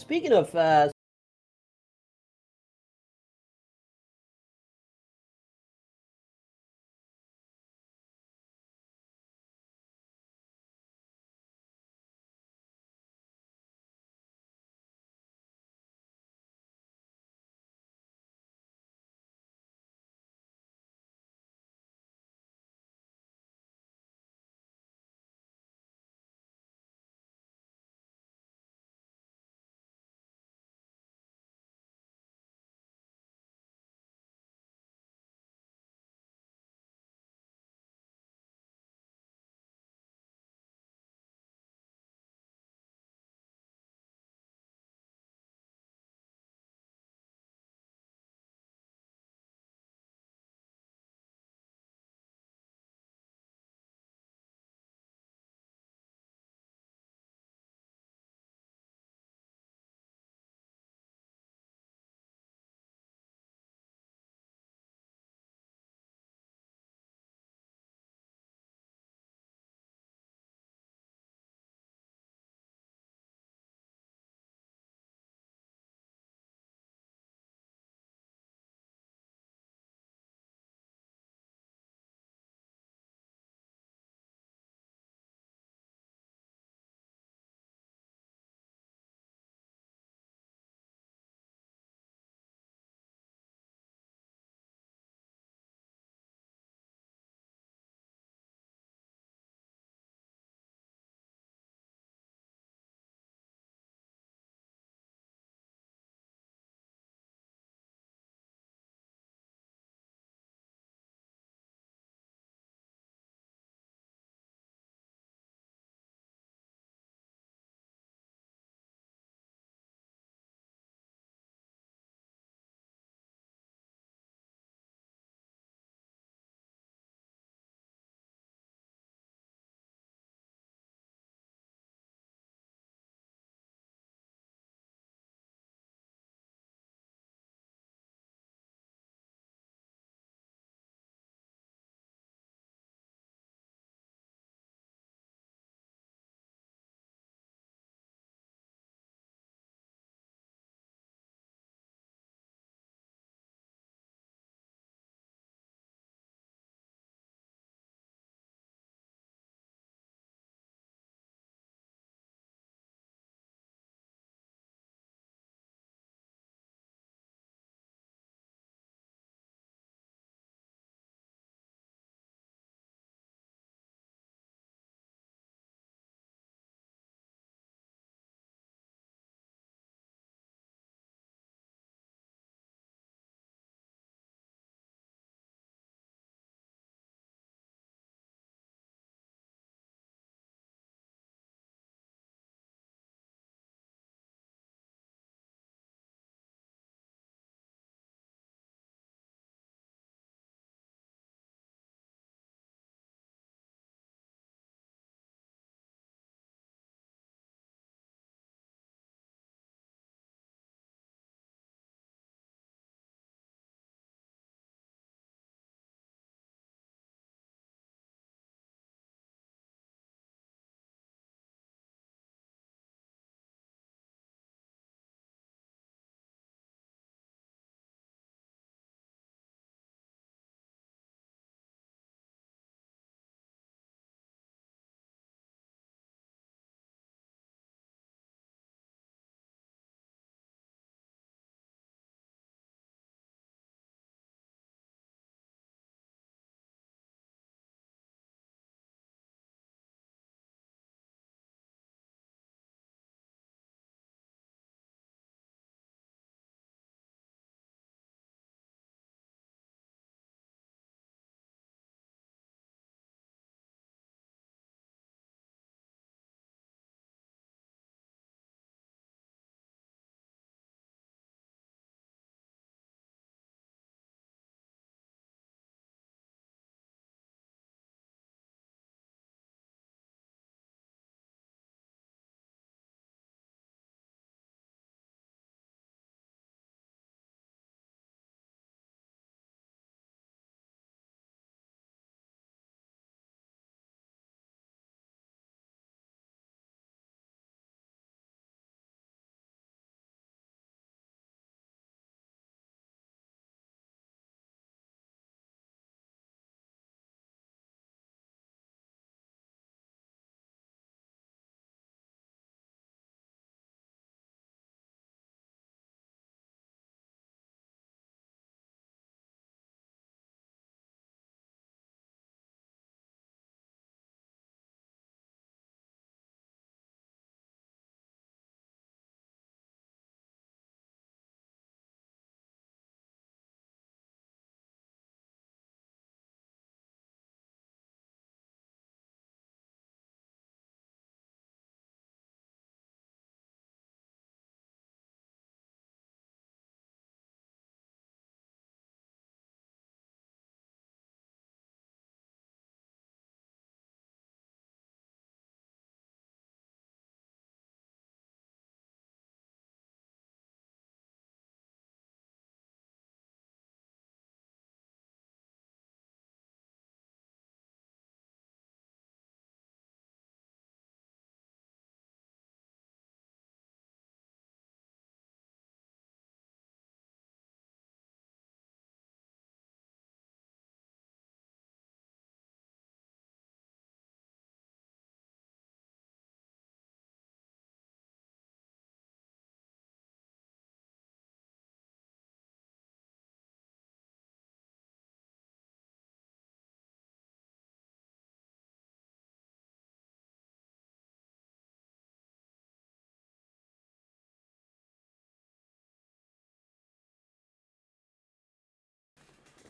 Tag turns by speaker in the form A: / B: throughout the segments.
A: speaking of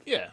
A: Yeah.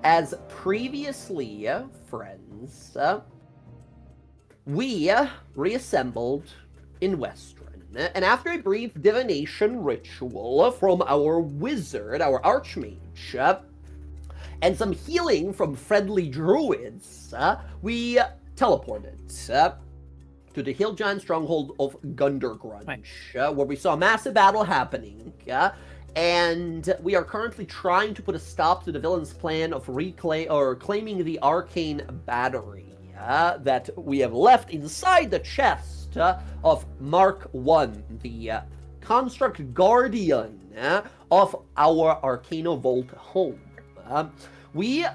A: As previously, friends, we reassembled in Western, and after a brief divination ritual from our wizard, our archmage, and some healing from friendly druids, we teleported to the hill giant stronghold of Gundergrunge, where we saw a massive battle happening, and we are currently trying to put a stop to the villain's plan of claiming the arcane battery that we have left inside the chest of Mark I, the construct guardian of our Arcana Vault home. We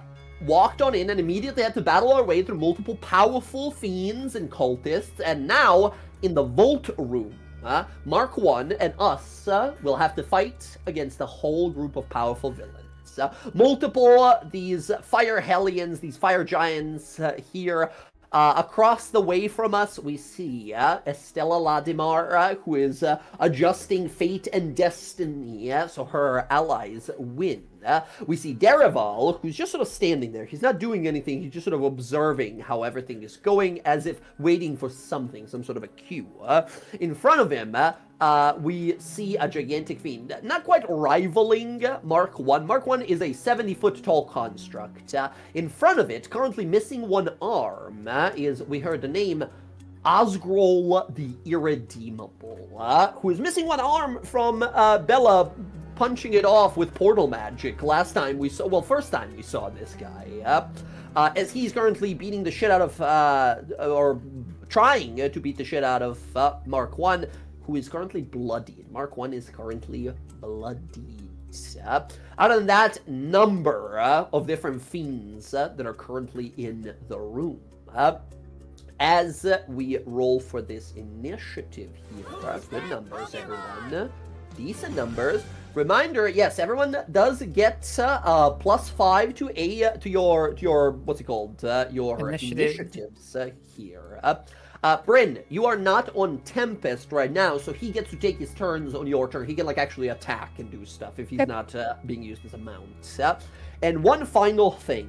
A: walked on in and immediately had to battle our way through multiple powerful fiends and cultists, and now in the vault room, Mark I and us will have to fight against a whole group of powerful villains. Multiple these fire hellions, these fire giants here. Across the way from us, we see Estella Ladimar, who is adjusting fate and destiny, so her allies win. We see Derival, who's just sort of standing there. He's not doing anything. He's just sort of observing how everything is going, as if waiting for something, some sort of a cue. In front of him, we see a gigantic fiend, not quite rivaling Mark I. Mark I is a 70-foot tall construct. In front of it, currently missing one arm, we heard the name Osgrol the Irredeemable, who is missing one arm from Bella punching it off with portal magic first time we saw this guy, as he's currently beating the shit out of, or trying to beat the shit out of Mark I, who is currently bloodied. Mark I is currently bloodied. Other than that, number of different fiends that are currently in the room. As we roll for this initiative here, good numbers, everyone. Decent numbers. Reminder, yes, everyone does get +5 to your what's it called? Your initiatives here. Bryn, you are not on Tempest right now, so he gets to take his turns on your turn. He can actually attack and do stuff if he's not being used as a mount. And one final thing,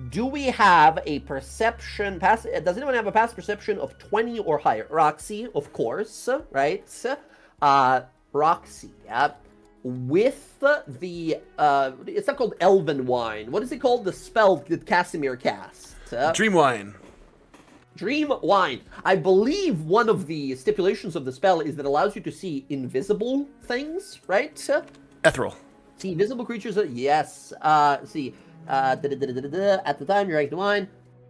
A: do we have a perception does anyone have a pass perception of 20 or higher? Roxy, of course, right? Roxy, with the it's not called Elven Wine. What is it called? The spell that Casimir casts.
B: Dream Wine.
A: Dream Wine. I believe one of the stipulations of the spell is that it allows you to see invisible things, right?
B: Ethereal.
A: See invisible creatures. Yes. See. At the time you drank the wine,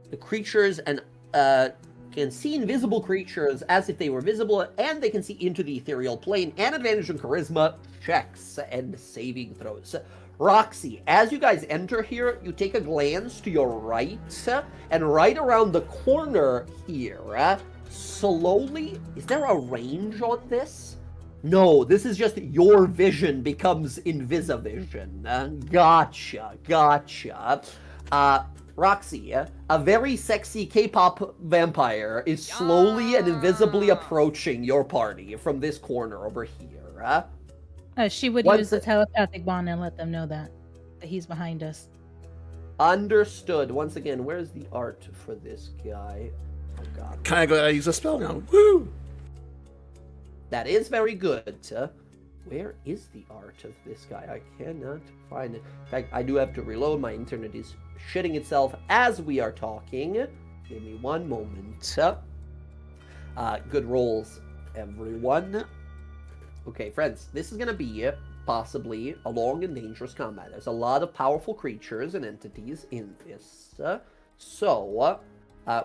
A: the creatures and can see invisible creatures as if they were visible, and they can see into the ethereal plane, and advantage on charisma checks and saving throws. Roxy, as you guys enter here, you take a glance to your right, and right around the corner here, slowly, is there a range on this? No, this is just your vision becomes Invisivision. Gotcha. Roxy, a very sexy K-pop vampire is slowly and invisibly approaching your party from this corner over here.
C: She would use the telepathic bond and let them know that he's behind us.
A: Understood. Once again, where's the art for this guy? Oh god.
B: Can I go ahead and use a spell now? Woo!
A: That is very good. Where is the art of this guy? I cannot find it. In fact, I do have to reload. My internet is shitting itself as we are talking. Give me one moment. Good rolls, everyone. Okay, friends, this is going to be possibly a long and dangerous combat. There's a lot of powerful creatures and entities in this. So,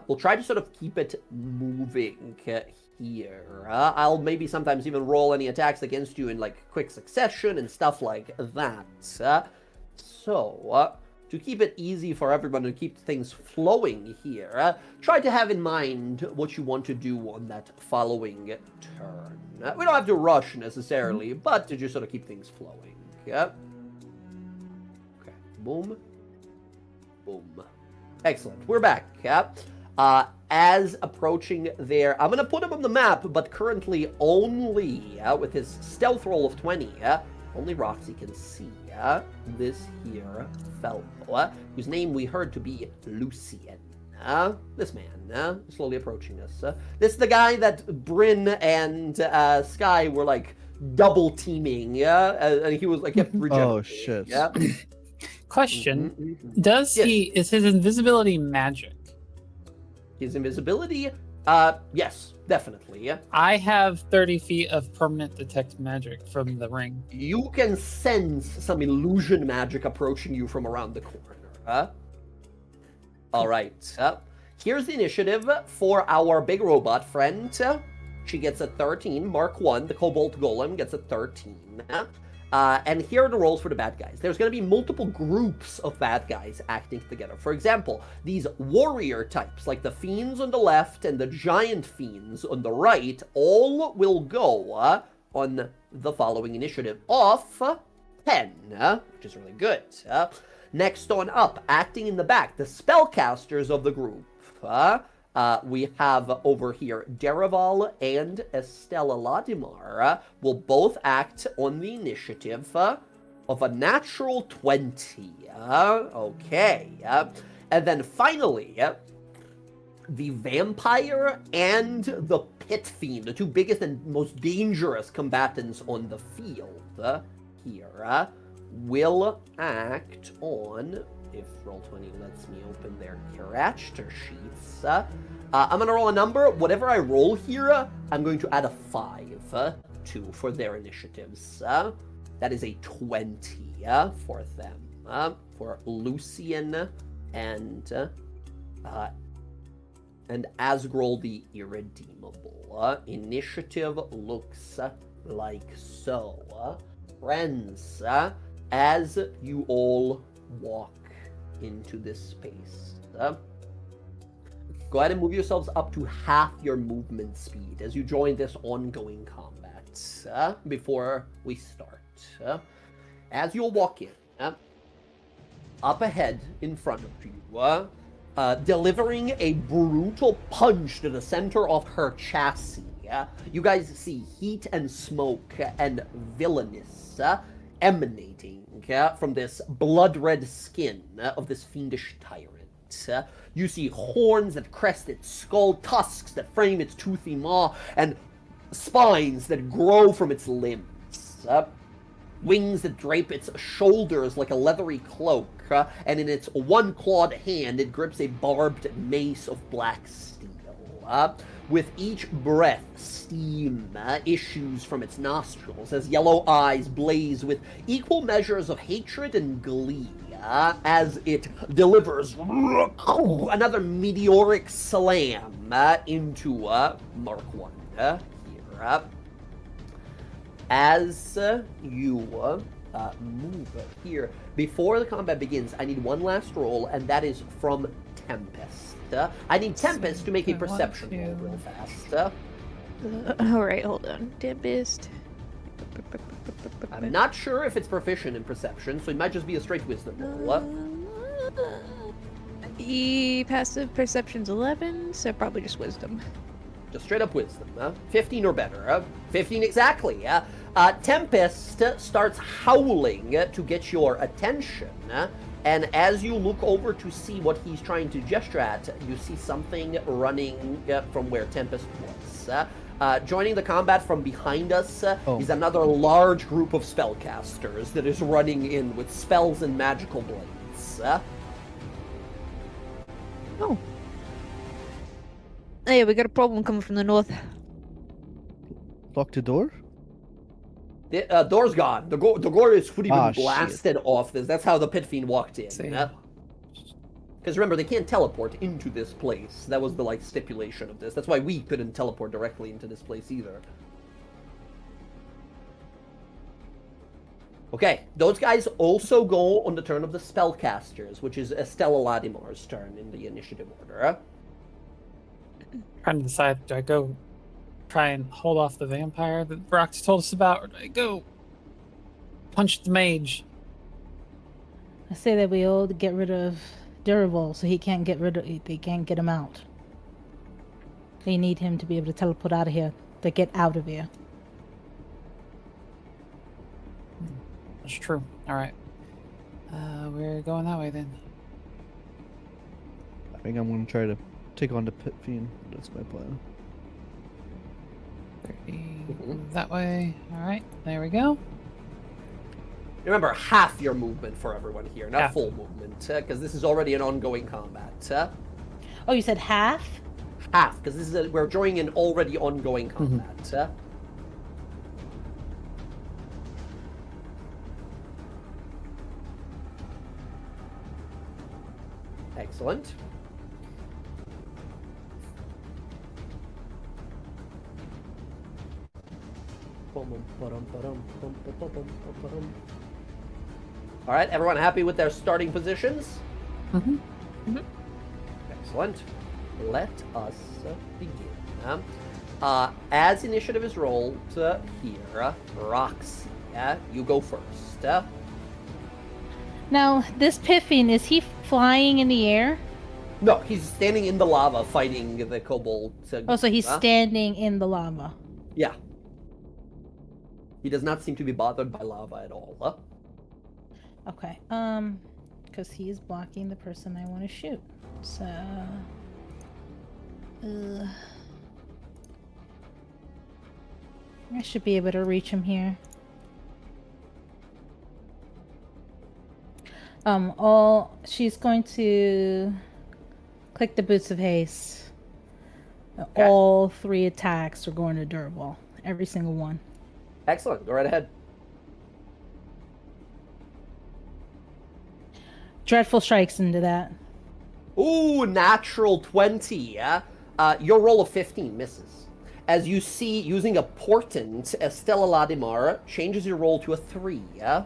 A: we'll try to sort of keep it moving here. I'll maybe sometimes even roll any attacks against you in quick succession and stuff like that. So, to keep it easy for everyone to keep things flowing here, try to have in mind what you want to do on that following turn. We don't have to rush necessarily, but to just sort of keep things flowing. Okay. Boom. Boom. Excellent. We're back. As approaching there, I'm going to put him on the map, but currently only with his stealth roll of 20, only Roxy can see. this here fellow, whose name we heard to be Lucien. This man, slowly approaching us. This is the guy that Bryn and Sky were like double teaming, and he was like kept regenerating.
D: Oh shit.
A: Yeah.
E: Question:
A: Yes.
E: is his invisibility magic?
A: His invisibility? Yes, definitely. Yeah.
E: I have 30 feet of permanent detect magic from the ring.
A: You can sense some illusion magic approaching you from around the corner. All right. Here's the initiative for our big robot friend. She gets a 13. Mark 1, the Cobalt Golem, gets a 13. And here are the rolls for the bad guys. There's going to be multiple groups of bad guys acting together. For example, these warrior types, like the fiends on the left and the giant fiends on the right, all will go on the following initiative of 10, which is really good. Next on up, acting in the back, the spellcasters of the group. We have over here Derival and Estella Ladimar will both act on the initiative of a natural 20. Okay. And then finally, the vampire and the pit fiend, the two biggest and most dangerous combatants on the field here, will act on, if Roll20 lets me open their character sheets. I'm going to roll a number. Whatever I roll here, I'm going to add a 5 to for their initiatives. That is a 20 for them. For Lucian and Asgrol the Irredeemable. Initiative looks like so. Friends, as you all walk into this space, go ahead and move yourselves up to half your movement speed as you join this ongoing combat before we start. As you'll walk in, up ahead in front of you, delivering a brutal punch to the center of her chassis, you guys see heat and smoke and villainous emanating from this blood-red skin of this fiendish tyrant. You see horns that crest its skull, tusks that frame its toothy maw, and spines that grow from its limbs. Wings that drape its shoulders like a leathery cloak, and in its one-clawed hand it grips a barbed mace of black steel. With each breath, steam issues from its nostrils as yellow eyes blaze with equal measures of hatred and glee as it delivers another meteoric slam into Mark 1 here. As you move here, before the combat begins, I need one last roll, and that is from Tempest. I need Tempest to make a perception roll real fast.
F: Alright, hold on. Tempest.
A: I'm not sure if it's proficient in perception, so it might just be a straight wisdom roll.
F: Passive perception's 11, so probably just wisdom.
A: Just straight up wisdom. 15 or better. 15 exactly. Tempest starts howling to get your attention. And as you look over to see what he's trying to gesture at, you see something running from where Tempest was. Joining the combat from behind us is another large group of spellcasters that is running in with spells and magical blades.
F: Oh. Hey, we got a problem coming from the north.
D: Lock the door?
A: The door's gone. The door is fully been
D: Ah,
A: blasted off this. That's how the pit fiend walked in. Because remember, they can't teleport into this place. That was the stipulation of this. That's why we couldn't teleport directly into this place either. Okay, those guys also go on the turn of the spellcasters, which is Estella Ladimar's turn in the initiative order.
E: Trying to decide, do I go try and hold off the vampire that Brock's told us about, or do I go punch the mage?
C: I say that we all get rid of Durable so they can't get him out. They need him to be able to teleport out of here, to get out of here.
E: That's true. All right. We're going that way then.
D: I think I'm gonna try to take on the pit fiend. That's my plan.
E: 30 that way. All right, there we go.
A: Remember, half your movement for everyone here, not
E: Yeah.
A: full movement, because this is already an ongoing combat.
C: Oh, you said half?
A: Half, because we're joining an already ongoing combat. Excellent. All right, everyone happy with their starting positions? Excellent. Let us begin. As initiative is rolled here, Roxy, you go first.
C: Now, this Pitfiend, is he flying in the air?
A: No, he's standing in the lava fighting the kobold.
C: Oh, so he's standing in the lava.
A: Yeah. He does not seem to be bothered by lava at all.
C: Okay. Because he is blocking the person I want to shoot. So. I should be able to reach him here. She's going to click the Boots of Haste.
A: Okay.
C: All 3 attacks are going to Durable. Every single one.
A: Excellent. Go right ahead.
C: Dreadful strikes into that.
A: Ooh, natural 20. Your roll of 15 misses. As you see, using a portent, Estella Ladimar changes your roll to a 3,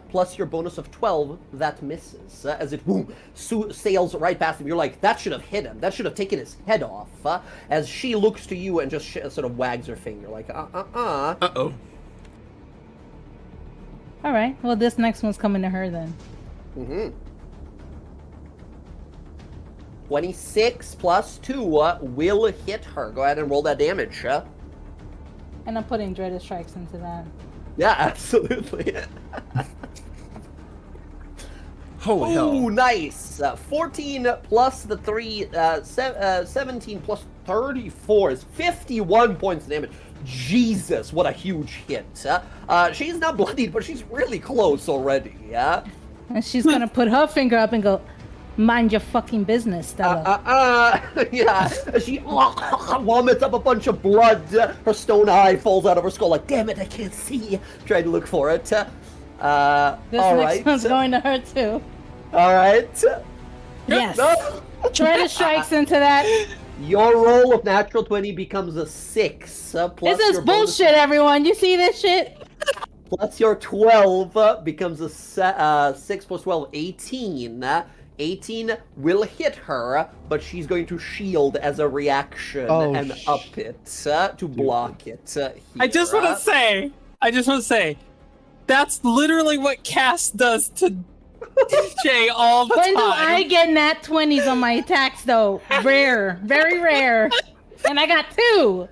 A: plus your bonus of 12, that misses. As it sails right past him, you're like, that should have hit him. That should have taken his head off. As she looks to you and just sort of wags her finger, like,
B: Uh-oh.
C: Alright, well, this next one's coming to her then.
A: 26 plus 2 will hit her. Go ahead and roll that damage.
C: And I'm putting Dreaded Strikes into that.
A: Yeah, absolutely.
B: Holy
A: Ooh,
B: hell.
A: nice. 14 plus the 3, 17 plus 34 is 51 points of damage. Jesus, what a huge hit. She's not bloodied, but she's really close already, yeah?
C: And she's gonna put her finger up and go, mind your fucking business, Stella.
A: Yeah. She vomits up a bunch of blood. Her stone eye falls out of her skull like, damn it, I can't see. Trying to look for it.
C: This
A: all
C: next
A: right.
C: one's going to her too.
A: All right.
C: Yes.
A: No.
C: Dreaded Strikes into that.
A: Your roll of natural 20 becomes a 6. Plus
C: This is
A: your bonus-
C: bullshit, everyone. You see this shit?
A: Plus your 12 becomes a 6 plus 12, 18. 18 will hit her, but she's going to shield as a reaction and up it to block it.
E: I just want to say, that's literally what Cass does to DJ all the
C: When
E: time.
C: do I get nat 20s on my attacks, though? Rare. Very rare. And I got 2.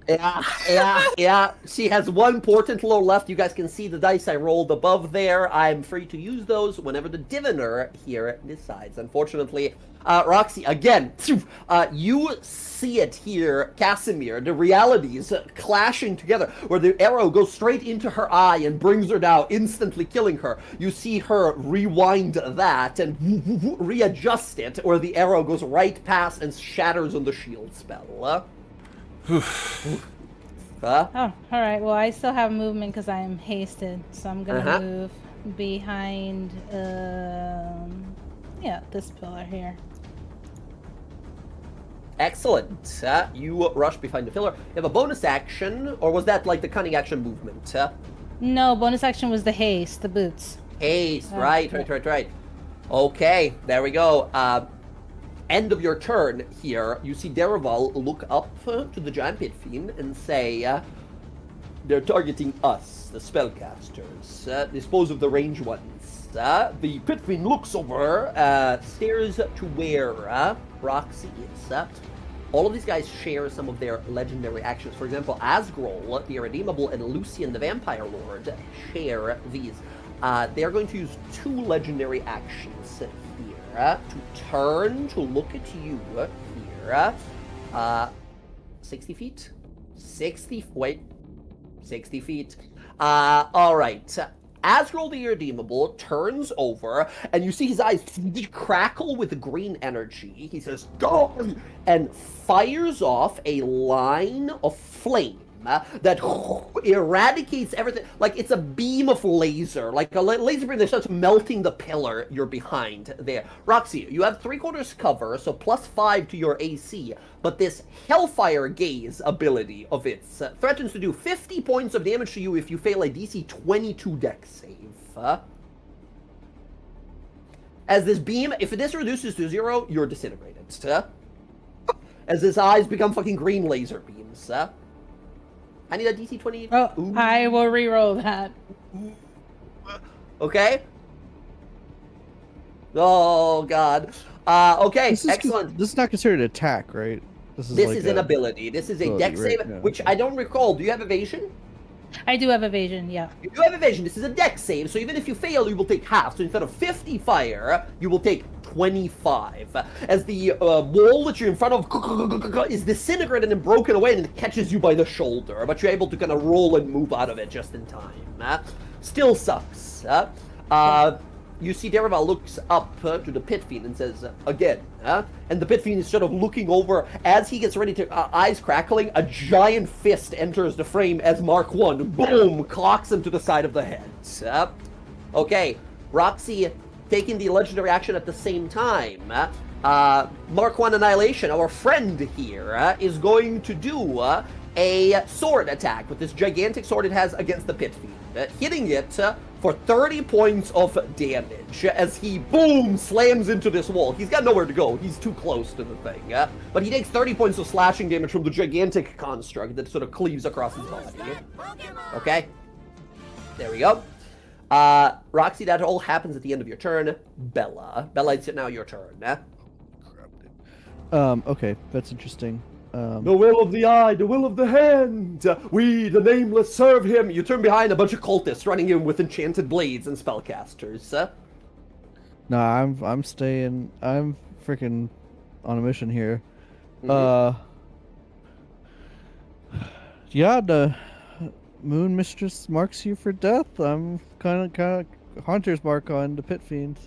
A: Yeah. She has 1 portent low left. You guys can see the dice I rolled above there. I'm free to use those whenever the diviner here decides. Unfortunately, Roxy, again, you see it here, Casimir, the realities clashing together, where the arrow goes straight into her eye and brings her down, instantly killing her. You see her rewind that and readjust it, where the arrow goes right past and shatters on the shield spell.
C: Oh, alright. Well, I still have movement because I am hasted. So I'm going to move behind, this pillar here.
A: Excellent. You rush behind the pillar. You have a bonus action, or was that like the cunning action movement?
C: No, bonus action was the haste, the boots.
A: Haste, right. Okay, there we go. End of your turn here, you see Derival look up to the giant pit fiend and say, they're targeting us, the spellcasters. Dispose of the ranged ones. The pit fiend looks over, stares to where Roxy is. All of these guys share some of their legendary actions. For example, Asgrol, the Irredeemable, and Lucian, the Vampire Lord, share these. they are going to use 2 legendary actions here to turn to look at you here. 60 feet? 60 feet. All right. Azrael the Irredeemable turns over, and you see his eyes crackle with green energy. He says, "Go!" and fires off a line of flame that eradicates everything. Like it's a beam of laser, like a laser beam that starts melting the pillar you're behind there. Roxy, you have 3/4 cover, so +5 to your AC, but this Hellfire Gaze ability of its threatens to do 50 points of damage to you if you fail a DC 22 dex save. As this beam, if this reduces to 0, you're disintegrated. As his eyes become fucking green laser beams. I need a DC 20.
C: Oh,
A: Ooh.
C: I will reroll that.
A: Okay. Oh god. Okay,
D: This is
A: excellent.
D: This is not considered an attack, right? This
A: This
D: like
A: is an ability. This is a
D: ability,
A: dex
D: right,
A: save,
D: yeah,
A: which
D: okay.
A: I don't recall. Do you have evasion?
C: I do have evasion, yeah.
A: You do have evasion. This is a dex save, so even if you fail, you will take half. So instead of 50 fire, you will take 25. As the wall that you're in front of is disintegrated and broken away, and it catches you by the shoulder, but you're able to kind of roll and move out of it just in time. Still sucks. You see Derival looks up to the pitfiend and says, again, and the pitfiend is sort of looking over as he gets ready to, eyes crackling, a giant fist enters the frame as Mark 1, boom, clocks him to the side of the head. Okay, Roxy taking the legendary action at the same time. Mark 1 Annihilation, our friend here, is going to do a sword attack with this gigantic sword it has against the pitfiend, hitting it for 30 points of damage as he, boom, slams into this wall. He's got nowhere to go. He's too close to the thing. But he takes 30 points of slashing damage from the gigantic construct that sort of cleaves across his body. Okay. There we go. Roxy, that all happens at the end of your turn. Bella, it's now your turn.
D: Okay, that's interesting.
A: The will of the eye, the will of the hand. We, the nameless, serve him. You turn behind a bunch of cultists running in with enchanted blades and spellcasters.
D: Nah, I'm staying. I'm freaking on a mission here. Yeah, the Moon Mistress marks you for death. I'm kind of Hunter's mark on the Pitfiend.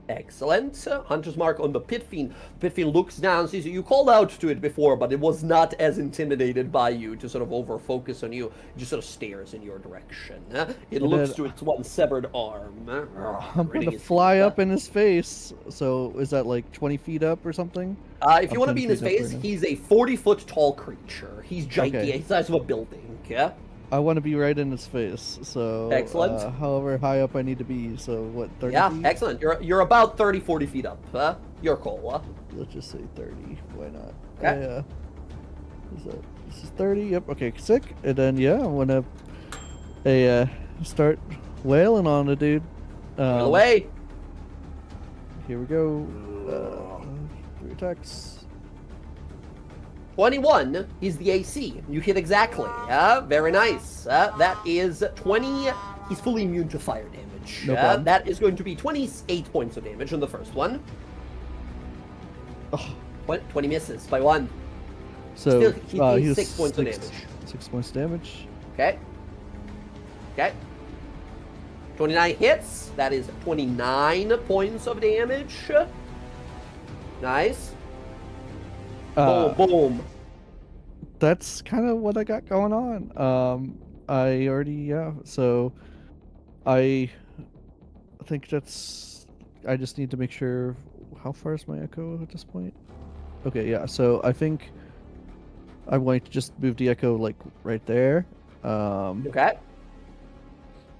A: Excellent. Hunter's mark on the Pitfiend. Pitfiend looks down, sees you. You called out to it before, but it was not as intimidated by you to sort of over-focus on you. It just sort of stares in your direction. It looks to its one severed arm.
D: I'm gonna fly up in his face. So is that like 20 feet up or something?
A: If you want to be in his face, he's a 40-foot tall creature. He's gigantic.
D: Okay.
A: He's the size of a building. Yeah.
D: I want to be right in his face. So
A: Excellent.
D: However high up I need to be. So what? 30
A: Yeah,
D: feet?
A: excellent. You're about 30, 40 feet up. Your call.
D: Let's just say 30. Why not?
A: Okay.
D: This is 30. Yep. Okay. Sick. And then yeah, I'm gonna start wailing on the dude.
A: Sail away.
D: Here we go. 3 attacks.
A: 21 is the AC. You hit exactly. Very nice. That is 20. He's fully immune to fire damage.
D: No problem.
A: That is going to be 28 points of damage on the first one.
D: Oh.
A: 20 misses by 1.
D: So
A: Still, he
D: was
A: 6 points of damage.
D: 6 points of damage.
A: Okay. 29 hits. That is 29 points of damage. Nice. Boom, boom.
D: That's kind of what I got going on. I already, so I think that's, I just need to make sure, how far is my echo at this point? Okay, yeah, so I think I'm going to just move the echo like right there.
A: Okay.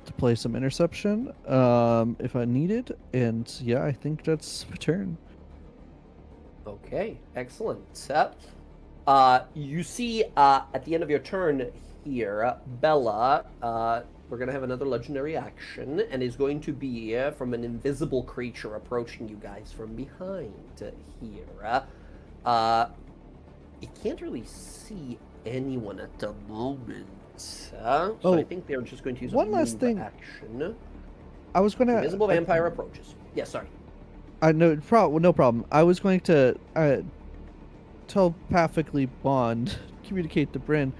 D: To play some interception, if I need it, and yeah, I think that's my turn.
A: Okay, excellent. You see at the end of your turn here, Bella, we're going to have another legendary action, and is going to be from an invisible creature approaching you guys from behind here. You can't really see anyone at the moment. So I think they're just going to use
D: one
A: a
D: last
A: move
D: thing.
A: action.
D: I was gonna.
A: Invisible vampire approaches. Yes, sorry.
D: I know. No problem. I was going to telepathically bond, communicate to Bryn.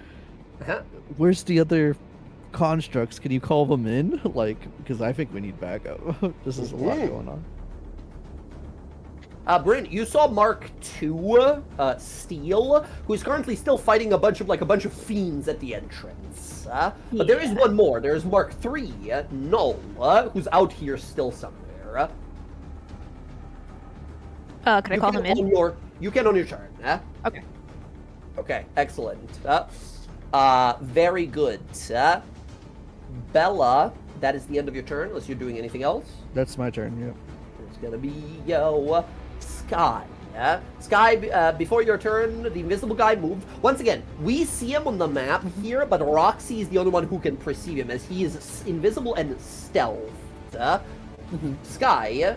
A: Uh-huh.
D: Where's the other constructs? Can you call them in? Like, because I think we need backup. This is a lot going on.
A: Bryn, you saw Mark II, Steel, who's currently still fighting a bunch of fiends at the entrance. But there is one more. There's Mark III, Null, who's out here still somewhere.
F: Can I call him in?
A: You can on your turn.
F: Okay.
A: Okay, excellent. Very good. Bella, that is the end of your turn, unless you're doing anything else.
D: That's my turn. Yeah.
A: It's gonna be Sky. Sky, before your turn, the invisible guy moved. Once again, we see him on the map here, but Roxy is the only one who can perceive him, as he is invisible and stealth. Sky,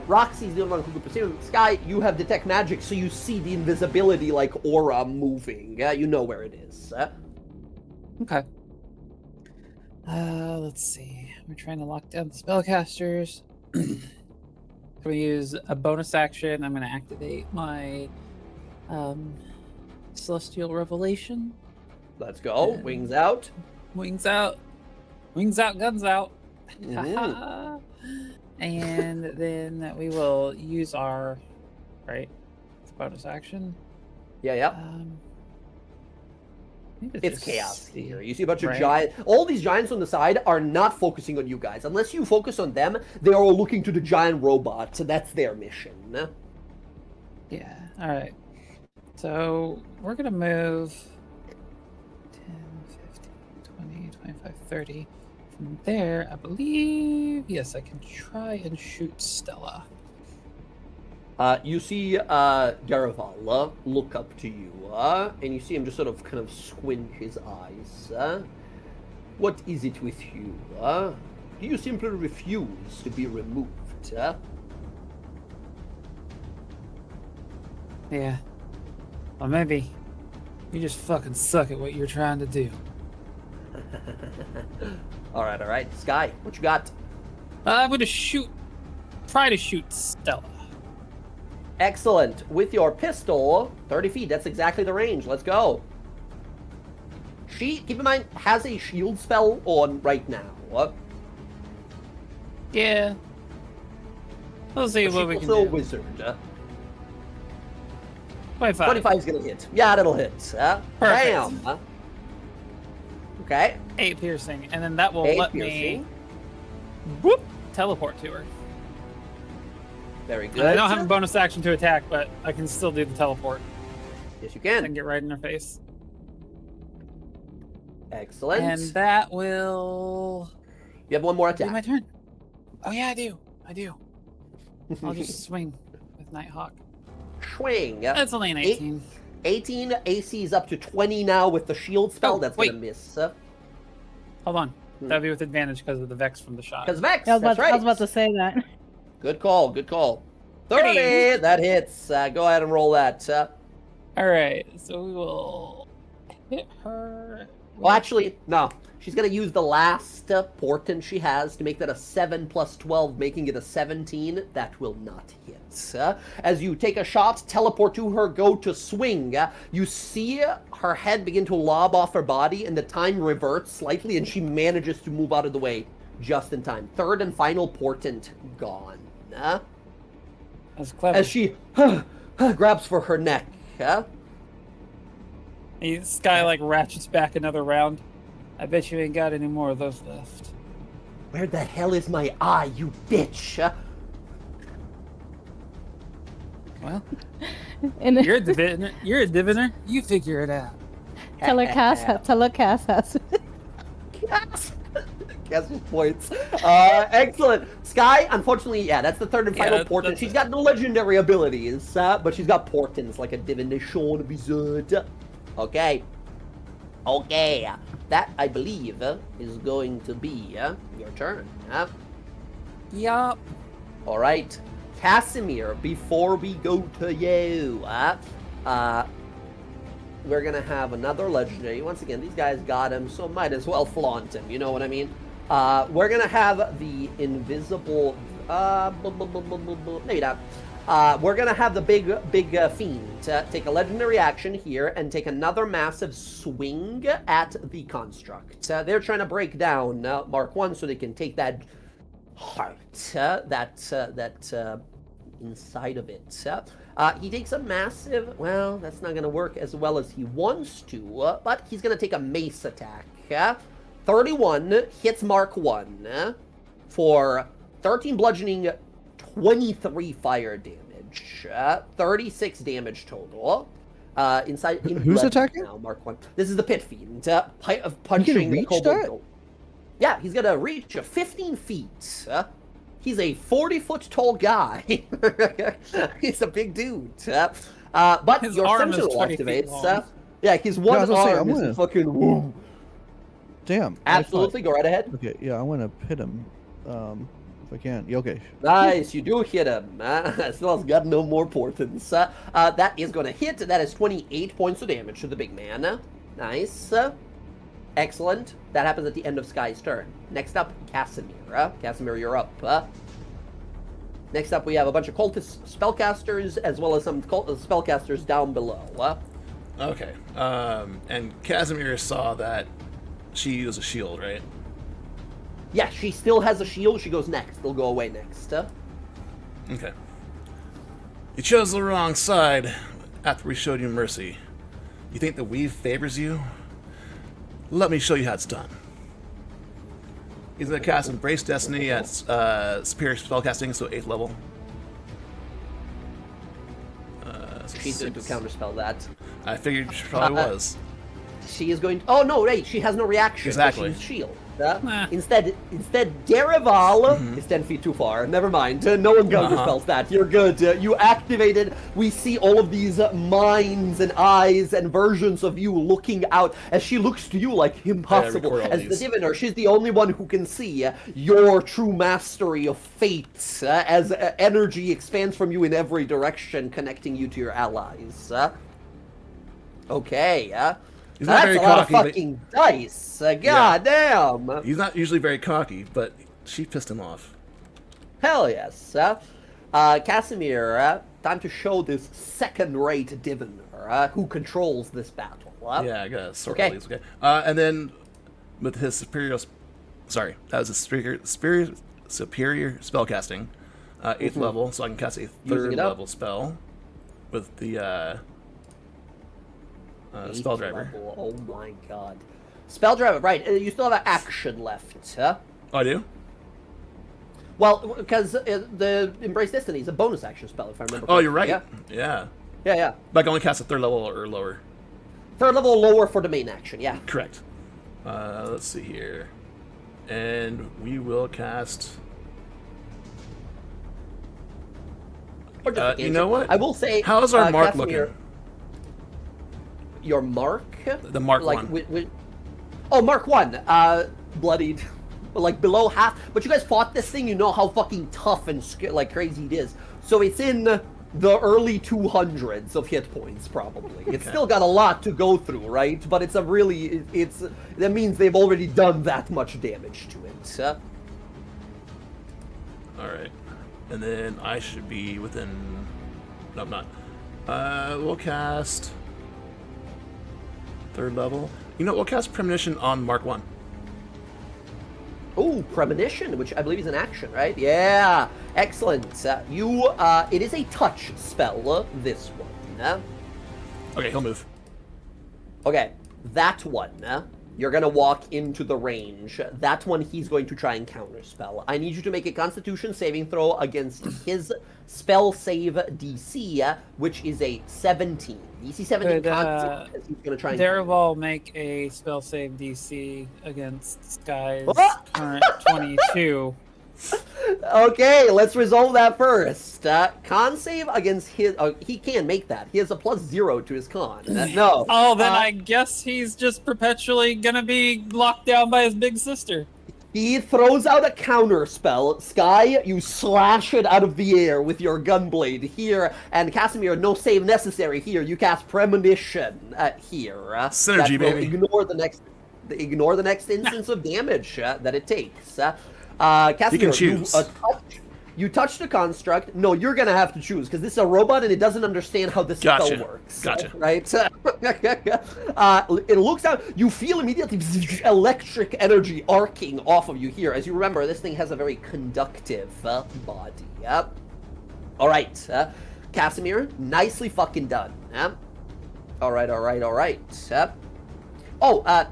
A: Roxy is the only one who can perceive him. Sky, you have detect magic, so you see the invisibility like aura moving. You know where it is.
E: Okay. Let's see. We're trying to lock down the spellcasters. Can we use a bonus action? I'm going to activate my Celestial Revelation.
A: Let's go. Wings out.
E: Wings out. Wings out, guns out.
A: Mhm.
E: And then we will use our... Right? It's bonus action.
A: Yeah. It's
E: just
A: chaos
E: see.
A: here. You see a bunch of
E: Right.
A: giants. All these giants on the side are not focusing on you guys. Unless you focus on them, they are all looking to the giant robot. So that's their mission.
E: Yeah, alright. So we're going to move 10, 15, 20, 25, 30. From there, I believe, yes, I can try and shoot Stella.
A: You see Garavala look up to you, and you see him just sort of kind of squint his eyes. What is it with you? Do you simply refuse to be removed?
E: Yeah. Or maybe you just fucking suck at what you're trying to do.
A: All right. Sky, what you got?
E: I'm going to try to shoot Stella.
A: Excellent. With your pistol, 30 feet. That's exactly the range. Let's go. She, keep in mind, has a shield spell on right now.
E: Yeah. We'll see what we can
A: also
E: do.
A: a wizard.
E: 25.
A: 25 is going to hit. Yeah, that'll hit.
E: Perfect.
A: Bam. Okay.
E: 8 piercing, and then that will
A: 8
E: let
A: piercing.
E: me whoop, teleport to her.
A: Very good.
E: And I don't have a bonus action to attack, but I can still do the teleport.
A: Yes, you
E: I can
A: can.
E: get right in her face.
A: Excellent.
E: And that will
A: You have one more
E: be my
A: attack.
E: turn. Oh yeah, I do. I'll just swing with Nighthawk.
A: Swing.
E: That's only an 18.
A: 18 AC is up to 20 now with the shield spell.
E: Oh,
A: That's
E: wait.
A: going to miss.
E: Hold on. That'll be with advantage because of the Vex from the shot.
A: Because Vex,
C: I was,
A: that's
C: about,
A: right.
C: I was about to say that.
A: Good call. 30, that hits. Go ahead and roll that.
E: Alright, so we will hit her.
A: Well, actually, no. She's going to use the last portent she has to make that a 7 plus 12, making it a 17. That will not hit. As you take a shot, teleport to her, go to swing, you see her head begin to lob off her body, and the time reverts slightly, and she manages to move out of the way just in time. Third and final portent gone.
E: That's clever.
A: As she grabs for her neck.
E: This guy like ratchets back another round. I bet you ain't got any more of those left.
A: Where the hell is my eye, you bitch?
E: Well,
C: And
E: you're a diviner. You figure it out.
C: telecast has
A: Guess his points. Excellent. Sky, unfortunately, yeah, that's the third and final
E: Yeah,
A: portent.
E: that's
A: She's
E: it.
A: got no legendary abilities, but she's got portents like a divination wizard. Okay. That, I believe, is going to be your turn.
E: Yup.
A: All right. Casimir, before we go to you, we're going to have another legendary. Once again, these guys got him, so might as well flaunt him. You know what I mean? We're gonna have the invisible. Maybe not. We're gonna have the big fiend take a legendary action here and take another massive swing at the construct. They're trying to break down Mark 1 so they can take that heart, that inside of it. He takes a massive. Well, that's not gonna work as well as he wants to, but he's gonna take a mace attack. 31 hits Mark 1 for 13 bludgeoning, 23 fire damage, 36 damage total.
D: Who's attacking?
A: Now, Mark 1. This is the pit fiend, punching
D: reach
A: kobold.
D: that?
A: Yeah, he's gonna reach 15 feet. He's a 40-foot tall guy. He's a big dude. But
E: His
A: your
E: arm is
A: sentinel
E: 20 feet
A: activates.
E: long.
A: Yeah, his
D: I
A: one
D: was gonna say,
A: arm
D: I'm
A: is
D: gonna-
A: fucking. Woo.
D: Damn.
A: Absolutely, go right ahead.
D: Okay, yeah, I want to hit him. If I can. Yeah, okay.
A: Nice, you do hit him. Still has got no more portents. That is going to hit. That is 28 points of damage to the big man. Nice. Excellent. That happens at the end of Sky's turn. Next up, Casimir. Casimir, you're up. Next up, we have a bunch of cultist spellcasters, as well as some spellcasters down below.
B: Okay. And Casimir saw that she used a shield, right?
A: Yeah, she still has a shield. She goes next. They'll go away next.
B: Okay. You chose the wrong side after we showed you mercy. You think the weave favors you? Let me show you how it's done. He's going to cast Embrace Destiny at Superior Spellcasting, so 8th level. So
A: She's going to
B: 6.
A: counterspell that.
B: I figured she probably was.
A: She is going to... Oh, no, wait. She has no reaction.
B: Exactly.
A: She's shield.
E: Nah.
A: Instead, Derival is 10 feet too far. Never mind. No one counterspells that. You're good. You activated. We see all of these minds and eyes and versions of you looking out as she looks to you like impossible.
B: record all
A: As the
B: these.
A: diviner, she's the only one who can see your true mastery of fate as energy expands from you in every direction, connecting you to your allies. Okay.
B: He's not
A: That's
B: very
A: a lot of
B: cocky, but-
A: fucking dice. God damn.
B: He's not usually very cocky, but she pissed him off.
A: Hell yes. Casimir, time to show this second-rate diviner who controls this battle.
B: Yeah, I gotta sort
A: Okay.
B: all these. Okay. And then with his superior, sorry, that was a superior spellcasting, 8th level, so I can cast a
A: Using
B: 3rd
A: it up.
B: level spell with the spell driver.
A: Level. Oh my god. Spell driver, right. You still have an action left.
B: Oh, I do?
A: Well, because the Embrace Destiny is a bonus action spell, if I remember
B: Oh, you're right.
A: correctly.
B: Yeah.
A: Yeah.
B: But I can only cast a 3rd level or lower.
A: 3rd level lower for the main action, yeah.
B: Correct. Let's see here. And we will cast...
A: Or just
B: you know what?
A: I will say...
B: How's our mark
A: Casimir,
B: looking?
A: Your mark?
B: The Mark
A: like,
B: 1.
A: Oh, Mark 1. Bloodied. Like, below half. But you guys fought this thing, you know how fucking tough and like crazy it is. So it's in the early 200s of hit points, probably. It's still got a lot to go through, right? But it's a really... that means they've already done that much damage to it.
B: Alright. And then I should be within... No, I'm not. We'll cast... 3rd level. You know, we'll cast Premonition on Mark 1.
A: Oh, Premonition, which I believe is an action, right? Yeah, excellent. It is a touch spell, this one.
B: Okay, he'll move.
A: Okay, that one, you're gonna walk into the range. That one he's going to try and counterspell. I need you to make a Constitution saving throw against his spell save DC, which is a 17. DC 17
E: Could,
A: because he's gonna try and...
E: Derival make a spell save DC against Sky's
A: What?
E: current 22.
A: Okay, let's resolve that first. Con save against his... he can make that. He has a +0 to his con. No.
E: Oh, then I guess he's just perpetually gonna be locked down by his big sister.
A: He throws out a counter spell. Sky, you slash it out of the air with your gunblade here. And Casimir, no save necessary here. You cast Premonition here.
B: Synergy,
A: that will
B: baby.
A: Ignore the next... Ignore the next instance of damage that it takes. Casimir,
B: choose.
A: You touch the construct. No, you're gonna have to choose because this is a robot and it doesn't understand how this spell works.
B: Gotcha.
A: Right? It looks down. You feel immediately electric energy arcing off of you here. As you remember, this thing has a very conductive body. Yep. All right, Casimir, nicely fucking done. All right.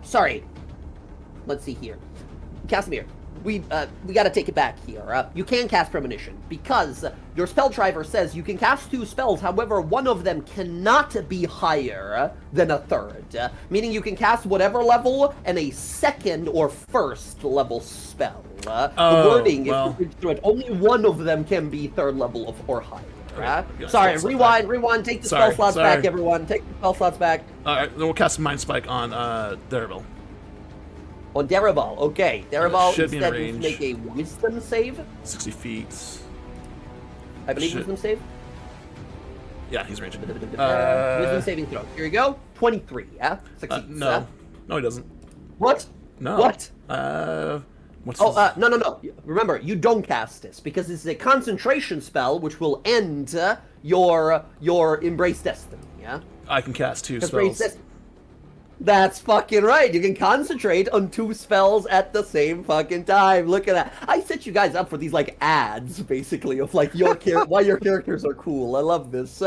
A: Sorry. Let's see here, Casimir. We gotta take it back here. You can cast Premonition because your spell driver says you can cast 2 spells. However, one of them cannot be higher than a third, meaning you can cast whatever level and a second or first level spell. The wording, if you read through it, only one of them can be third level or higher.
B: Okay,
A: Sorry, rewind. Take the spell slots back, everyone. Take the spell slots back.
B: All right, then we'll cast Mind Spike on Derevil.
A: On Derevil, okay. Derevil
B: should be in
A: instead
B: range.
A: needs to make a Wisdom save.
B: 60 feet.
A: I believe Wisdom save.
B: Yeah, he's ranged.
A: Wisdom saving throw. Here you go. 23. Yeah, succeeds.
B: No, he doesn't.
A: What?
B: No.
A: What?
B: What's
A: No. Remember, you don't cast this because this is a concentration spell, which will end your Embrace Destiny. Yeah.
B: I can cast 2 spells.
A: That's fucking right. You can concentrate on 2 spells at the same fucking time. Look at that. I set you guys up for these like ads, basically, of like your why your characters are cool. I love this.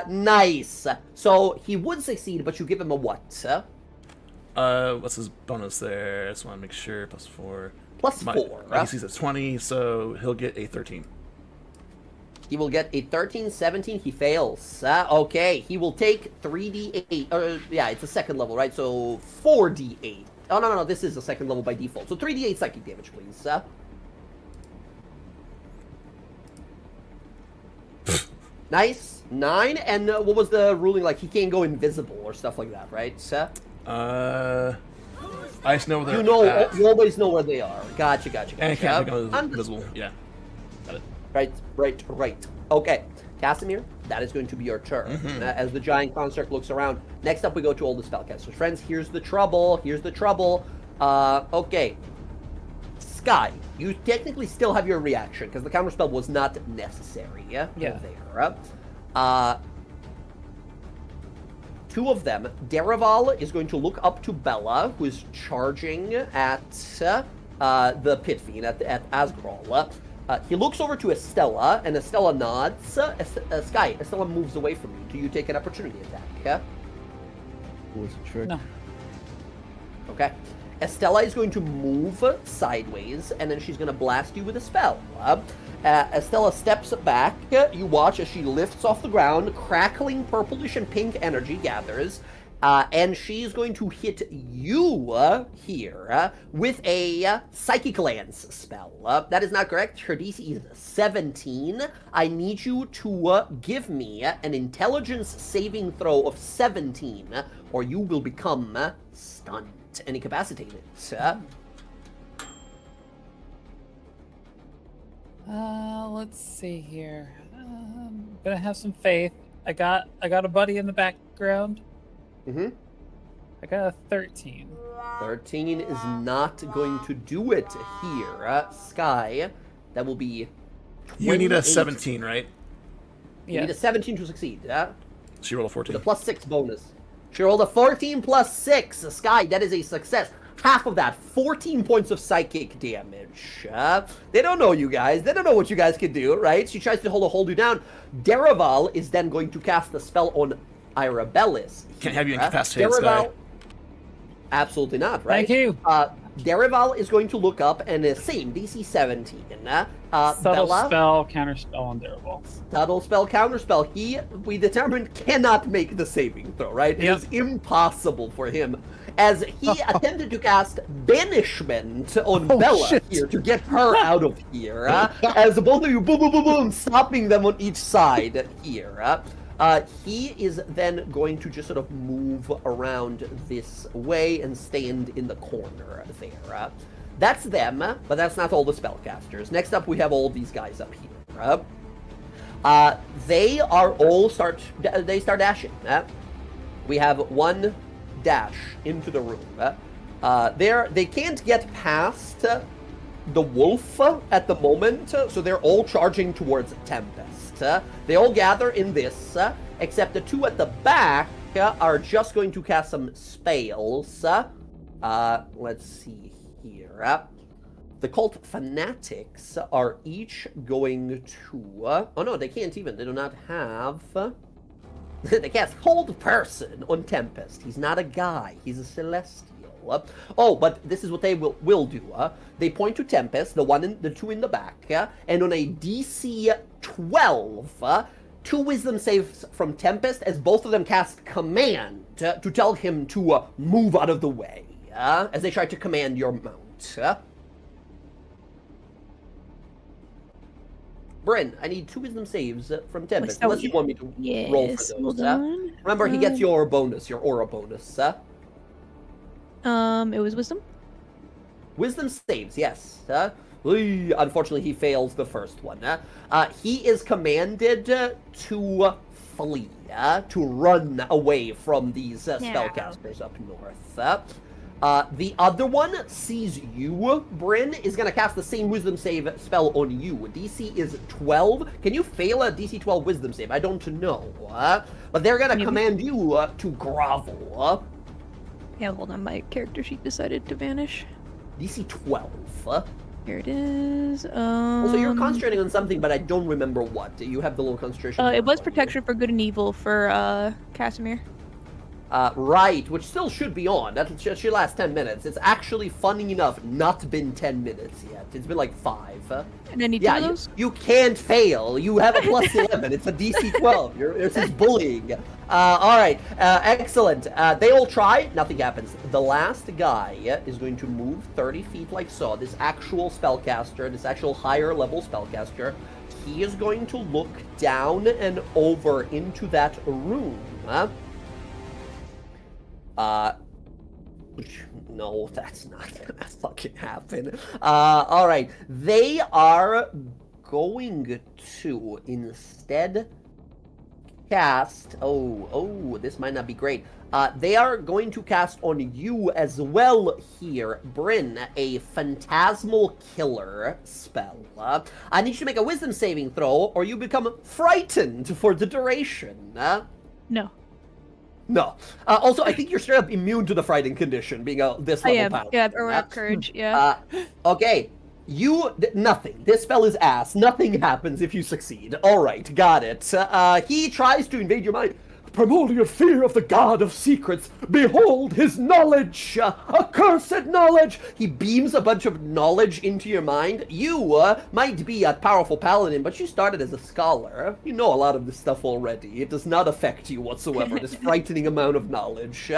A: Nice. So he would succeed, but you give him a what?
B: What's his bonus there? I just want to make sure. +4.
A: +4.
B: I guess he's at 20, so he'll get a 13.
A: He will get a 13, 17. He fails. Okay, he will take 3d8. Yeah, it's a second level, right? So 4d8. Oh, no. This is a second level by default. So 3d8 psychic damage, please. Nice. 9. And what was the ruling like? He can't go invisible or stuff like that, right?
B: I just know where they're at.
A: You always know where they are. Gotcha.
B: And it can't become invisible. Yeah. Got it.
A: Right. Okay, Casimir, that is going to be your turn. As the giant construct looks around. Next up, we go to all the spellcasters. Friends, here's the trouble. Okay. Sky, you technically still have your reaction, because the counterspell was not necessary. Yeah. There. 2 of them. Derevil is going to look up to Bella, who is charging at the pit fiend, at Asgral. He looks over to Estella, and Estella nods. Sky, Estella moves away from you. Do you take an opportunity attack?
D: Was a trick.
E: No.
A: Okay. Estella is going to move sideways, and then she's going to blast you with a spell. Estella steps back. You watch as she lifts off the ground. Crackling purplish and pink energy gathers. And she's going to hit you here with a Psychic Lance spell. That is not correct. Her DC is 17. I need you to give me an Intelligence saving throw of 17, or you will become stunned and incapacitated.
E: Let's see here. Gonna have some faith. I got a buddy in the background. I got a 13.
A: 13 is not going to do it here. Sky, that will be 28.
B: You need a 17, right?
A: You need a 17 to succeed.
B: She rolled a 14.
A: With a +6 bonus. She rolled a 14 + 6. Sky, that is a success. Half of that, 14 points of psychic damage. They don't know you guys. They don't know what you guys can do, right? She tries to hold you down. Derevil is then going to cast the spell on Irabellis.
B: Can't have you incapacitated, Sky.
A: Absolutely not, right?
E: Thank you.
A: Derevil is going to look up and same DC 17.
E: Subtle
A: Bella,
E: spell, counterspell on Derevil.
A: subtle spell, counterspell. He, we determined, cannot make the saving throw, right? It is impossible for him. As he attempted to cast Banishment on Bella here to get her out of here. As both of you, boom, boom, boom, boom, stopping them on each side here. He is then going to just sort of move around this way and stand in the corner there. That's them, but that's not all the spellcasters. Next up, we have all these guys up here. They are all start dashing. We have one dash into the room. They can't get past the wolf at the moment, so they're all charging towards Tempest. They all gather in this, except the two at the back are just going to cast some spells. Let's see here. The cult fanatics are each going to... oh no, they can't even. They do not have... they cast Hold Person on Tempest. He's not a guy. He's a celestial. Oh, but this is what they will do. They point to Tempest, the two in the back, and on a DC 12, 2 wisdom saves from Tempest as both of them cast Command to tell him to move out of the way as they try to command your mount. Bryn, I need 2 wisdom saves from Tempest, unless you want me to roll for those.
F: Hold on.
A: Remember, he gets your bonus, your aura bonus.
F: It was wisdom?
A: Wisdom saves, yes. Unfortunately, he fails the first one. He is commanded to flee, to run away from these spellcasters up north. The other one sees you, Bryn, is going to cast the same wisdom save spell on you. DC is 12. Can you fail a DC 12 wisdom save? I don't know. But they're going to command you to grovel.
F: Yeah, hold on. My character sheet decided to vanish.
A: DC 12.
F: Here it is.
A: Also, you're concentrating on something, but I don't remember what. You have the little concentration.
F: It was protection for good and evil for Casimir.
A: Right, which still should be on. That should last 10 minutes. It's actually, funny enough, not been 10 minutes yet. It's been like 5.
F: And I need 2 of those?
A: You can't fail. You have a plus 11. It's a DC 12. This is bullying. Alright, excellent. They all try. Nothing happens. The last guy is going to move 30 feet like so. This actual spellcaster, this actual higher level spellcaster, he is going to look down and over into that room. No, that's not gonna fucking happen. Alright. They are going to instead cast... Oh, this might not be great. They are going to cast on you as well here, Bryn, a Phantasmal Killer spell. I need you to make a wisdom saving throw, or you become frightened for the duration.
F: No.
A: No. Also, I think you're straight up immune to the frightened condition, being this level paladin.
F: Yeah, or have courage, yeah.
A: Okay. Nothing. This spell is ass. Nothing happens if you succeed. Alright, got it. He tries to invade your mind. Primordial fear of the god of secrets. Behold his knowledge! Accursed knowledge! He beams a bunch of knowledge into your mind. You might be a powerful paladin, but you started as a scholar. You know a lot of this stuff already. It does not affect you whatsoever, this frightening amount of knowledge.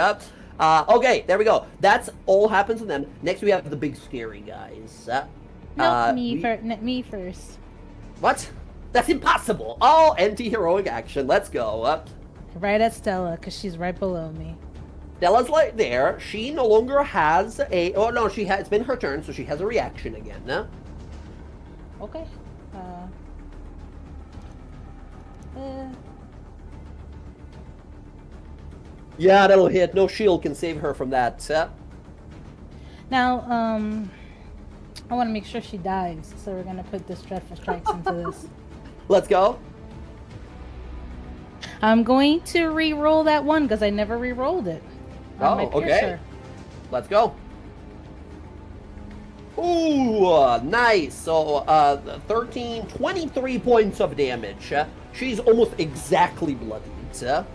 A: Okay, there we go. That's all happens to them. Next we have the big scary guys.
C: Me first.
A: What? That's impossible! All anti-heroic action. Let's go.
C: Right at Stella, because she's right below me.
A: Stella's like there. She no longer has a... Oh, no, it's been her turn, so she has a reaction again.
C: Okay.
A: Yeah, that'll hit. No shield can save her from that.
C: Now, I want to make sure she dies, so we're going to put this Dreadful Strikes into this.
A: Let's go.
C: I'm going to re-roll that one because I never re-rolled it.
A: Okay. Let's go. Ooh, nice. So, 23 points of damage. She's almost exactly bloodied.
C: And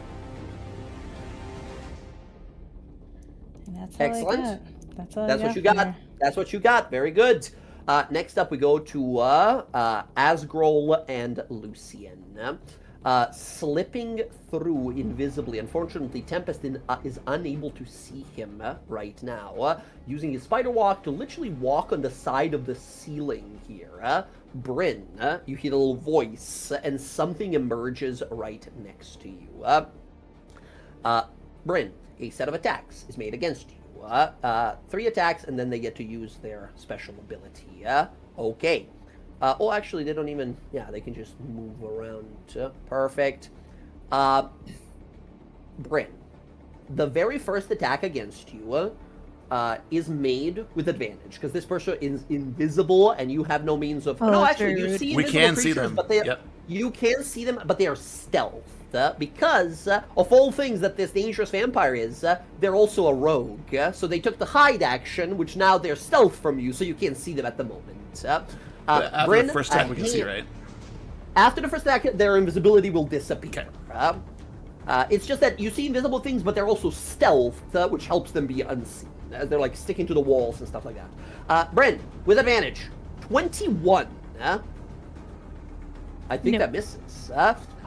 C: that's all
A: excellent.
C: I got. That's all
A: That's
C: I got
A: what you got.
C: her.
A: That's what you got. Very good. Next up, we go to Asgrol and Lucian. Slipping through invisibly. Unfortunately, Tempest is unable to see him right now. Using his spider walk to literally walk on the side of the ceiling here. Bryn, you hear a little voice, and something emerges right next to you. Bryn, a set of attacks is made against you. 3 attacks, and then they get to use their special ability. Okay. Oh, actually, they don't even... Yeah, they can just move around. Perfect. Bryn, the very first attack against you, is made with advantage because this person is invisible and you have no means of.
F: Oh,
A: no,
F: that's
A: actually,
F: very
A: you
F: rude.
A: see
B: We
A: invisible
B: can see
A: creatures,
B: them.
A: but they
B: Yep.
A: you can see them, but they are stealth. Because of all things that this dangerous vampire is, they're also a rogue. So they took the hide action, which now they're stealth from you, so you can't see them at the moment.
B: But after
A: Bryn,
B: the first attack, we can see, right?
A: After the first attack, their invisibility will disappear.
B: Okay.
A: It's just that you see invisible things, but they're also stealth, which helps them be unseen. They're like sticking to the walls and stuff like that. Bryn, with advantage, 21. I think
F: Nope.
A: that misses.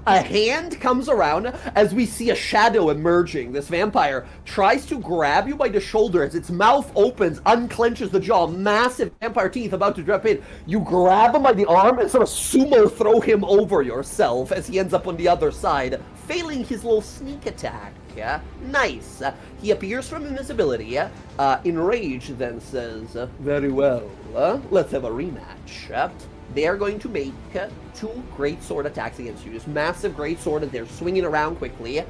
A: A hand comes around as we see a shadow emerging. This vampire tries to grab you by the shoulder as its mouth opens, unclenches the jaw, massive vampire teeth about to drop in. You grab him by the arm and sort of sumo throw him over yourself as he ends up on the other side, failing his little sneak attack. Nice. He appears from invisibility, enraged, then says, very well, let's have a rematch. They are going to make 2 great sword attacks against you. This massive great sword that they're swinging around quickly.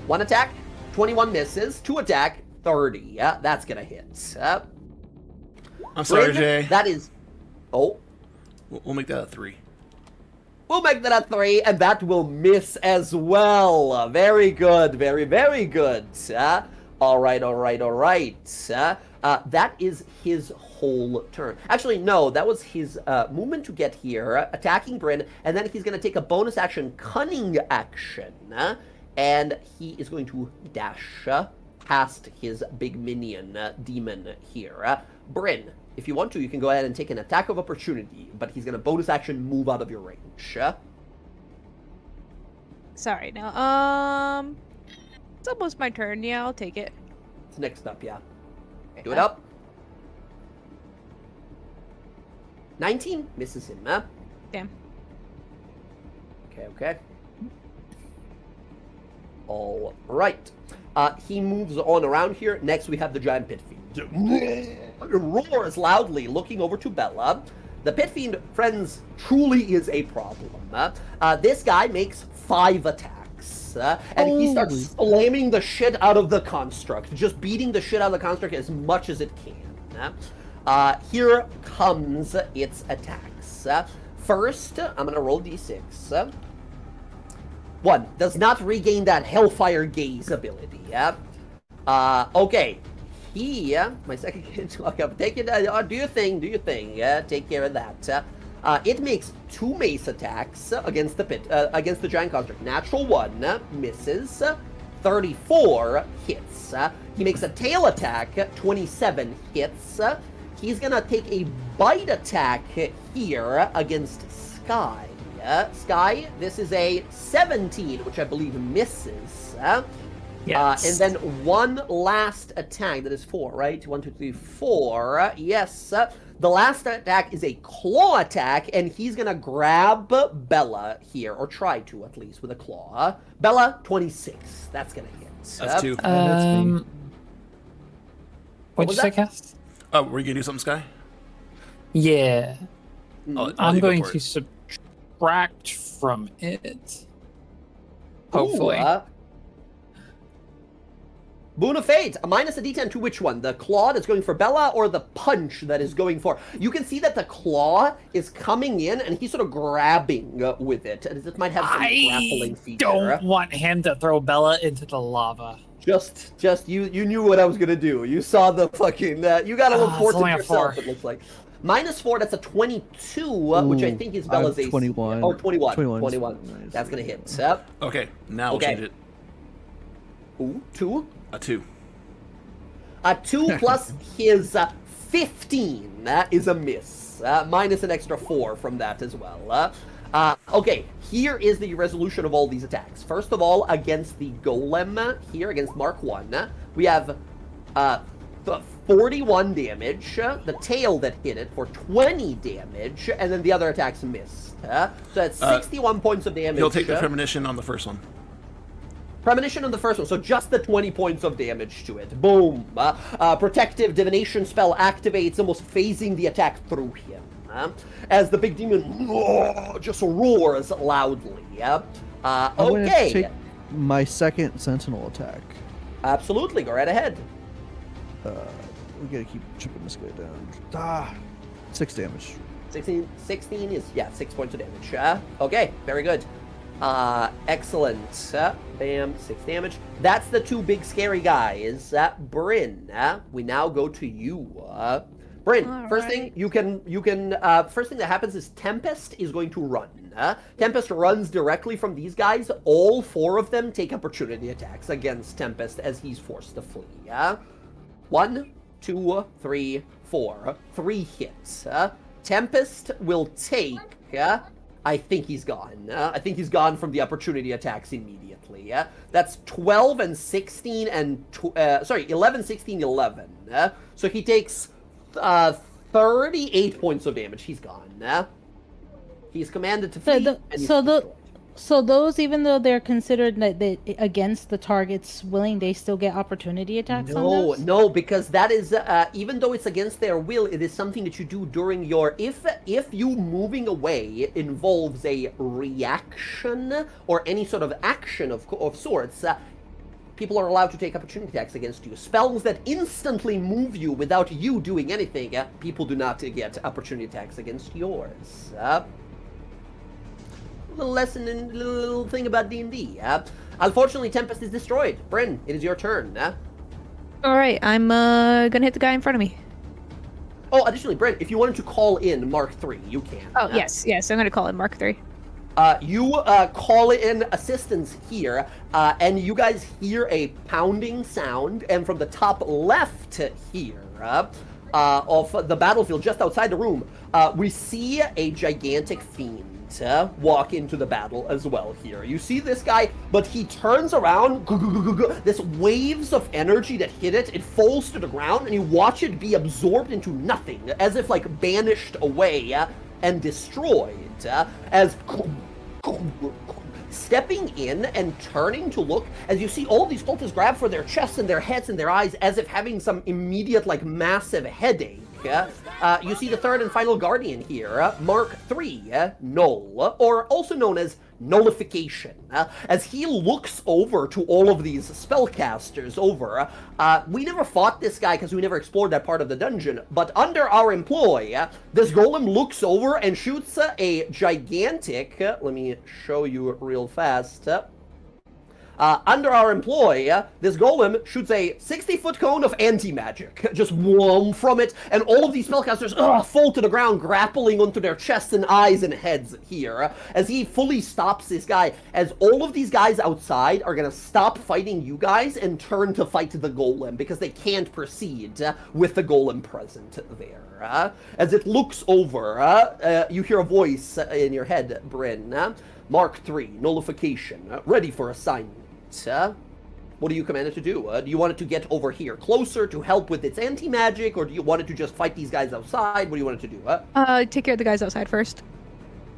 A: 1 attack, 21 misses. 2 attack, 30. That's gonna hit.
B: I'm sorry,
A: Bryn,
B: Jay.
A: That is... Oh.
B: We'll make that a 3.
A: We'll make that a 3, and that will miss as well. Very good. Very, very good. All right. That is his whole turn. Actually, no, that was his movement to get here, attacking Bryn, and then he's going to take a bonus action, cunning action, and he is going to dash past his big minion, demon here. Bryn, if you want to, you can go ahead and take an attack of opportunity, but he's going to bonus action move out of your range.
F: Sorry, now, it's almost my turn. Yeah, I'll take it.
A: It's next up, yeah. Do it up. 19 misses him,
F: Damn.
A: Okay. All right. He moves on around here. Next, we have the giant pit fiend. Roars loudly, looking over to Bella. The pit fiend, friends, truly is a problem. This guy makes 5 attacks. And he starts slamming the shit out of the construct, just beating the shit out of the construct as much as it can. Here comes its attacks. First, I'm going to roll d6. 1. Does not regain that Hellfire Gaze ability. Okay. My second kid, take it, do your thing, take care of that. It makes 2 mace attacks against the giant construct. Natural 1 misses, 34 hits. He makes a tail attack, 27 hits. He's gonna take a bite attack here against Sky. Sky, this is a 17, which I believe misses.
E: Yes.
A: And then 1 last attack, that is 4, right? 1, 2, 3, 4. Yes. The last attack is a claw attack, and he's gonna grab Bella here, or try to at least, with a claw. Bella, 26. That's gonna hit.
B: That's 2.
E: What'd
A: was
E: you say,
A: that?
E: Cass?
B: Oh, were you gonna do something, Sky?
E: Yeah.
B: I'll
E: I'm
B: leave it
E: going
B: for
E: to
B: it.
E: subtract from it. Hopefully.
A: Ooh, Boon of Fate, minus a d10 to which one? The claw that's going for Bella or the punch that is going for... You can see that the claw is coming in and he's sort of grabbing with it. And it might have some grappling
E: I
A: feature.
E: don't want him to throw Bella into the lava.
A: Just you knew what I was going to do. You saw the fucking... you got to look
E: it's
A: forward to
E: only a
A: yourself,
E: 4.
A: it looks like. Minus 4, that's a 22, which I think is Bella's AC.
D: 21.
A: Oh, 21.
D: 21.
A: 21.
D: Nice.
A: That's going to hit.
B: Okay, now we'll
A: Okay.
B: change it.
A: Ooh, 2.
B: A 2.
A: A 2 plus his 15 is a miss. Minus an extra 4 from that as well. Okay, here is the resolution of all these attacks. First of all, against the golem here, against Mark 1, we have 41 damage, the tail that hit it for 20 damage, and then the other attacks missed. So that's 61 points of damage.
B: He'll take the premonition on the first one.
A: Premonition on the first one, so just the 20 points of damage to it. Boom. Protective divination spell activates, almost phasing the attack through him. As the big demon just roars loudly.
D: I'm going to
A: Okay.
D: take my second sentinel attack.
A: Absolutely, go right ahead.
D: We gotta keep chipping this guy down. 6 damage.
A: 16 is, 6 points of damage. Okay, very good. Excellent. Bam, 6 damage. That's the 2 big scary guys. Bryn, we now go to you. Bryn, first thing you can first thing that happens is Tempest is going to run. Tempest runs directly from these guys. All 4 of them take opportunity attacks against Tempest as he's forced to flee. 1, 2, 3, 4. 3 hits. Tempest will take... I think he's gone. I think he's gone from the opportunity attacks immediately. That's 12 and 16 and... 11, 16, 11. So he takes 38 points of damage. He's gone. He's commanded to flee.
C: So those, even though they're considered against the target's willing, they still get opportunity attacks on those?
A: No, because that is, even though it's against their will, it is something that you do during your... If you moving away involves a reaction or any sort of action of sorts, people are allowed to take opportunity attacks against you. Spells that instantly move you without you doing anything, people do not get opportunity attacks against yours. Little lesson and little thing about D&D. Unfortunately, Tempest is destroyed. Bryn, it is your turn.
F: All right, I'm gonna hit the guy in front of me.
A: Oh, additionally, Bryn, if you wanted to call in Mark 3, you can.
F: Oh, yes, I'm gonna call in Mark 3.
A: You call in assistance here, and you guys hear a pounding sound, and from the top left here of the battlefield, just outside the room, we see a gigantic fiend walk into the battle as well here. You see this guy, but he turns around, this waves of energy that hit it, it falls to the ground, and you watch it be absorbed into nothing, as if like banished away and destroyed, as stepping in and turning to look, as you see all these cultists grab for their chests and their heads and their eyes, as if having some immediate, like, massive headache. You see the third and final guardian here, Mark 3, Null, or also known as Nullification. As he looks over to all of these spellcasters over, we never fought this guy because we never explored that part of the dungeon, but under our employ, this golem looks over and shoots a gigantic, let me show you real fast, under our employ, this golem shoots a 60-foot cone of anti-magic, just whoom from it, and all of these spellcasters fall to the ground, grappling onto their chests and eyes and heads here, as he fully stops this guy, as all of these guys outside are gonna stop fighting you guys and turn to fight the golem, because they can't proceed with the golem present there. As it looks over, you hear a voice in your head, Bryn. Mark 3, Nullification, ready for assignment. What do you command it to do? Do you want it to get over here closer to help with its anti-magic, or do you want it to just fight these guys outside? What do you want it to do?
F: Take care of the guys outside first.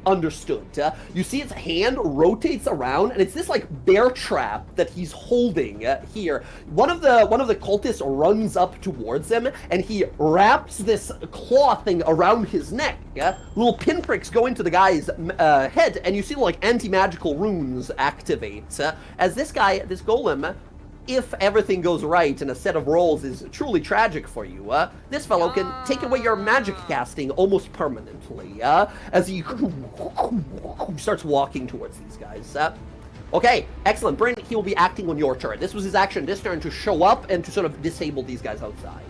A: Understood. You see its hand rotates around, and it's this like bear trap that he's holding here. One of the cultists runs up towards him, and he wraps this claw thing around his neck. Little pinpricks go into the guy's head, and you see like anti-magical runes activate. As this golem, if everything goes right and a set of rolls is truly tragic for you, this fellow can take away your magic casting almost permanently, as he starts walking towards these guys. Okay, excellent. Bryn, he will be acting on your turn. This was his action this turn, to show up and to sort of disable these guys outside.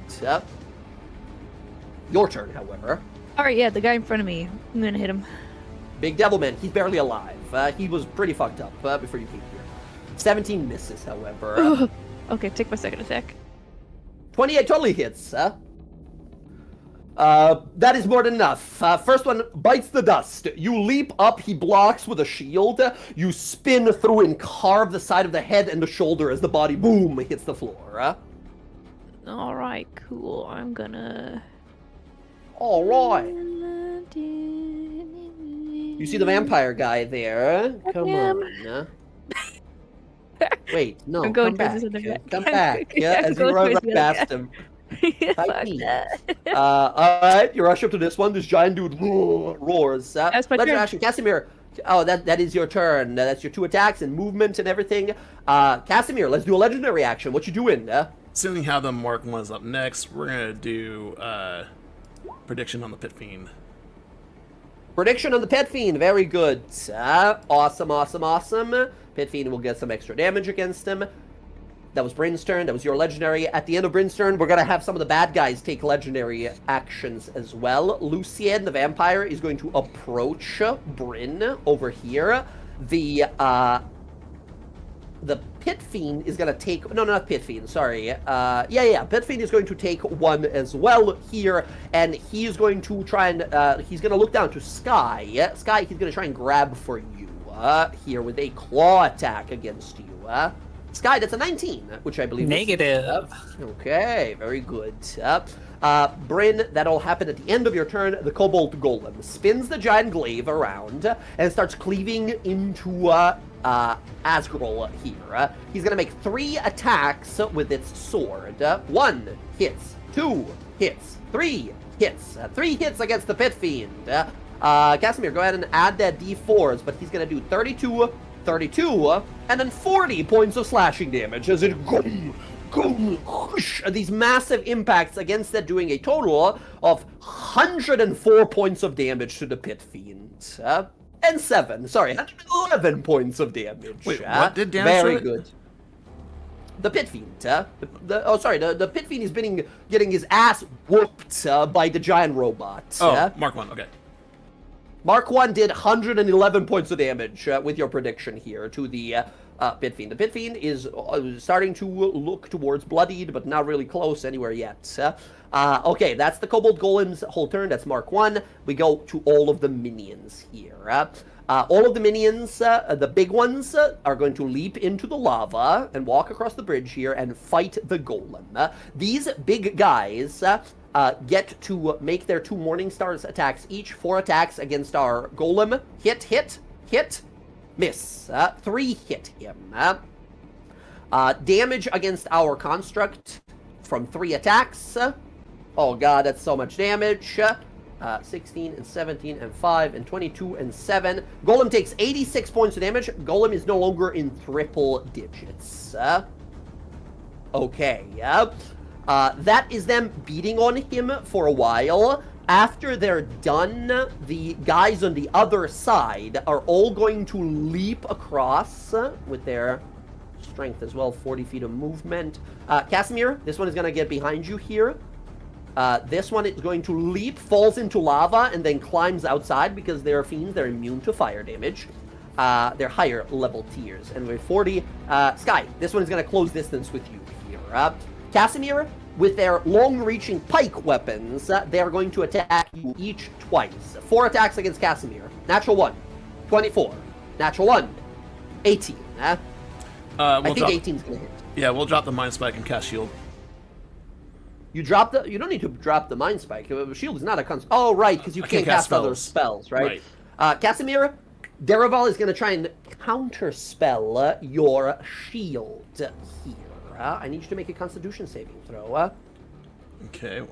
A: Your turn, however.
F: Alright, yeah, the guy in front of me. I'm gonna hit him.
A: Big Devilman, he's barely alive. He was pretty fucked up before you came here. 17 misses, however.
F: Okay, take my second attack.
A: 28 totally hits. That is more than enough. First one bites the dust. You leap up, he blocks with a shield. You spin through and carve the side of the head and the shoulder as the body, boom, hits the floor.
F: Alright, cool. I'm gonna...
A: Alright. You see the vampire guy there. Come on. Wait, no,
F: I'm going
A: come
F: towards
A: back.
F: this other guy.
A: Come back,
F: Yeah, I'm
A: as you
F: going
A: run
F: towards
A: right
F: the other
A: past
F: guy.
A: him.
F: Fuck
A: Fight me.
F: that.
A: Alright, you rush up to this one, this giant dude roars.
F: That's my
A: Legendary
F: turn.
A: action, Casimir. Oh, that is your turn. That's your 2 attacks and movement and everything. Casimir, let's do a legendary action. What you doing?
B: seeing how the Mark 1 is up next, we're going to do prediction on the Pit Fiend.
A: Prediction on the Pit Fiend, very good. Awesome, awesome, awesome. Pit Fiend will get some extra damage against him. That was Bryn's turn. That was your legendary. At the end of Bryn's turn, we're going to have some of the bad guys take legendary actions as well. Lucien, the vampire, is going to approach Bryn over here. The Pit Fiend is going to take... No, not Pit Fiend, sorry. Pit Fiend is going to take one as well here, and he is going to try and... he's going to look down to Sky. Sky, he's going to try and grab for you here with a claw attack against you. Sky, that's a 19, which I believe
E: Negative.
A: Okay, very good. Bryn, that'll happen at the end of your turn. The Kobold Golem spins the giant glaive around and starts cleaving into Asgrul here. He's going to make 3 attacks with its sword. 1 hits, 2 hits, 3 hits. 3 hits against the Pit Fiend. Casimir, go ahead and add that d4s, but he's going to do 32, 32, and then 40 points of slashing damage as it these massive impacts against that, doing a total of 104 points of damage to the Pit Fiend. And 111 points of damage.
B: Wait, what did damage
A: Very
B: to it?
A: good. The Pit Fiend. The Pit Fiend is getting his ass whooped by the giant robot.
B: Mark 1, okay.
A: Mark 1 did 111 points of damage with your prediction here to the Pit Fiend. The Pit Fiend is starting to look towards bloodied, but not really close anywhere yet. Okay, that's the Kobold Golem's whole turn. That's Mark 1. We go to all of the minions here. All of the minions, the big ones, are going to leap into the lava and walk across the bridge here and fight the Golem. These big guys... get to make their 2 Morning Stars attacks each. 4 attacks against our Golem. Hit, hit, hit, miss. 3 hit him. Damage against our Construct from 3 attacks. Oh god, that's so much damage. 16 and 17 and 5 and 22 and 7. Golem takes 86 points of damage. Golem is no longer in triple digits. Okay, that is them beating on him for a while. After they're done, the guys on the other side are all going to leap across with their strength as well, 40 feet of movement. Casimir, this one is going to get behind you here. This one is going to leap, falls into lava, and then climbs outside because they're fiends. They're immune to fire damage. They're higher level tiers. And with 40, Sky, this one is going to close distance with you here. Casimir, with their long-reaching pike weapons, they are going to attack you each twice. 4 attacks against Casimir. Natural 1, 24. Natural 1, 18. I think 18 is going to hit.
B: Yeah, we'll drop the Mind Spike and cast Shield.
A: You don't need to drop the Mind Spike. Shield is not a Oh, right, because you can't cast other spells, right? Casimir, Derival is going to try and counterspell your shield here. I need you to make a Constitution saving throw.
B: Okay,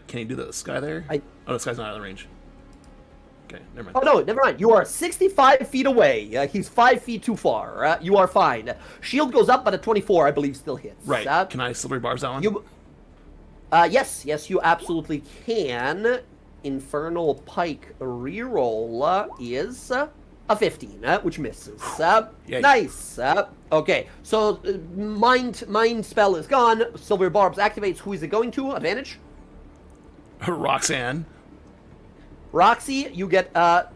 B: can you do the Sky there? Oh, the Sky's not out of range. Okay, never mind.
A: Oh, no, never mind. You are 65 feet away. He's 5 feet too far. You are fine. Shield goes up, but a 24, I believe, still hits.
B: Right. Can I Silvery Barbs that one?
A: Yes, you absolutely can. Infernal Pike reroll is... a 15, which misses. Nice. Okay, so mind spell is gone. Silver Barbs activates. Who is it going to? Advantage?
B: Roxanne.
A: Roxy, you get... it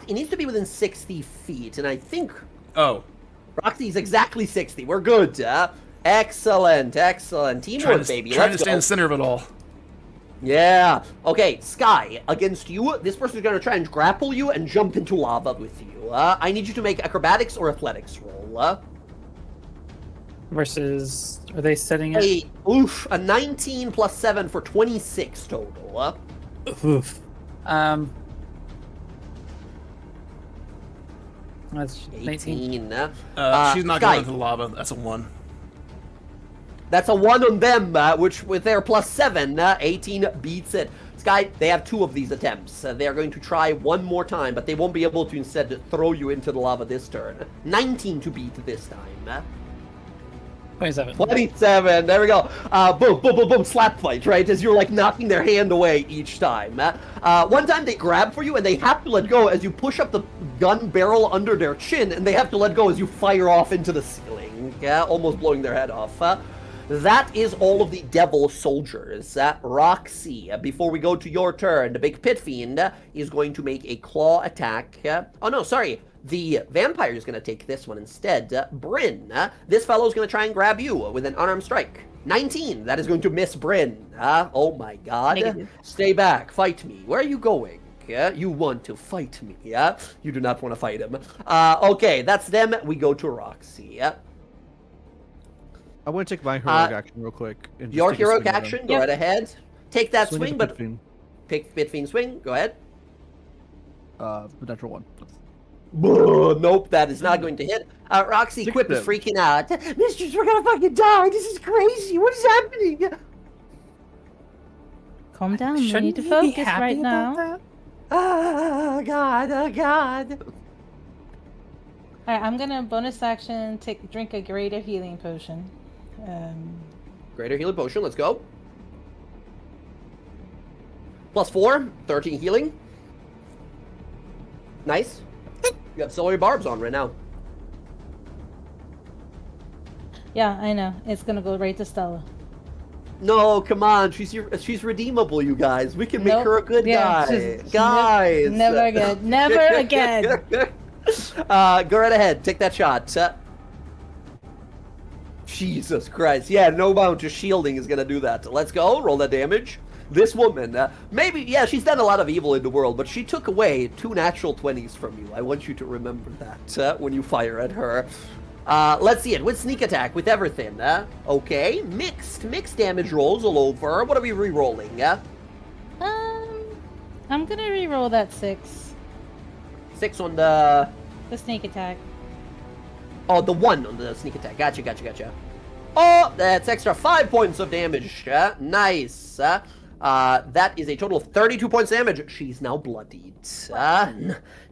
A: needs to be within 60 feet, and I think...
B: Oh.
A: Roxy's exactly 60. We're good. Excellent. Teamwork, baby.
B: Trying to stay in the center of it all.
A: Yeah. Okay, Sky, against you, this person is going to try and grapple you and jump into lava with you. I need you to make acrobatics or athletics roll.
E: Versus, are they setting it?
A: A 19 plus 7 for 26 total.
E: Oof. That's 19.
B: She's not going into the lava. That's a 1.
A: That's a 1 on them, which with their plus 7, 18 beats it. Sky, they have 2 of these attempts. They are going to try one more time, but they won't be able to instead throw you into the lava this turn. 19 to beat this time.
E: 27.
A: 27. There we go. Boom, boom, boom, boom. Slap fight, right? As you're like knocking their hand away each time. One time they grab for you and they have to let go as you push up the gun barrel under their chin, and they have to let go as you fire off into the ceiling. Yeah, almost blowing their head off. That is all of the devil soldiers. Roxy, before we go to your turn, the big pit fiend is going to make a claw attack. Oh no, sorry. The vampire is going to take this one instead. Bryn, this fellow is going to try and grab you with an unarmed strike. 19, that is going to miss Bryn. Oh my god.
F: Negative.
A: Stay back, fight me. Where are you going? You want to fight me, yeah? You do not want to fight him. Okay, that's them. We go to Roxy.
D: I want to take my heroic action real quick. And just
A: Your
D: take a
A: heroic
D: swing at him.
A: action, go right ahead. Take that
D: Swing at
A: swing,
D: the
A: but
D: pit fiend.
A: pick pit fiend swing. Go ahead.
D: The natural one.
A: Nope, that is not going to hit. Roxy Quip is freaking out. Mistress, we're gonna fucking die. This is crazy. What is happening?
C: Calm down. We
E: Shouldn't
C: need to
E: you be
C: focus
E: happy
C: right
E: about
C: now.
E: that?
A: Oh god, oh god.
C: All right, I'm gonna bonus action drink a greater healing potion.
A: Greater healing potion, let's go. +4, 13 healing. Nice. You have celery barbs on right now.
C: Yeah, I know. It's gonna go right to Stella.
A: No, come on. She's redeemable, you guys. We can make
C: Nope.
A: her a good
C: Yeah,
A: guy.
C: she's
A: Guys.
C: never again. Never again.
A: Go right ahead. Take that shot. Jesus Christ. Yeah, no amount of shielding is going to do that. Let's go. Roll that damage. This woman, maybe, yeah, she's done a lot of evil in the world, but she took away 2 natural 20s from you. I want you to remember that when you fire at her. Let's see it. With sneak attack, with everything. Okay, mixed damage rolls all over. What are we re-rolling?
C: I'm gonna re-roll that 6.
A: 6 on the...
C: The sneak attack.
A: Oh, the 1 on the sneak attack. Gotcha. Oh, that's extra 5 points of damage. Nice. That is a total of 32 points of damage. She's now bloodied.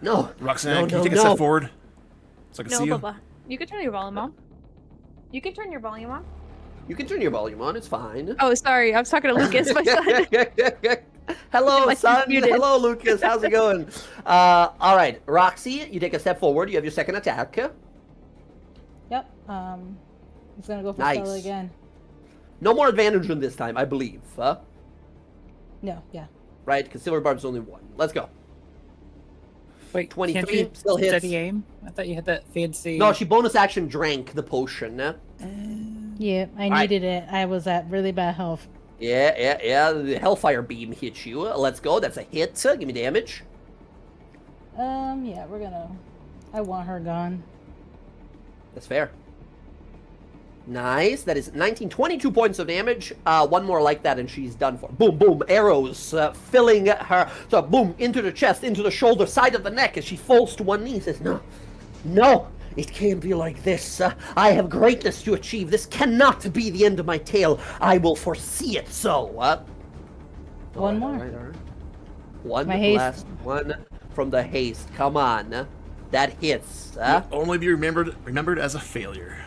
A: No.
B: Roxanne,
A: no,
B: can you take a
A: no.
B: step forward so I can
F: No,
B: see you?
F: Bubba. You can turn your volume on. You can turn your volume on.
A: You can turn your volume on. It's fine.
F: Oh, sorry. I was talking to Lucas, my son.
A: Hello,
F: My
A: son.
F: muted.
A: Hello, Lucas. How's it going? All right, Roxy, you take a step forward. You have your second attack.
C: Yep. He's gonna go for
A: Nice.
C: Stella again.
A: No more advantage on this time, I believe.
C: No, yeah.
A: Right? Because Silver Barb's only 1. Let's go.
E: Wait,
A: 23
E: can't you
A: still hits.
E: steady aim? I thought you had that fancy.
A: No, she bonus action drank the potion.
C: Yeah, I
A: Alright.
C: needed it. I was at really bad health.
A: Yeah. The Hellfire Beam hits you. Let's go. That's a hit. Give me damage.
C: Yeah, we're gonna... I want her gone.
A: That's fair. Nice. That is 22 points of damage. 1 more like that and she's done for. Boom, boom. Arrows filling her. So boom, into the chest, into the shoulder, side of the neck as she falls to one knee. Says, no, it can't be like this. I have greatness to achieve. This cannot be the end of my tale. I will foresee it so.
C: One more.
A: All right. One
C: My haste.
A: last one from the haste. Come on. That hits.
B: You'll only be remembered as a failure.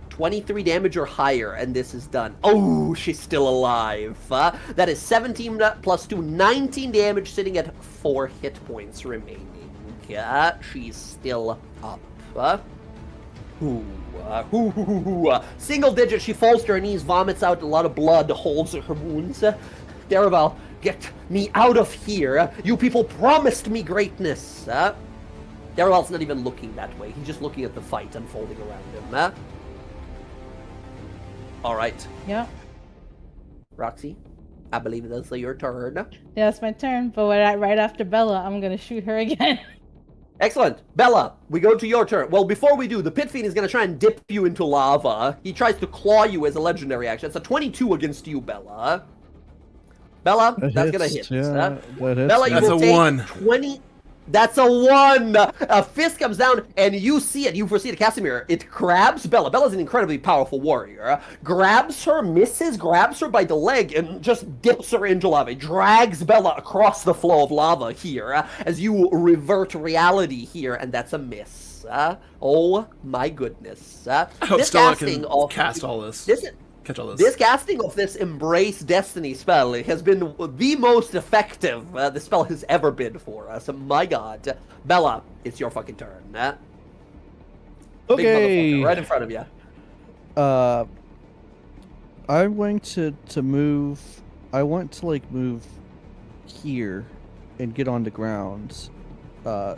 A: 23 damage or higher, and this is done. Oh, she's still alive. That is 17 plus 2, 19 damage, sitting at 4 hit points remaining. She's still up. Single digit, she falls to her knees, vomits out a lot of blood, holds her wounds. Daraval, get me out of here. You people promised me greatness. Daraval's not even looking that way. He's just looking at the fight unfolding around him. All right,
C: Yep.
A: Roxy, I believe that's your turn.
C: Yeah, it's my turn, but right after Bella, I'm gonna shoot her again.
A: Excellent. Bella, we go to your turn. Well, before we do, the Pit Fiend is going to try and dip you into lava. He tries to claw you as a legendary action. It's a 22 against you, Bella. Bella, that's going to hit.
D: Yeah, that hits
A: Bella,
D: me.
A: you
B: That's
A: will
B: a
A: take
B: 1.
A: 20... That's a 1! A fist comes down, and you see it. You foresee it, Casimir. It grabs Bella. Bella's an incredibly powerful warrior. Grabs her, misses, grabs her by the leg, and just dips her into lava. Drags Bella across the flow of lava here, as you revert reality here, and that's a miss. Oh my goodness.
B: I hope
A: This
B: Stella
A: casting
B: can
A: of
B: cast all this. Catch all this.
A: This casting of this Embrace Destiny spell has been the most effective the spell has ever been for us. My god. Bella, it's your fucking turn. Big
D: Okay.
A: motherfucker, right in front of you.
D: I'm going to move. I want to like move here and get on the ground,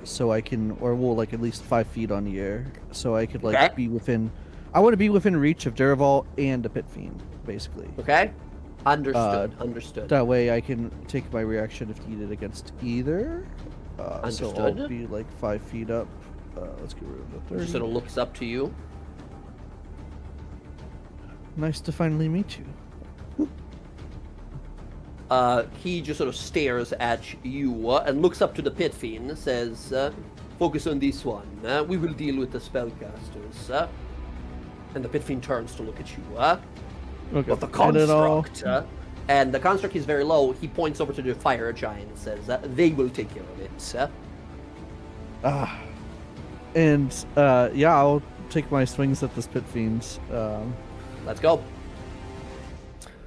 D: so I can, or well, like at least 5 feet on the air, so I could like
A: Okay.
D: be within. I want to be within reach of Duraval and a pit fiend, basically.
A: Okay? Understood.
D: That way I can take my reaction if needed against either. So I'll
A: Understood.
D: be like 5 feet up. Let's get rid of the 30.
A: Just sort of looks up to you.
D: Nice to finally meet you.
A: He just sort of stares at you and looks up to the pit fiend and says, focus on this one. We will deal with the spellcasters. And the pit fiend turns to look at you.
D: Okay.
A: But the
D: And it all-
A: construct, and the construct is very low. He points over to the fire giant and says, they will take care of it.
D: And yeah, I'll take my swings at this pit fiend.
A: Let's go.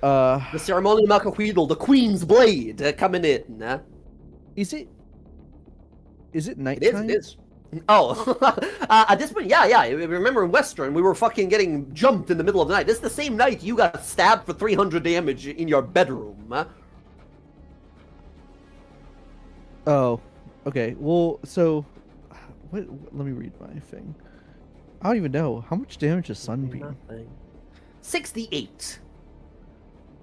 A: The ceremonial Malkahuidal, the Queen's Blade, coming in.
D: Is it
A: It
D: nighttime?
A: is. Oh, at this point, yeah. Remember in Western, we were fucking getting jumped in the middle of the night. This is the same night you got stabbed for 300 damage in your bedroom.
D: Oh, okay. Well, so what? Let me read my thing. I don't even know how much damage is Sunbeam.
A: 68.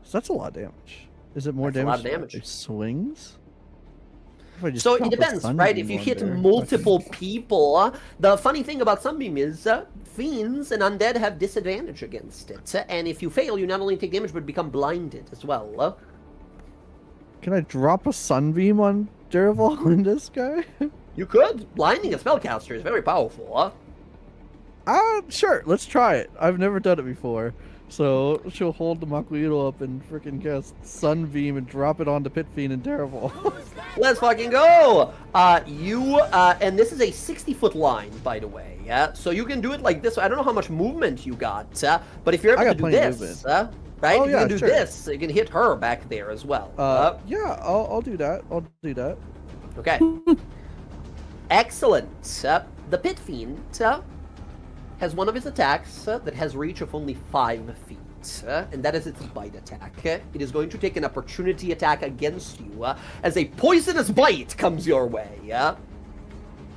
D: So that's a lot of damage. Is it more
A: That's a lot
D: damage?
A: of
D: than
A: damage.
D: my swings? If I just
A: So it
D: drop a
A: depends, right? If
D: Sunbeam
A: you
D: on
A: hit
D: there,
A: multiple people, the funny thing about Sunbeam is fiends and undead have disadvantage against it. And if you fail, you not only take damage, but become blinded as well.
D: Can I drop a Sunbeam on Duraval in this guy?
A: You could. Blinding a spellcaster is very powerful.
D: Sure. Let's try it. I've never done it before. So she'll hold the Makuiro up and freaking cast Sunbeam and drop it onto Pit Fiend and Duraval.
A: Let's fucking go! And this is a 60-foot line, by the way. So you can do it like this. I don't know how much movement you got, but if you're
D: I
A: able
D: got
A: to do
D: plenty of
A: this,
D: movement.
A: right?
D: Oh,
A: If you
D: yeah,
A: can do
D: sure.
A: this, you can hit her back there as well.
D: Yeah, I'll do that. I'll do that.
A: Okay. Excellent. The Pit Fiend has one of his attacks that has reach of only 5 feet. And that is its bite attack. It is going to take an opportunity attack against you as a poisonous bite comes your way.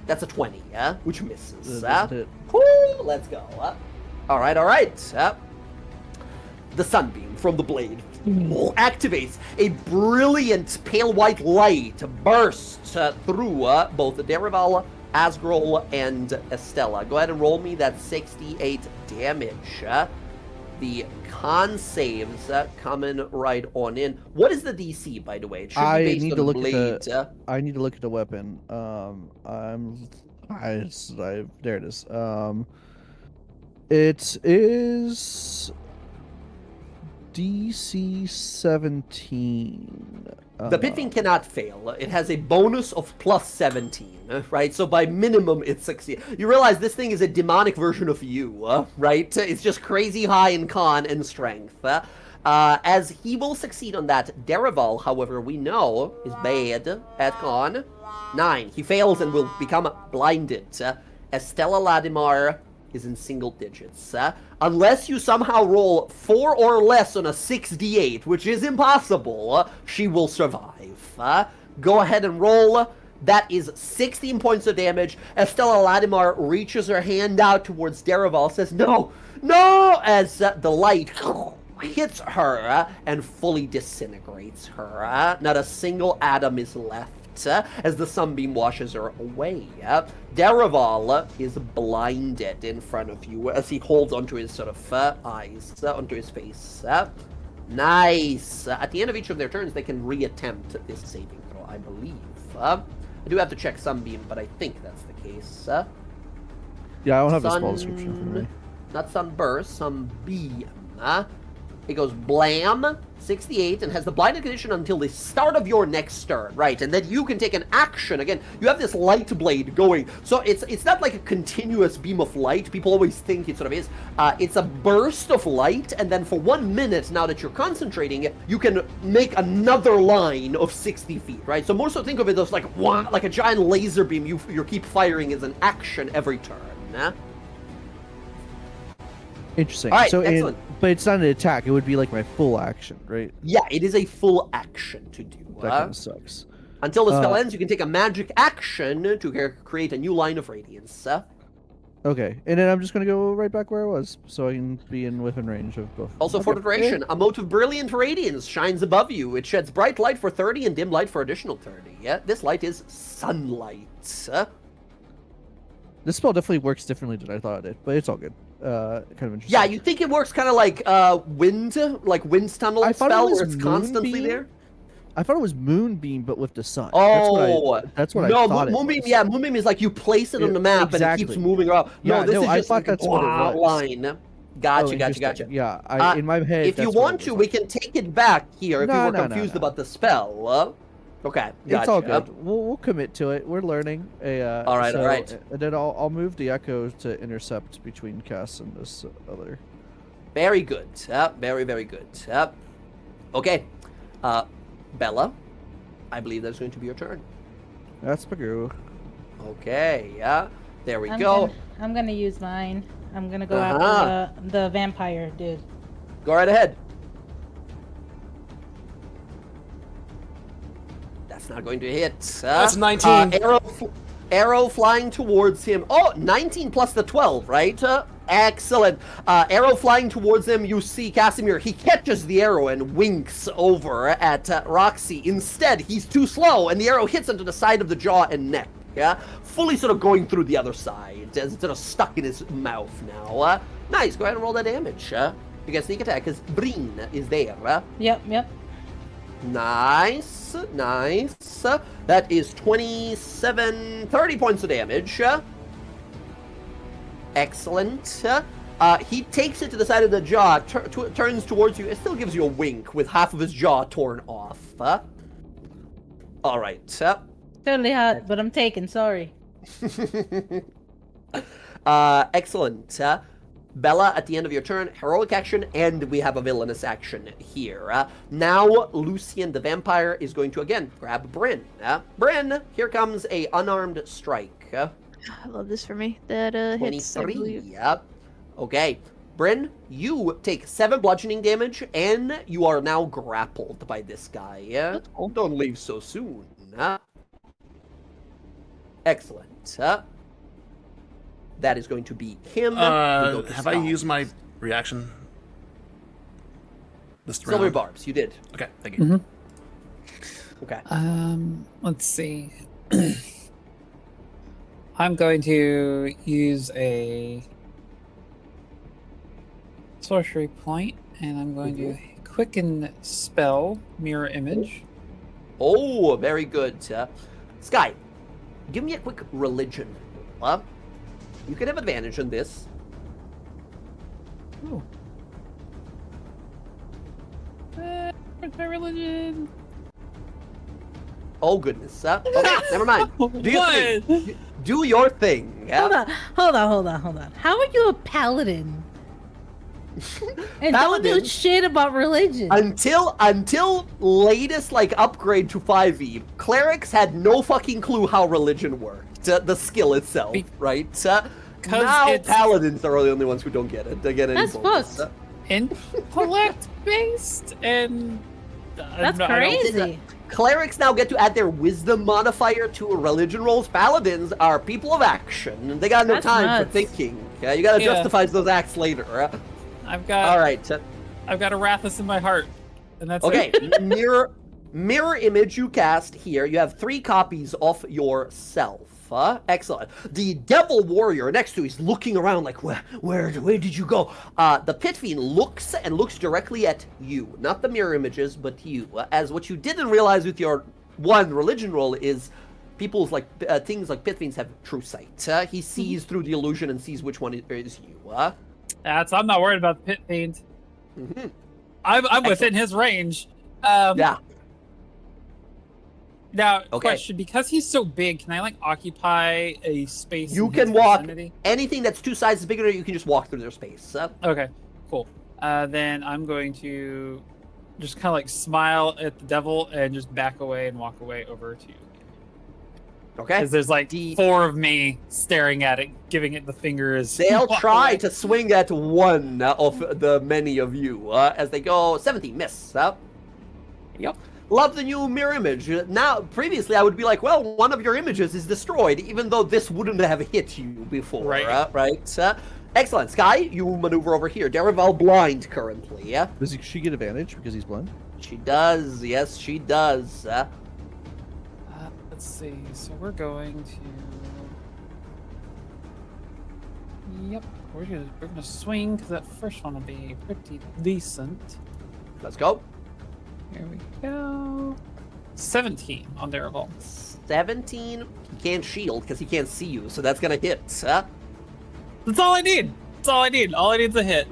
A: That's a 20, which misses.
D: Doesn't hit.
A: Woo, let's go. All right. The Sunbeam from the blade activates. A brilliant pale white light bursts through both Derival, Asgrol, and Estella. Go ahead and roll me that 68 damage. The con saves coming right on in. What is the DC, by the way? It should be
D: I
A: based
D: need
A: on
D: to
A: the
D: look
A: blade.
D: at the. I need to look at the weapon. There it is. It is DC 17.
A: The Pit Fiend cannot fail. It has a bonus of plus 17, right? So by minimum, it succeeds. You realize this thing is a demonic version of you, right? It's just crazy high in con and strength. As he will succeed on that. Derival, however, we know is bad at con. 9. He fails and will become blinded. Estella Ladimar is in single digits. Unless you somehow roll 4 or less on a 6d8, which is impossible, she will survive. Go ahead and roll. That is 16 points of damage. Estella Ladimar reaches her hand out towards Derival, says, no, as the light hits her and fully disintegrates her. Not a single atom is left as the sunbeam washes her away. Derival is blinded in front of you as he holds onto his sort of eyes, onto his face. Nice. At the end of each of their turns, they can reattempt this saving throw, I believe. I do have to check Sunbeam, but I think that's the case.
D: Yeah, I don't have the spell description for me.
A: Not Sunburst, Sunbeam. It goes blam, 68, and has the blinded condition until the start of your next turn, right? And then you can take an action. Again, you have this light blade going. So it's not like a continuous beam of light. People always think it sort of is. It's a burst of light, and then for 1 minute, now that you're concentrating, you can make another line of 60 feet, right? So more so think of it as like a giant laser beam you keep firing as an action every turn.
D: Interesting.
A: All right,
D: So,
A: excellent.
D: but it's not an attack. It would be like my full action, right?
A: Yeah, it is a full action to do.
D: That kind of sucks.
A: Until the spell ends, you can take a magic action to create a new line of radiance.
D: Okay, and then I'm just gonna go right back where I was, so I can be in within range of both.
A: Also,
D: Okay.
A: for the duration, a mote of brilliant radiance shines above you. It sheds bright light for 30 and dim light for additional 30. Yeah, this light is sunlight.
D: This spell definitely works differently than I thought it did, but it's all good. Kind of interesting.
A: Yeah, you think it works kind of like wind tunnel
D: I thought it
A: spell,
D: was
A: where it's constantly
D: Moonbeam.
A: there.
D: I thought it was Moonbeam, but with the sun.
A: Oh,
D: that's what I
A: no,
D: thought.
A: Moonbeam.
D: It was.
A: Yeah, Moonbeam is like you place it on the map and it keeps
D: Exactly.
A: moving around. No,
D: Yeah,
A: this
D: no,
A: is
D: I
A: just
D: thought
A: like a
D: that's what it was.
A: line. Gotcha.
D: Interesting. Yeah, in my head.
A: If you
D: that's what
A: want
D: it
A: to,
D: was
A: we
D: like.
A: can take it back here if you
D: No,
A: were
D: no,
A: confused
D: no.
A: about the spell. Okay, gotcha.
D: It's all good. We'll commit to it. We're learning.
A: All right, all right.
D: And then I'll move the echo to intercept between Cass and this other.
A: Very good. Very, very good. Okay. Bella, I believe that's going to be your turn.
D: That's Pagoo.
A: Okay, there we
C: I'm
A: go.
C: I'm gonna use mine. I'm gonna go
A: Uh-huh.
C: after the vampire dude.
A: Go right ahead. That's not going to hit.
B: That's 19.
A: Arrow flying towards him. Oh, 19 plus the 12, right? Excellent. Arrow flying towards him. You see Casimir. He catches the arrow and winks over at Roxy. Instead, he's too slow, and the arrow hits into the side of the jaw and neck. Yeah, fully sort of going through the other side, as it's sort of stuck in his mouth now. Nice. Go ahead and roll that damage. You get sneak attack because Breen is there.
C: Yep.
A: Nice, nice. That is 30 points of damage. Excellent. He takes it to the side of the jaw, turns towards you, and still gives you a wink with half of his jaw torn off. All right.
C: Totally hot, but I'm taken. Sorry.
A: Excellent. Bella, at the end of your turn, heroic action, and we have a villainous action here. Now, Lucian the vampire is going to again grab Bryn. Bryn, here comes a unarmed strike.
F: I love this for me. That hits, I
A: 23.
F: believe.
A: Yep. Okay. Bryn, you take 7 bludgeoning damage, and you are now grappled by this guy.
F: That's cool.
A: Don't leave so soon. Excellent. That is going to be him. We go to
B: Have I
A: Scott.
B: used my reaction? This
A: Silver
B: round?
A: barbs, you did.
B: Okay, thank you.
E: Mm-hmm.
A: Okay.
E: Let's see. I'm going to use a sorcery point, and I'm going to quicken spell mirror image.
A: Oh, very good. Sky, give me a quick religion. You can have advantage on this.
E: Ooh. Where's my religion?
A: Oh, goodness. Okay, never mind. Do your
E: What?
A: thing. Do your thing.
C: Hold on. How are you a paladin? And don't do
A: Paladins-
C: shit about religion.
A: Until latest upgrade to 5e, clerics had no fucking clue how religion worked. The skill itself,
E: Be-
A: right? Now
E: it's-
A: paladins are the only ones who don't get it. They get any
C: That's
A: bonus.
C: fucked.
E: Intellect based, and
C: That's
E: I don't-
C: crazy.
A: Clerics now get to add their wisdom modifier to religion rolls. Paladins are people of action, and they got no
C: That's
A: time
C: nuts.
A: for thinking. Okay? You gotta
E: Yeah.
A: justify those acts later.
E: I've got
A: All right.
E: I've got Arathis in my heart, and that's
A: Okay.
E: it.
A: mirror image you cast here. You have 3 copies of yourself. Excellent. The devil warrior next to you is looking around like, where did you go? The pit fiend looks directly at you, not the mirror images, but you. As what you didn't realize with your 1 religion roll is people's like things like pitfiends have true sight. He sees through the illusion and sees which one is you.
E: I'm not worried about the pit fiend.
A: Mm-hmm.
E: I'm within his range.
A: Yeah.
E: Now,
A: Okay.
E: question: because he's so big, can I like occupy a space?
A: You
E: in
A: can
E: his
A: walk
E: vicinity?
A: anything that's 2 sizes bigger. You can just walk through their space.
E: Okay, cool. Then I'm going to just kind of like smile at the devil and just back away and walk away over to you.
A: Okay.
E: Because there's like 4 of me staring at it, giving it the finger as
A: They'll
E: walk
A: try
E: away.
A: to swing at one of the many of you as they go 17 miss.
E: Yep.
A: Love the new mirror image. Now, previously I would be like, well, one of your images is destroyed, even though this wouldn't have hit you before.
E: Right.
A: Right. Excellent. Sky, you maneuver over here. Derival blind currently.
D: Does she get advantage because he's blind?
A: She does. Yes, she does.
E: Let's see. So we're going to. Yep. We're gonna swing because that first one will be pretty decent.
A: Let's go.
E: Here we go. 17 on Derival.
A: 17. He can't shield because he can't see you, so that's gonna hit.
E: That's all I need. That's all I need. All I need is a hit.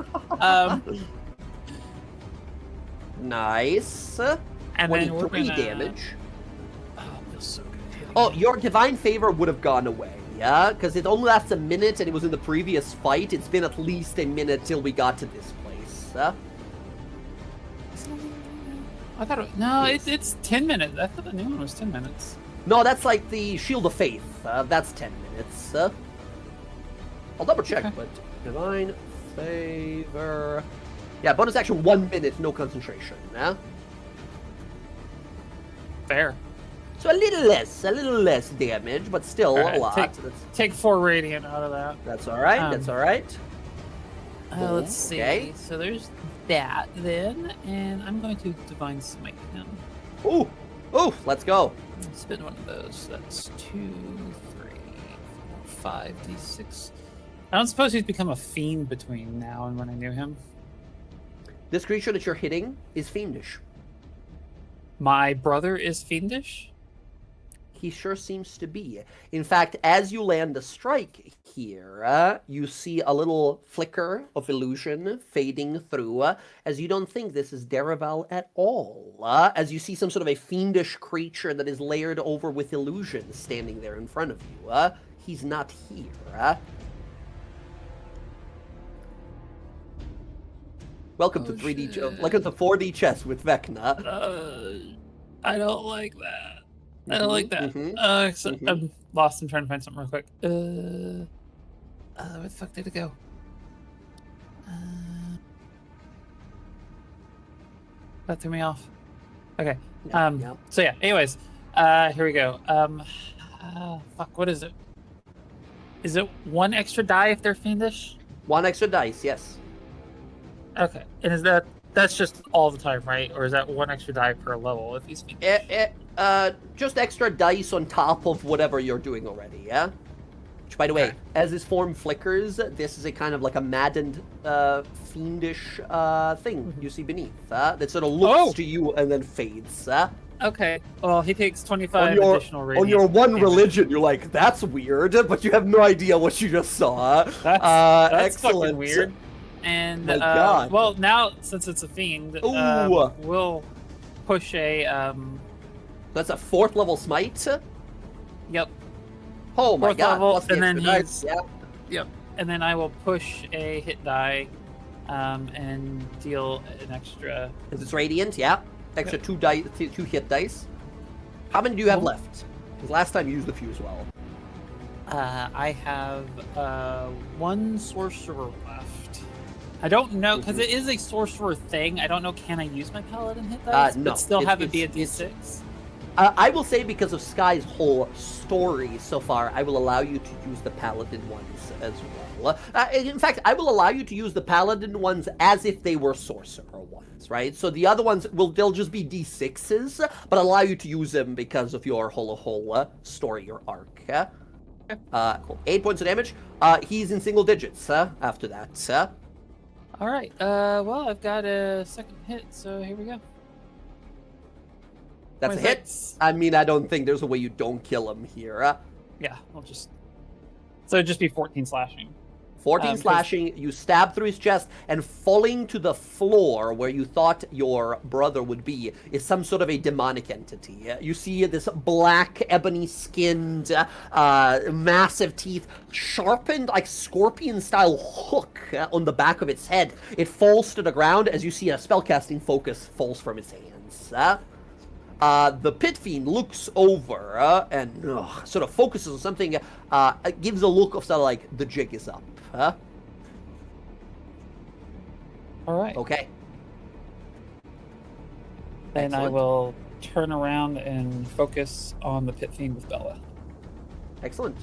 A: Nice.
E: And then we're
A: 23
E: gonna...
A: damage.
E: Oh, it feels so good. hitting
A: Oh,
E: him.
A: your divine favor would have gone away, yeah? Because it only lasts a minute and it was in the previous fight. It's been at least a minute till we got to this place.
E: I thought no, it's 10 minutes. I thought the new one was 10 minutes.
A: No, that's like the Shield of Faith. That's 10 minutes. I'll double check,
E: Okay.
A: but divine favor. Yeah, bonus action 1 minute, no concentration. Yeah?
E: Fair.
A: So a little less damage, but still
E: Alright,
A: a lot.
E: Take 4 radiant out of that.
A: That's all right.
E: Um,
A: That's all right.
E: Let's see.
A: Okay.
E: So there's that then, and I'm going to divine smite him.
A: Ooh, let's go.
E: Spin one of those. That's 2, 3, 4, 5, d6. I don't suppose he's become a fiend between now and when I knew him.
A: This creature that you're hitting is fiendish.
E: My brother is fiendish?
A: He sure seems to be. In fact, as you land a strike here, you see a little flicker of illusion fading through, as you don't think this is Derival at all. As you see some sort of a fiendish creature that is layered over with illusion standing there in front of you. He's not here. Welcome to 3D. Welcome to 4D chess with Vecna.
E: I don't like that. I don't like that.
A: mhm.
E: I'm lost. I'm trying to find something real quick. Where the fuck did it go? That threw me off. Okay.
A: Yeah.
E: So yeah. Anyways, here we go. Fuck. What is it? Is it 1 extra die if they're fiendish?
A: 1 extra dice, yes.
E: Okay. And is that's just all the time, right? Or is that 1 extra die per level if he's fiendish?
A: Just extra dice on top of whatever you're doing already, yeah? Which, by the way,
E: Okay.
A: as his form flickers, this is a kind of like a maddened, fiendish thing you see beneath, that sort of looks to you and then fades.
E: Okay. Well, he takes 25
A: On
E: additional radiant.
A: on your one
E: damage.
A: religion, you're like, that's weird, but you have no idea what you just saw.
E: That's
A: excellent.
E: fucking weird. And
A: My God.
E: well, now since it's a fiend,
A: Ooh.
E: we'll push a
A: That's a 4th level smite.
E: Yep.
A: Oh my
E: 4th
A: god.
E: level,
A: plus the
E: and then
A: extra dice,
E: he's-
A: yeah.
E: Yep. And then I will push a hit die, and deal an extra.
A: Because it's radiant, yeah. Extra 2 hit dice. How many do you have
E: Cool.
A: left? Because last time you used a few as well.
E: I have 1 sorcerer left. I don't know because it is a sorcerer thing. I don't know. Can I use my paladin hit dice?
A: No.
E: But still have it be a
A: it's-
E: d6.
A: I will say because of Sky's whole story so far, I will allow you to use the paladin ones as well. In fact, I will allow you to use the paladin ones as if they were sorcerer ones, right? So the other ones they'll just be d6s, but allow you to use them because of your whole story, your arc. Cool. 8 points of damage. He's in single digits after that.
E: All right. Well, I've got a second hit, so here we go.
A: That's a hit.
E: 26.
A: I mean, I don't think there's a way you don't kill him here.
E: Yeah, I'll just. So it'd just be 14 slashing.
A: 14
E: 'cause-
A: slashing, you stab through his chest, and falling to the floor where you thought your brother would be is some sort of a demonic entity. You see this black, ebony-skinned, massive teeth, sharpened like scorpion-style hook on the back of its head. It falls to the ground as you see a spellcasting focus falls from its hands. The pit fiend looks over and sort of focuses on something, gives a look of sort of like the jig is up.
E: All right.
A: Okay.
E: Then I
A: Excellent.
E: will turn around and focus on the pit fiend with Bella.
A: Excellent.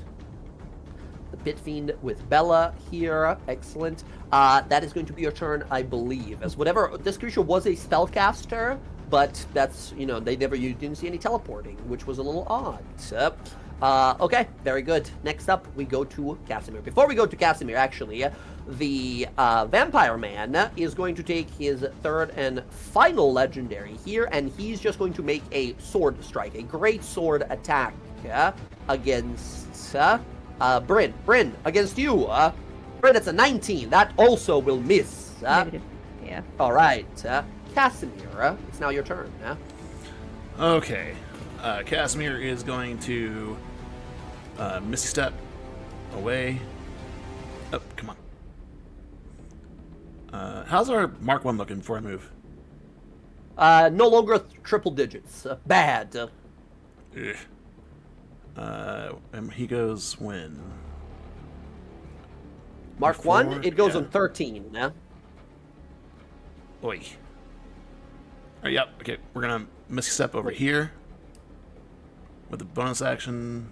A: The pit fiend with Bella here. Excellent. That is going to be your turn, I believe. As whatever, this creature was a spellcaster, but that's, you you didn't see any teleporting, which was a little odd. Okay, very good. Next up, we go to Casimir. Before we go to Casimir, actually, the Vampire Man is going to take his third and final legendary here, and he's just going to make a sword strike, a great sword attack against Bryn. Bryn, against you. Bryn, it's a 19. That also will miss.
F: Negative. Yeah.
A: All right. Casimir, it's now your turn.
B: Okay. Casimir is going to Misty Step away. Oh, come on. How's our Mark 1 looking before I move?
A: No longer triple digits. Bad.
B: Ugh. And he goes when?
A: Mark
B: Before-
A: 1, it goes
B: yeah.
A: on 13.
B: Oi. Yep, okay, we're gonna Misty Step over here with the bonus action,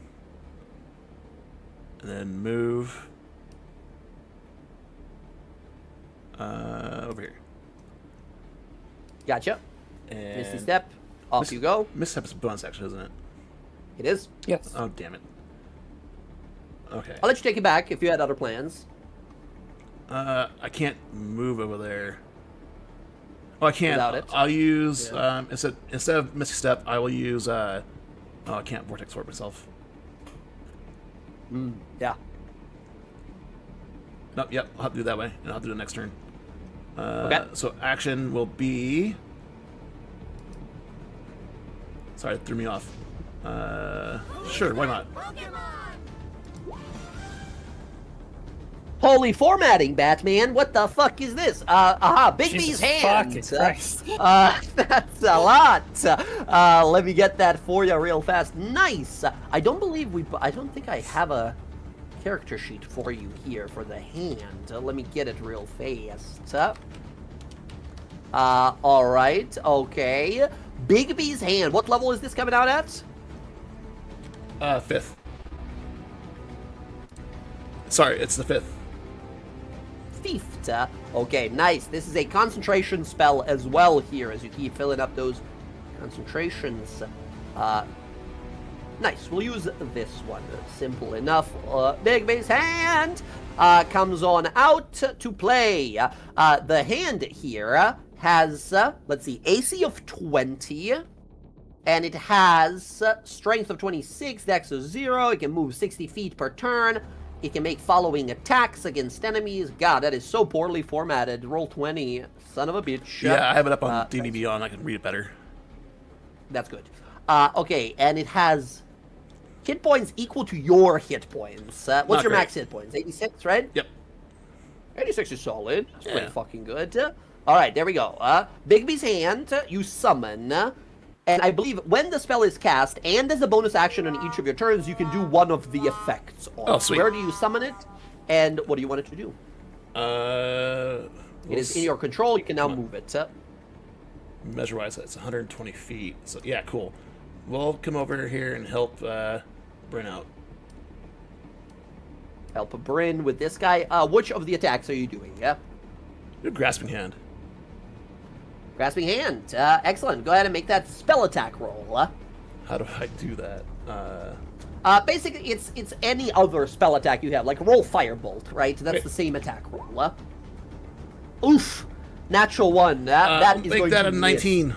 B: and then move over here.
A: Gotcha.
B: And
A: Misty Step. Off you go.
B: Misty Step is a bonus action, isn't it?
A: It is.
E: Yes.
B: Oh, damn it. Okay.
A: I'll let you take it back if you had other plans.
B: I can't move over there. Oh, I can't.
A: Without it?
B: I'll use instead of Misty Step, I will use oh, I can't Vortex Warp myself.
A: Yeah.
B: Nope, yep, I'll have to do it that way, and I'll do it next turn.
A: Okay.
B: So action will be... Sorry, it threw me off. Sure, why not?
A: Holy formatting, Batman. What the fuck is this? Big
E: Jesus
A: B's hand.
E: fucking Christ.
A: That's a lot. Let me get that for you real fast. Nice. I don't think I have a character sheet for you here for the hand. Let me get it real fast. All right. Okay. Big B's hand. What level is this coming out at?
B: 5th. Sorry, it's the 5th.
A: Fifth. Okay, nice. This is a concentration spell as well here as you keep filling up those concentrations. Nice. We'll use this one. Simple enough. Big B's hand comes on out to play. The hand here has, let's see, AC of 20. And it has strength of 26, dex of 0. It can move 60 feet per turn. It can make following attacks against enemies. God, that is so poorly formatted. Roll 20, son of a bitch.
B: Yeah, I have it up on D&D Beyond. I can read it better.
A: That's good. Okay, and it has hit points equal to your hit points. What's
B: Not
A: your
B: great.
A: max hit points? 86, right?
B: Yep.
A: 86 is solid. That's pretty
B: Yeah.
A: fucking good. All right, there we go. Bigby's hand, you summon. And I believe when the spell is cast, and as a bonus action on each of your turns, you can do one of the effects on it.
B: Oh, sweet.
A: Where do you summon it? And what do you want it to do? It is in your control. You can now move it.
B: Measure-wise, it's 120 feet. So, yeah, cool. We'll come over here and help Bryn out.
A: Help Bryn with this guy. Which of the attacks are you doing? Yeah.
B: Good grasping hand.
A: Grasping hand. Excellent. Go ahead and make that spell attack roll.
B: How do I do that?
A: Basically, it's any other spell attack you have. Like roll Firebolt, right? That's
B: Okay.
A: the same attack roll. Oof. Natural one. That is
B: make
A: going
B: that
A: to
B: a 19.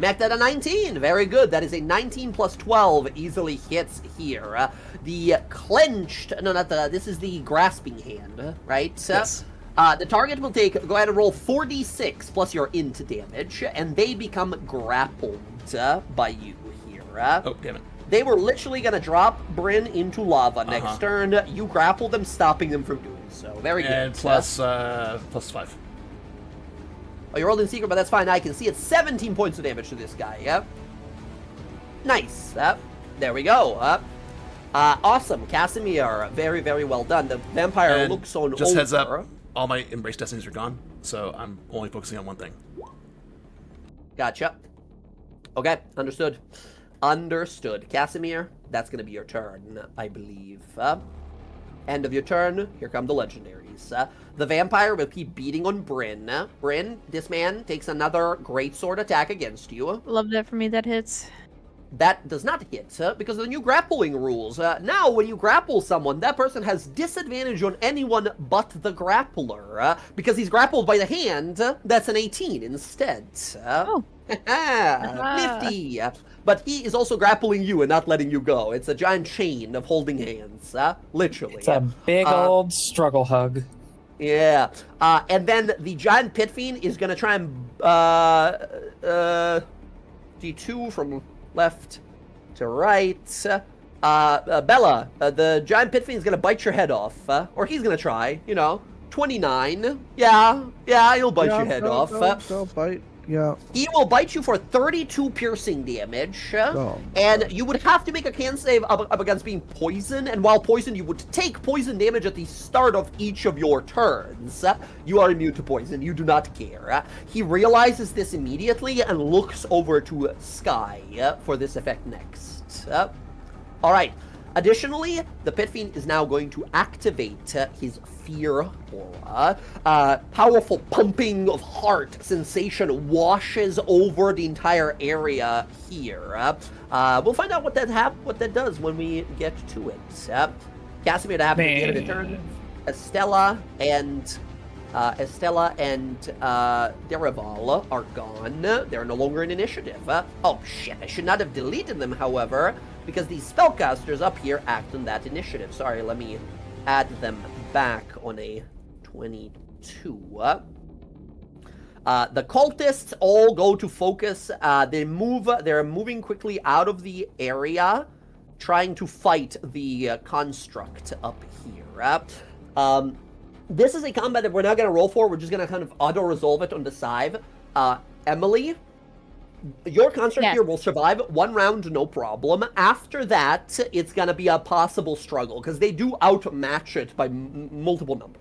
A: Make that a 19. Very good. That is a 19 plus 12 easily hits here. The clenched, no, not the, this is the grasping hand, right?
B: Yes.
A: The target will take, go ahead and roll 4d6 plus your int damage, and they become grappled by you here.
B: Oh, damn it.
A: They were literally going to drop Bryn into lava next turn. You grapple them, stopping them from doing so. Very good.
B: And plus 5.
A: Oh, you rolled in secret, but that's fine. I can see it's 17 points of damage to this guy. Yep. Nice. There we go. Awesome. Casimir, very, very well done. The vampire
B: And
A: looks on
B: just
A: over.
B: heads up, all my Embrace Destinies are gone, so I'm only focusing on one thing.
A: Gotcha. Okay, understood. Understood. Casimir, that's going to be your turn, I believe. End of your turn. Here come the legendaries. The vampire will keep beating on Bryn. Bryn, this man takes another greatsword attack against you.
F: Love that for me. That hits.
A: That does not hit, because of the new grappling rules. Now, when you grapple someone, that person has disadvantage on anyone but the grappler. Because he's grappled by the hand, that's an 18 instead.
F: Oh.
A: Nifty! But he is also grappling you and not letting you go. It's a giant chain of holding hands, literally.
E: It's a big old struggle hug.
A: Yeah. And then the giant pit fiend is going to try and D2 from left to right. Bella, the giant pit fiend is going to bite your head off. Or he's going to try, 29. Yeah, he'll bite your head off.
D: Don't bite. Yeah.
A: He will bite you for 32 piercing damage.
D: Oh,
A: and you would have to make a can save up against being poisoned. And while poisoned, you would take poison damage at the start of each of your turns. You are immune to poison. You do not care. He realizes this immediately and looks over to Sky for this effect next. All right. Additionally, the Pit Fiend is now going to activate his Fear Aura. Powerful pumping of heart sensation washes over the entire area here. We'll find out what that does when we get to it. Casimir to happen at the end of the turn. Estella and Derival are gone. They're no longer in initiative. Oh shit, I should not have deleted them, however, because these spellcasters up here act on that initiative. Sorry, let me add them back on a 22. The cultists all go to focus. They're moving quickly out of the area, trying to fight the construct up here. This is a combat that we're not going to roll for. We're just going to kind of auto-resolve it on the side. Emily, your construct here will survive 1 round, no problem. After that, it's going to be a possible struggle, because they do outmatch it by multiple numbers.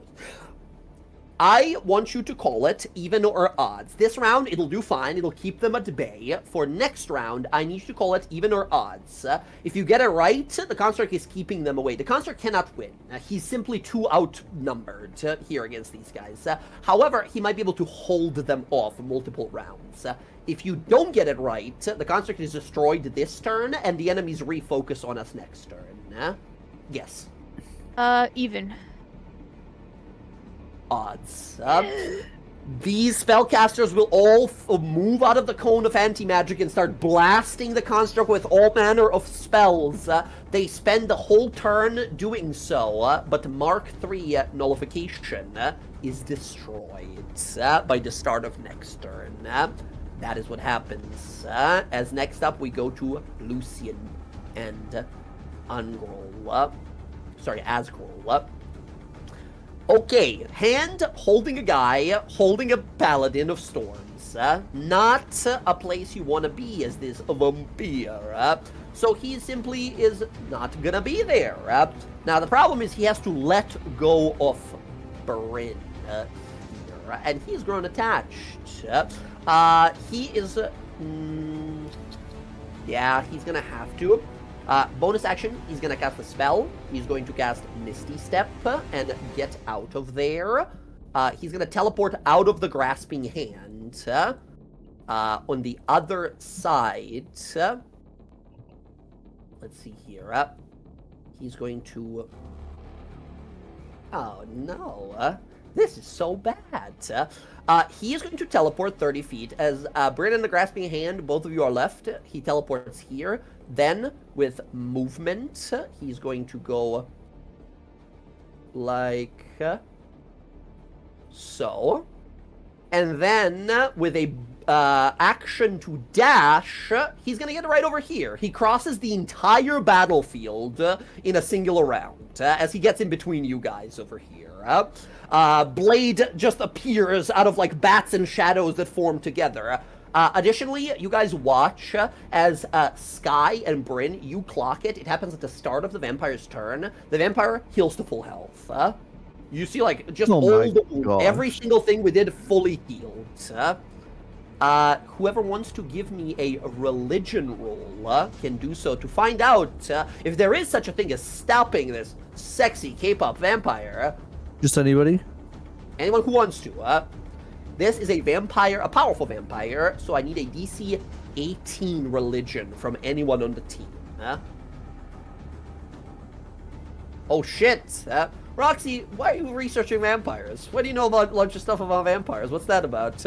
A: I want you to call it even or odds. This round, it'll do fine. It'll keep them at bay. For next round, I need you to call it even or odds. If you get it right, the construct is keeping them away. The construct cannot win. He's simply too outnumbered here against these guys. However, he might be able to hold them off multiple rounds. If you don't get it right, the construct is destroyed this turn, and the enemies refocus on us next turn. Yes.
F: Even.
A: Odds. These spellcasters will all move out of the cone of anti-magic and start blasting the construct with all manner of spells. They spend the whole turn doing so, but Mark III nullification is destroyed by the start of next turn. That is what happens. As next up, we go to Lucian and Asgrol. Okay, hand holding a guy, holding a paladin of storms. Not a place you want to be as this vampire. So he simply is not gonna be there. Now the problem is he has to let go of Bryn here, and he's grown attached. He is, yeah, he's gonna have to. Bonus action, he's going to cast a spell. He's going to cast Misty Step and get out of there. He's going to teleport out of the grasping hand. On the other side, let's see here. He's going to... Oh, no. This is so bad. He is going to teleport 30 feet. As Bryn and the Grasping Hand, both of you are left. He teleports here. Then, with movement, he's going to go like so. And then, with a action to dash, he's going to get right over here. He crosses the entire battlefield in a singular round as he gets in between you guys over here. Blade just appears out of like bats and shadows that form together. Additionally, you guys watch as Sky and Bryn, you clock it. It happens at the start of the vampire's turn. The vampire heals to full health. You see, like, just every single thing we did fully healed. Whoever wants to give me a religion roll can do so to find out if there is such a thing as stopping this sexy K-pop vampire.
D: Just anybody?
A: Anyone who wants to. This is a vampire, a powerful vampire, so I need a DC 18 religion from anyone on the team. Oh shit! Roxy, why are you researching vampires? What do you know about a bunch of stuff about vampires? What's that about?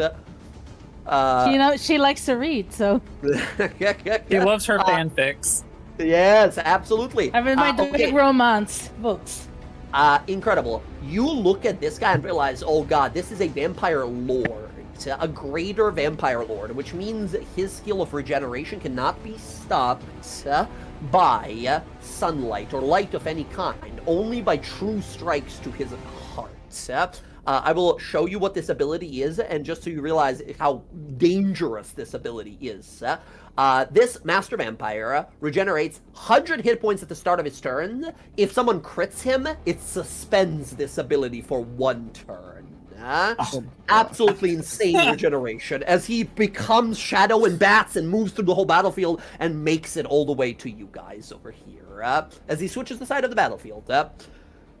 C: She likes to read, so.
E: She loves her fanfics.
A: Yes, absolutely.
C: I read my big romance books.
A: Incredible. You look at this guy and realize, oh god, this is a vampire lord. A greater vampire lord, which means his skill of regeneration cannot be stopped by sunlight or light of any kind, only by true strikes to his heart. I will show you what this ability is, and just so you realize how dangerous this ability is. This Master Vampire regenerates 100 hit points at the start of his turn. If someone crits him, it suspends this ability for 1 turn. Absolutely insane regeneration, as he becomes shadow and bats and moves through the whole battlefield and makes it all the way to you guys over here. As he switches the side of the battlefield.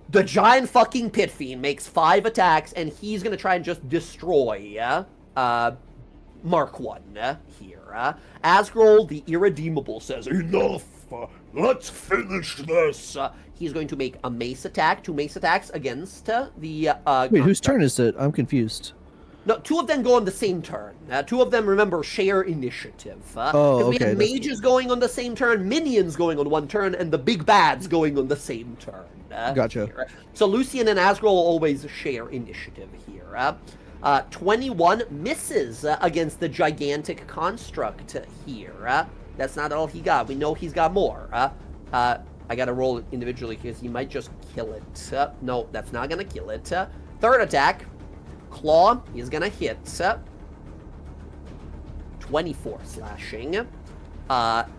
A: The giant fucking pit fiend makes 5 attacks, and he's gonna try and just destroy Mark 1 here. Asgrol the Irredeemable says, enough! Let's finish this! He's going to make a mace attack, 2 mace attacks against the
D: Wait, whose turn is it? I'm confused.
A: No, 2 of them go on the same turn. 2 of them, remember, share initiative.
D: Oh,
A: we
D: okay.
A: had mages going on the same turn, minions going on 1 turn, and the big bads going on the same turn.
D: Gotcha.
A: Here. So Lucian and Asgrol always share initiative here. 21 misses against the gigantic construct here. That's not all he got. We know he's got more. I gotta roll it individually because he might just kill it. No, that's not gonna kill it. 3rd attack. Claw is gonna hit. 24 slashing. Large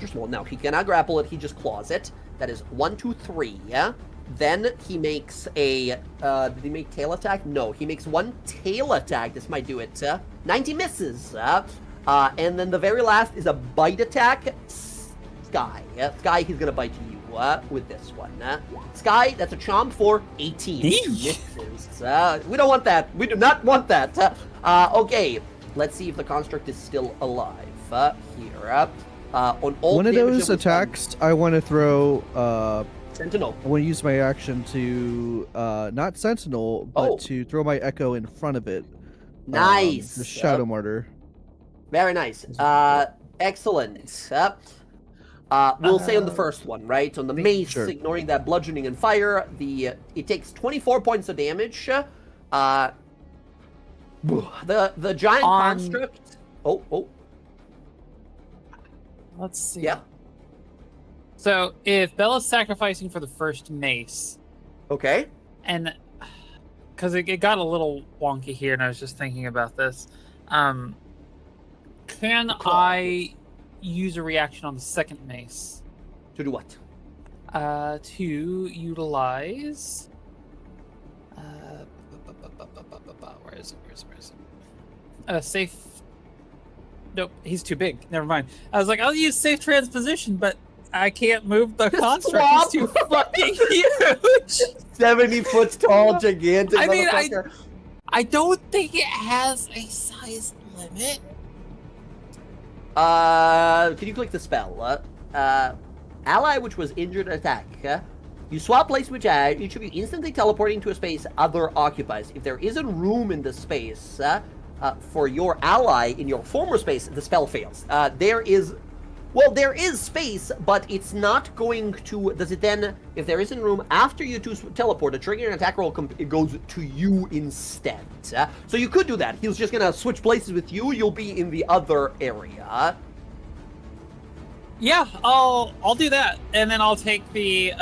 A: or small. No, he cannot grapple it. He just claws it. That is 1, 2, 3. Then he makes a. Did he make tail attack? No, he makes 1 tail attack. This might do it. 90 misses. And then the very last is a bite attack. Sky. Sky, he's gonna bite you with this one. Sky, that's a chomp for 18. Misses. We don't want that. We do not want that. Okay, let's see if the construct is still alive here. On all
D: one of those attacks, I want to throw.
A: Sentinel.
D: I want to use my action to not Sentinel, but to throw my Echo in front of it.
A: Nice.
D: The Shadow Martyr.
A: Very nice. Excellent. We'll say on the first one, right? On the mace,
D: sure.
A: Ignoring that bludgeoning and fire, it takes 24 points of damage. The giant construct. Oh.
E: Let's see.
A: Yeah.
E: So if Bella's sacrificing for the first mace,
A: Okay.
E: and because it got a little wonky here, and I was just thinking about this, can I use a reaction on the second mace?
A: To do what?
E: To utilize. Where is it? Safe. Nope, he's too big. Never mind. I was like, I'll use safe transposition, but I can't move the construct. He's too fucking huge.
A: 70 foot tall, gigantic.
E: I mean,
A: motherfucker.
E: I don't think it has a size limit.
A: Can you click the spell? Ally which was injured attack. You swap places with each of you instantly teleporting to a space other occupies. If there isn't room in the space for your ally in your former space, the spell fails. There is space, but it's not going to... Does it then... If there isn't room after you two teleport, a trigger and attack roll it goes to you instead. So you could do that. He's just going to switch places with you. You'll be in the other area.
E: Yeah, I'll do that, and then I'll take the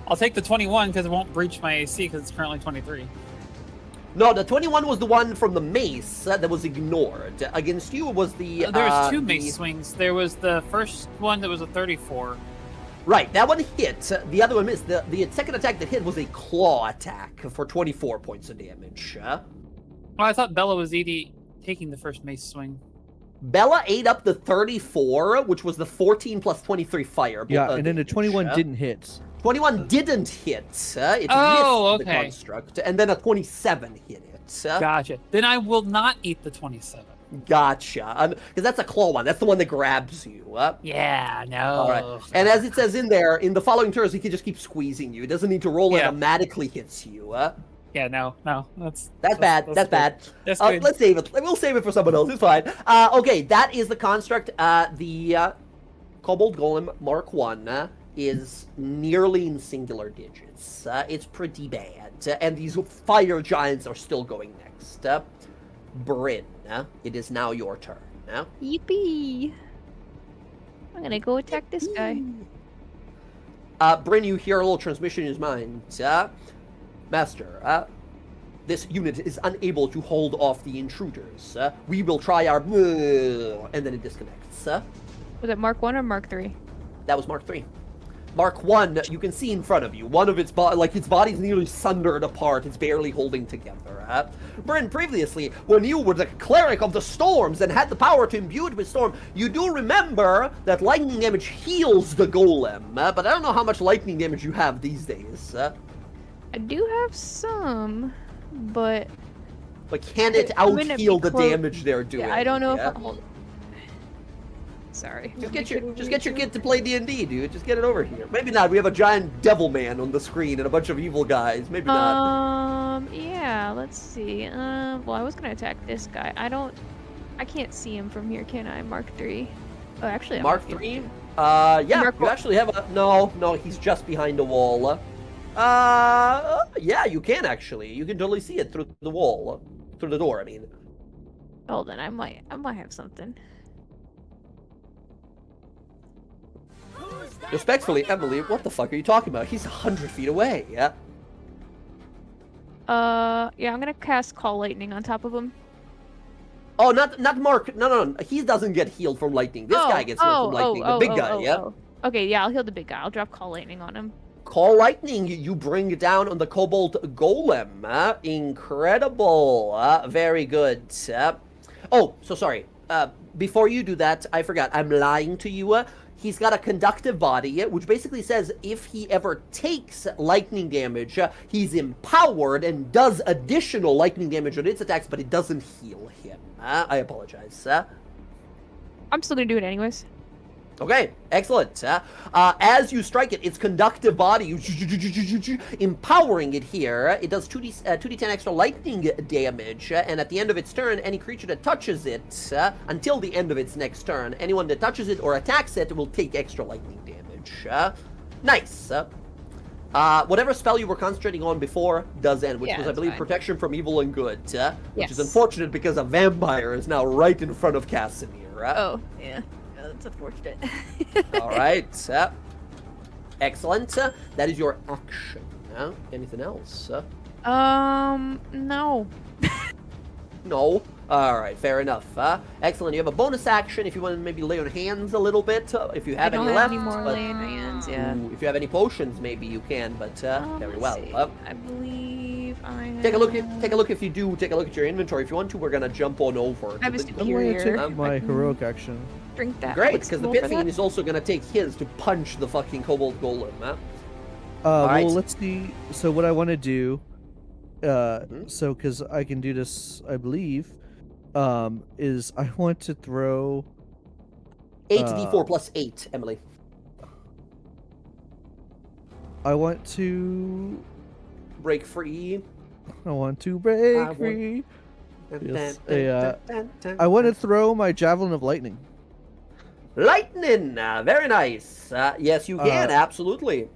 E: 21 because it won't breach my AC because it's currently 23.
A: No, the 21 was the one from the mace that was ignored. Against you was the...
E: There was two mace swings. There was the first one that was a 34.
A: Right, that one hit. The other one missed. The second attack that hit was a claw attack for 24 points of damage.
E: Oh, I thought Bella was taking the first mace swing.
A: Bella ate up the 34, which was the 14 plus 23 fire.
D: Yeah, and then the 21 didn't hit.
A: 21 didn't hit. It missed the construct, and then a 27 hit it.
E: Gotcha. Then I will not eat the 27.
A: Gotcha. Because that's a claw one. That's the one that grabs you.
E: Yeah, no.
A: All right. And as it says in there, in the following turns, he can just keep squeezing you. It doesn't need to roll. It automatically hits you.
E: Yeah, no. That's
A: bad. That's bad.
E: That's good.
A: Let's save it. We'll save it for someone else. It's fine. Okay, that is the construct. The Kobold Golem Mark 1 is nearly in singular digits. It's pretty bad. And these fire giants are still going next. Bryn, it is now your turn.
F: Yippee! I'm gonna go attack this guy.
A: Bryn, you hear a little transmission in his mind. Master, this unit is unable to hold off the intruders. We will try our... And then it disconnects.
F: Was it Mark 1 or Mark 3?
A: That was Mark 3. Mark 1, you can see in front of you. One of its its body's nearly sundered apart. It's barely holding together. Bryn, previously, when you were the cleric of the storms and had the power to imbue it with storm, you do remember that lightning damage heals the golem. But I don't know how much lightning damage you have these days.
F: I do have some, but
A: can it out-heal the damage they're doing?
F: Yeah, I don't know if hold on. Sorry.
A: Just get your kid to play D&D, dude. Just get it over here. Maybe not. We have a giant devil man on the screen and a bunch of evil guys. Maybe not.
F: Yeah, let's see. Well, I was gonna attack this guy. I can't see him from here, can I? Mark 3. Oh, actually,
A: Mark 3? Yeah,
F: Mark
A: you actually have a... No, he's just behind a wall. Yeah, you can actually. You can totally see it through the wall. Through the door, I mean.
F: Hold on, I might have something.
A: Respectfully, Emily, what the fuck are you talking about? He's 100 feet away, yeah?
F: Yeah, I'm gonna cast Call Lightning on top of him.
A: Oh, not Mark. No. He doesn't get healed from lightning. This guy gets healed from lightning. The big guy, yeah?
F: Okay, yeah, I'll heal the big guy. I'll drop Call Lightning on him.
A: Call Lightning, you bring it down on the Kobold Golem. Incredible. Very good. Oh, so sorry. Before you do that, I forgot. I'm lying to you. He's got a conductive body, which basically says if he ever takes lightning damage, he's empowered and does additional lightning damage on its attacks, but it doesn't heal him. I apologize.
F: I'm still gonna do it anyways.
A: Okay, excellent. As you strike it, its conductive body, empowering it here, it does 2d10 extra lightning damage, and at the end of its turn, any creature that touches it, until the end of its next turn, anyone that touches it or attacks it will take extra lightning damage. Nice. Whatever spell you were concentrating on before does end, which was, I believe, protection from evil and good, which is unfortunate because a vampire is now right in front of Casimir.
F: Oh, yeah. That's unfortunate.
A: All right. Excellent. That is your action. Anything else?
F: No.
A: No. All right. Fair enough. Excellent. You have a bonus action if you want to maybe lay on hands a little bit. If you have any left.
F: I don't have any more lay on hands. Yeah.
A: If you have any potions, maybe you can. But very well.
F: I believe I have...
A: Take a look if you do. Take a look at your inventory. If you want to, we're gonna jump on over.
F: I have a
D: I'm going to
F: superior.
D: take my heroic action.
F: Drink that.
A: Great,
F: What's
A: because the
F: roll for
A: Pitfiend
F: that?
A: is also gonna take his to punch the fucking Kobold Golem.
D: Well, let's see. So what I want to do, so because I can do this, I believe, is I want to throw
A: 8d4 plus 8, Emily.
D: I want to
A: Break free.
D: break free. Yes, I want to throw my javelin of lightning.
A: Lightning! Very nice. Yes, you can, absolutely.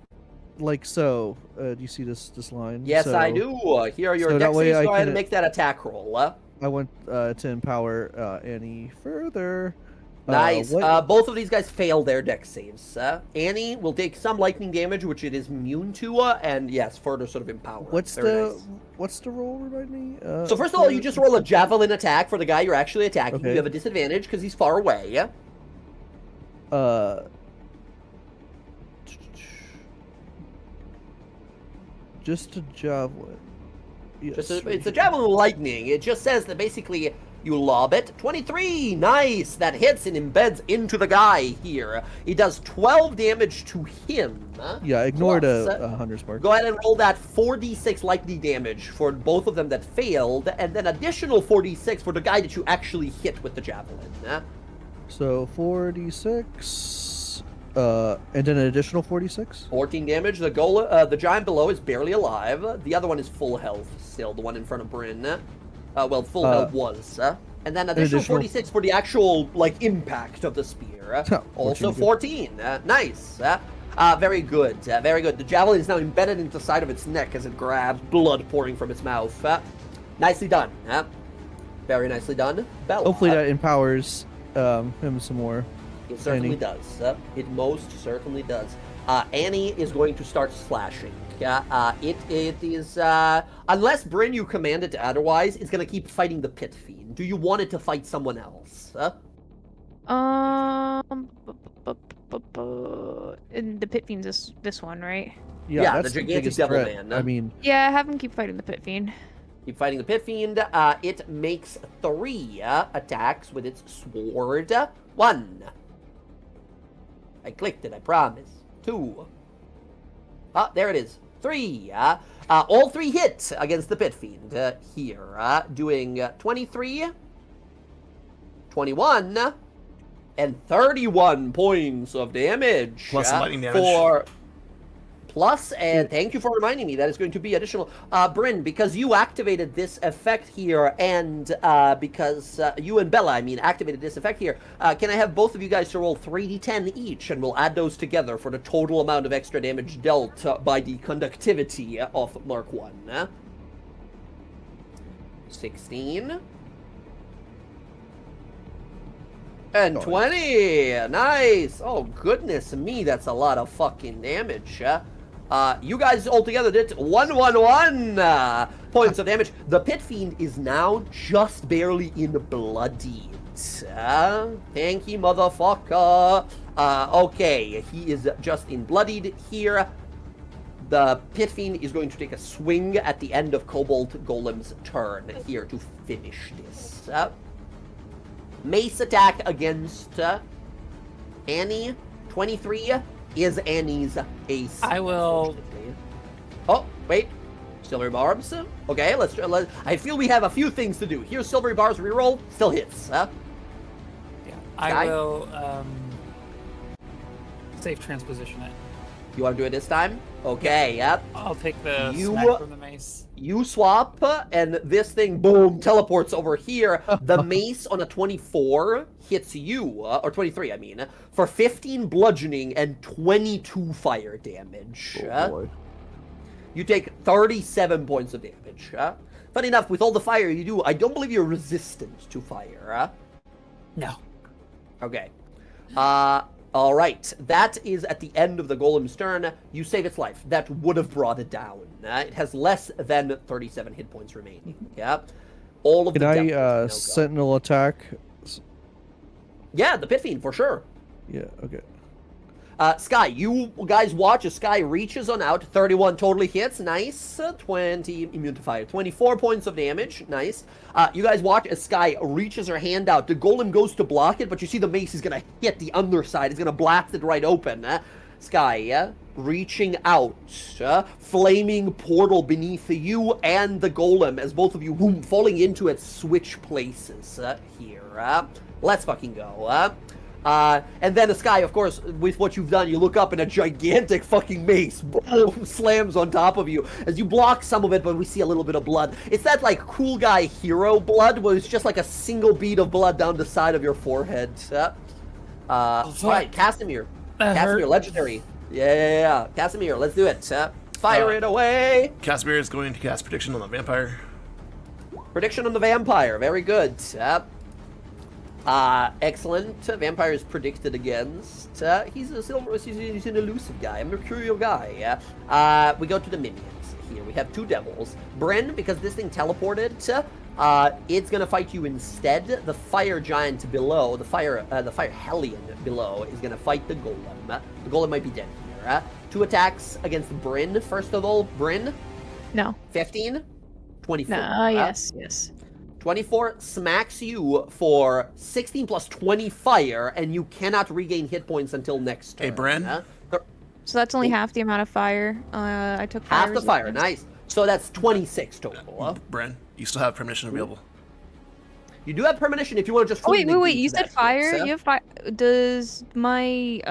D: Like so. Do you see this line?
A: Yes,
D: So,
A: I do. Here are your
D: so
A: dex
D: that way
A: saves.
D: I
A: Go ahead
D: can-
A: and make that attack roll.
D: I want to empower Annie further.
A: Nice.
D: What-
A: Both of these guys fail their dex saves. Annie will take some lightning damage, which it is immune to, and yes, further sort of empower.
D: what's
A: Very
D: the
A: nice.
D: what's the roll? Remind me.
A: So first of all, you just roll a javelin attack for the guy you're actually attacking.
D: Okay.
A: You have a disadvantage because he's far away.
D: Just a javelin. Yes.
A: It's a javelin of lightning. It just says that basically you lob it. 23! Nice! That hits and embeds into the guy here. He does 12 damage to him.
D: Yeah, ignore
A: Plus,
D: the Hunter's Mark.
A: Go ahead and roll that 4d6 lightning damage for both of them that failed, and then additional 4d6 for the guy that you actually hit with the javelin.
D: So 4d6, and then an additional 46.
A: 14 damage. The giant below is barely alive. The other one is full health still, the one in front of Bryn. Full health was. And then additional 46 for the actual, impact of the spear. Also 14. Nice. Very good. Very good. The javelin is now embedded into the side of its neck as it grabs, blood pouring from its mouth. Nicely done. Very nicely done. Bella.
D: Hopefully that empowers him some more.
A: It certainly
D: Annie.
A: does. It most certainly does. Annie is going to start slashing. It is unless Bryn, you command it otherwise, it's gonna keep fighting the pit fiend. Do you want it to fight someone else?
F: And the pit fiend's this one, right?
A: Yeah,
D: that's
A: the
D: the
A: gigantic
D: biggest
A: devil
D: threat.
A: man.
D: I mean,
F: Yeah, have him keep fighting the pit fiend.
A: Keep fighting the pit fiend. It makes 3 attacks with its sword. 1. I clicked it, I promise. 2. There it is. 3. All 3 hit against the pit fiend here. Doing 23, 21, and 31 points of damage.
B: Plus some lightning damage.
A: And thank you for reminding me that is going to be additional. Bryn, because you activated this effect here, and because you and Bella, activated this effect here, can I have both of you guys to roll 3d10 each, and we'll add those together for the total amount of extra damage dealt by the conductivity of Mark 1. 16. And 20! Nice! Oh, goodness me, that's a lot of fucking damage. You guys altogether did 111 points of damage. The pit fiend is now just barely in bloodied. Thank you, motherfucker. Okay, he is just in bloodied here. The pit fiend is going to take a swing at the end of Cobalt Golem's turn here to finish this. Mace attack against Annie. 23 is Annie's ace.
E: I will.
A: unfortunately. Oh, wait. Silvery barbs. Okay, let's. I feel we have a few things to do. Here's silvery barbs reroll. Still hits.
E: Yeah, I
A: Sky?
E: will safe transposition it.
A: You want to do it this time? Okay. Yep.
E: I'll take the
A: You-
E: smack from the mace.
A: You swap, and this thing, boom, teleports over here. The mace on a 24 hits you, or 23, for 15 bludgeoning and 22 fire damage.
D: oh boy.
A: You take 37 points of damage. Funny enough, with all the fire you do, I don't believe you're resistant to fire.
E: No.
A: Okay. All right. That is at the end of the golem's turn. You save its life. That would have brought it down. It has less than 37 hit points remaining. Yeah. All of
D: Can
A: the
D: I
A: devils now go.
D: sentinel attack?
A: Yeah, the pit fiend for sure.
D: Yeah. Okay.
A: Sky, you guys watch as Sky reaches on out. 31 totally hits. Nice. 20 immune to fire. 24 points of damage. Nice. You guys watch as Sky reaches her hand out. The golem goes to block it, but you see the mace is going to hit the underside. It's going to blast it right open. Sky, reaching out. Flaming portal beneath you and the golem as both of you, falling into it, switch places here. Let's fucking go. And then the Sky, of course, with what you've done, you look up and a gigantic fucking mace boom, slams on top of you as you block some of it, but we see a little bit of blood. It's that, like, cool guy hero blood, where it's just like a single bead of blood down the side of your forehead. Alright, Casimir. Casimir, legendary. Yeah. Casimir, let's do it. Fire it away!
B: Casimir is going to cast Prediction on the vampire.
A: Prediction on the vampire, very good. Excellent. Vampire is predicted against. He's an elusive guy, a mercurial guy. We go to the minions here. We have 2 devils. Bryn, because this thing teleported, it's gonna fight you instead. The fire giant below, the fire hellion below, is gonna fight the golem. The golem might be dead here. 2 attacks against Bryn. First of all, Bryn.
F: No.
A: 15. 24.
F: No. Yes.
A: 24 smacks you for 16 plus 20 fire, and you cannot regain hit points until next turn.
B: Hey, Bren.
F: So that's only half the amount of fire. I took fire
A: Half the fire, nice. So that's 26 total.
B: Bren, you still have premonition available.
A: You do have premonition if you want to just.
F: Wait. You said fire. You have fire. Does my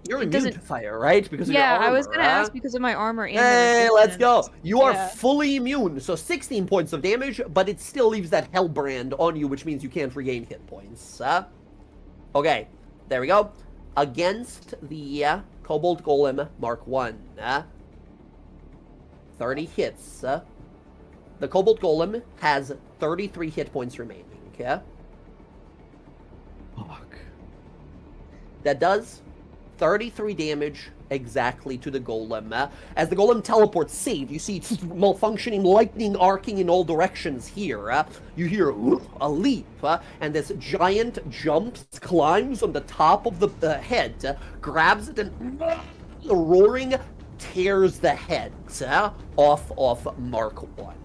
A: You're immune to fire, right? Because of your armor,
F: I was gonna ask because of my armor and.
A: Hey, let's go. You are
F: Yeah.
A: fully immune, so 16 points of damage, but it still leaves that hellbrand on you, which means you can't regain hit points. Okay, there we go. Against the Kobold Golem Mark 1. 30 hits. The Kobold Golem has 33 hit points remaining.
D: Fuck.
A: That does 33 damage exactly to the golem. As the golem teleports saved, you see malfunctioning lightning arcing in all directions here. You hear a leap, and this giant jumps, climbs on the top of the head, grabs it, and roaring tears the head off Mark 1.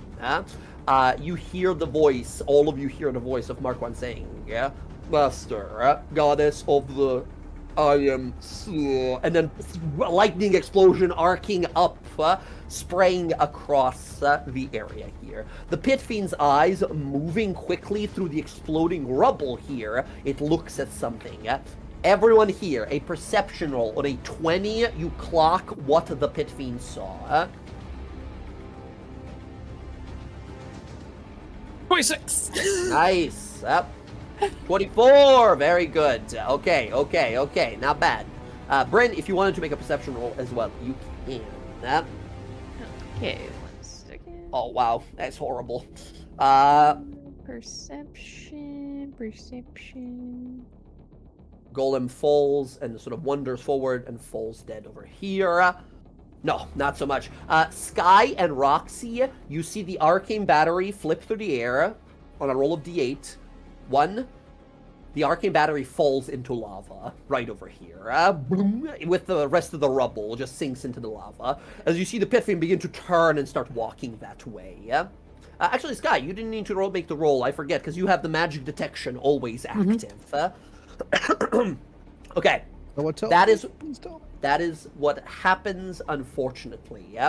A: You hear the voice, all of you hear the voice of Mark 1 saying, Master, goddess of the I am so... And then a lightning explosion arcing up, spraying across the area here. The pitfiend's eyes moving quickly through the exploding rubble here. It looks at something. Everyone here, a perception roll. On a 20, you clock what the pitfiend saw.
E: 26.
A: Nice. 24. Very good. Okay. Not bad. Bryn, if you wanted to make a perception roll as well, you can.
F: Okay, 1 second.
A: Oh, wow. That's horrible.
F: Perception.
A: Golem falls and sort of wanders forward and falls dead over here. No, not so much. Sky and Roxy, you see the arcane battery flip through the air on a roll of d8. 1, the arcane battery falls into lava right over here. Boom, with the rest of the rubble, just sinks into the lava. As you see the pitfiend begin to turn and start walking that way. Actually, Sky, you didn't need to make the roll. I forget, because you have the magic detection always active. Okay. That is what happens, unfortunately.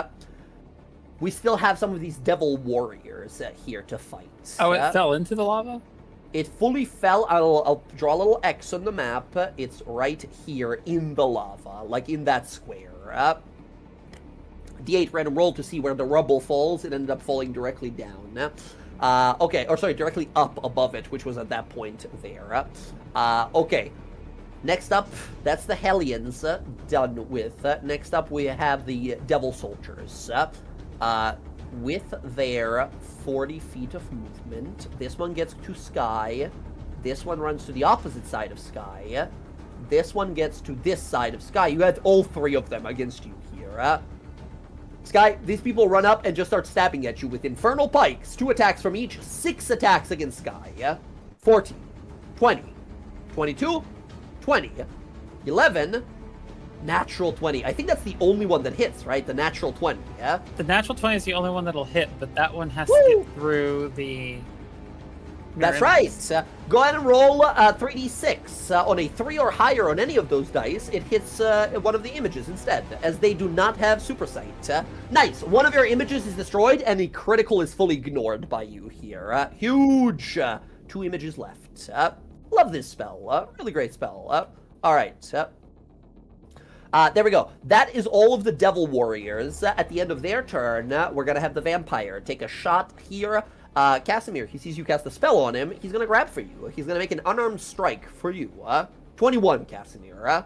A: We still have some of these devil warriors here to fight.
E: Oh, it fell into the lava?
A: It fully fell. I'll draw a little X on the map. It's right here in the lava, like in that square. D8 random roll to see where the rubble falls. It ended up falling directly down. Directly up above it, which was at that point there. Okay. Next up, that's the Hellions done with. Next up, we have the Devil Soldiers. With their 40 feet of movement, this one gets to Sky. This one runs to the opposite side of Sky. This one gets to this side of Sky. You had all 3 of them against you here. Sky, these people run up and just start stabbing at you with infernal pikes. 2 attacks from each. 6 attacks against Sky. 14, 20, 22, 20, 11, natural 20. I think that's the only one that hits, right? The natural 20, yeah?
E: The natural 20 is the only one that'll hit, but that one has to get through the...
A: That's right. Go ahead and roll 3d6. On a 3 or higher on any of those dice, it hits one of the images instead, as they do not have super sight. Nice. One of your images is destroyed, and the critical is fully ignored by you here. Huge. 2 images left. Love this spell. Really great spell. All right. There we go. That is all of the Devil Warriors. At the end of their turn, we're going to have the Vampire take a shot here. Casimir, he sees you cast the spell on him. He's going to grab for you. He's going to make an unarmed strike for you. 21, Casimir.